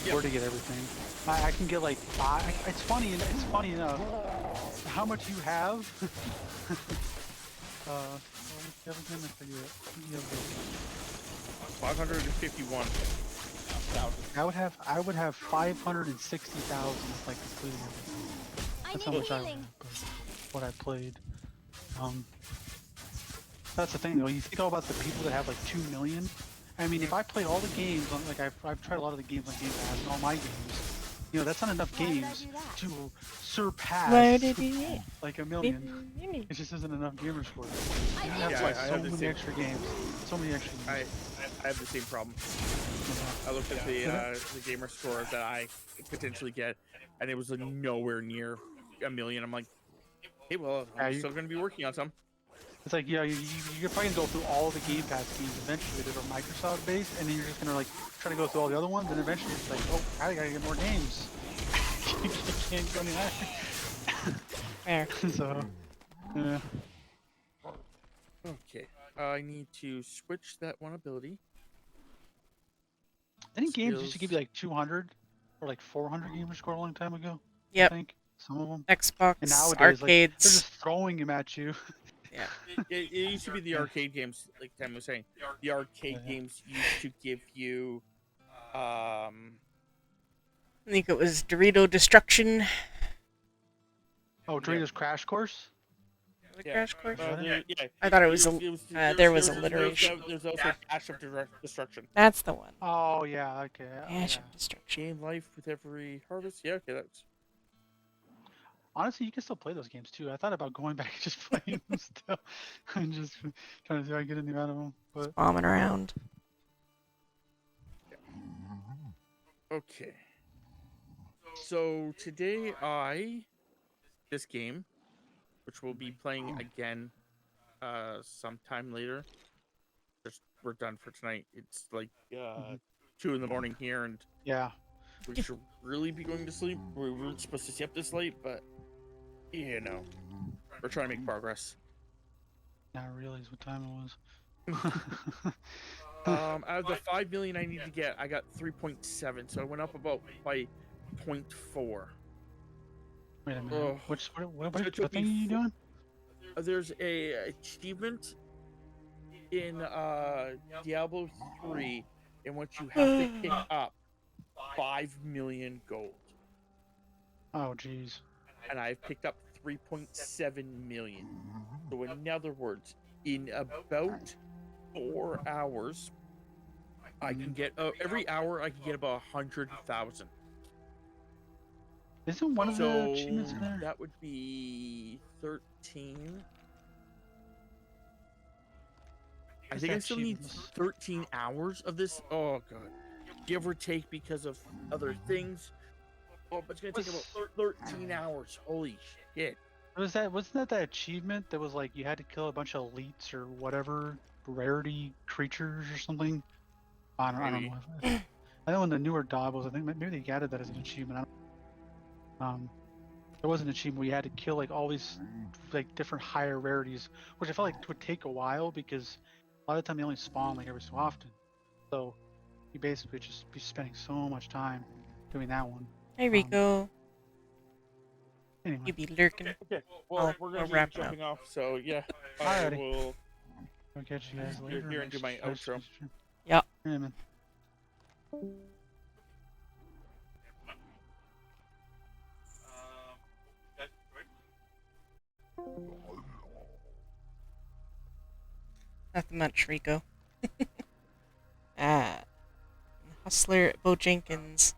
you were to get everything. I can get like 5. It's funny enough how much you have. 551,000. I would have 560,000 if I completed everything. That's how much I would have, what I played. That's the thing though, you think all about the people that have like 2 million. I mean, if I played all the games, like I've tried a lot of the games on Game Pass and all my games, You know, that's not enough Why did I games do that? to surpass Why did he? like 1,000,000. It just isn't enough gamer scores. You have Yeah, like I so have the many same. extra games, so many extra games. I have the same problem. I looked at the gamer score that I potentially get, and it was nowhere near 1,000,000. I'm like, hey, well, I'm still going to be working on some. It's like, yeah, you're probably gonna go through all the Game Pass games eventually that are Microsoft based, and then you're just gonna like try to go through all the other ones, and eventually it's like, oh, I gotta get more games. You can't go any higher. Fair. So, yeah. Okay, I need to switch that one ability. Any games used to give you like 200 or like 400 gamer score a long time ago. Yep. I think some of them. Xbox, and nowadays, arcades. like, they're just throwing them at you. Yeah, it used to be the arcade games, like Tim was saying. The arcade games used to give you, I think it was Dorito Destruction. Oh, Doritos Crash Course? Crash Course? yeah. I thought it was there was alliteration. There's also Dash of Destruction. That's the one. Oh, yeah, okay. Dash of Destruction. Gain life with every harvest. Yeah, okay, that's... Honestly, you can still play those games too. I thought about going back and just playing them still. I'm just trying to see how I get anything out of them. But bombing around. Okay. So today this game, which we'll be playing again sometime later. We're done for tonight. It's like 2 in the morning here, and yeah, we should really be going to sleep. We weren't supposed to stay up this late, but you know, we're trying to make progress. Now I realize what time it was. Out of the 5 million I need to get, I got 3.7, so I went up about by 0.4. Wait a minute. What thing are you doing? There's a achievement in Diablo 3 in which you have to pick up 5 million gold. Oh, jeez. And I've picked up 3.7 million. So in other words, in about 4 hours, I can get every hour I can get about 100,000. Isn't one of the achievements in there? That would be 13. I think I still need 13 hours of this. Oh god, give or take because of other things. Oh, but it's gonna take about 13 hours. Holy shit! Wasn't that achievement that was like you had to kill a bunch of elites or whatever rarity creatures or something? I don't know. I know in the newer Diablos, I think maybe they added that as an achievement. There was an achievement where you had to kill like all these like different higher rarities, which I felt like would take a while because a lot of the time they only spawn like every so often. So you basically just be spending so much time doing that one. Hey Rico. Anyway. You be lurking. Okay, well, we're gonna be jumping off, so yeah. I will. I'll catch you guys later. Here and do my outro. Yep. Yeah, man. Nothing much, Rico. Hustler Bojenkins.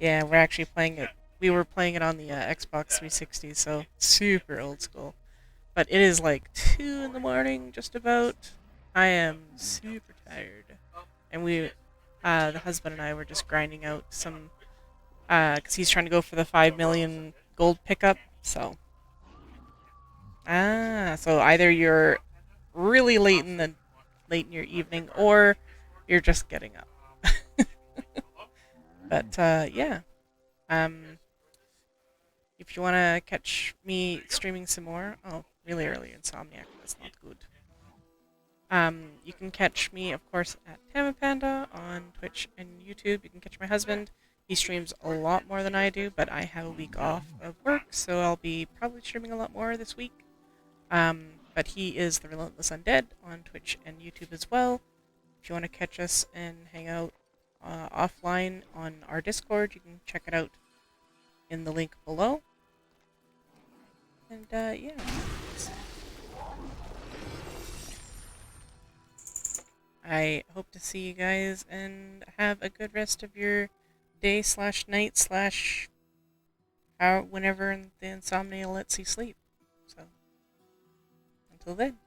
Yeah, we're actually playing it. We were playing it on the Xbox 360, so super old school. But it is like 2 in the morning, just about. I am super tired. And the husband and I were just grinding out some, because he's trying to go for the 5 million gold pickup, so. So either you're really late in your evening, or you're just getting up. But yeah, if you want to catch me streaming some more, really early Insomniac, that's not good. You can catch me, of course, at Tamapanda on Twitch and YouTube. You can catch my husband. He streams a lot more than I do, but I have a week off of work, so I'll be probably streaming a lot more this week. But he is TheRelentlessUndead on Twitch and YouTube as well. If you want to catch us and hang out offline on our Discord, you can check it out in the link below. And yeah. I hope to see you guys and have a good rest of your day / night / whenever the insomnia lets you sleep. So, until then.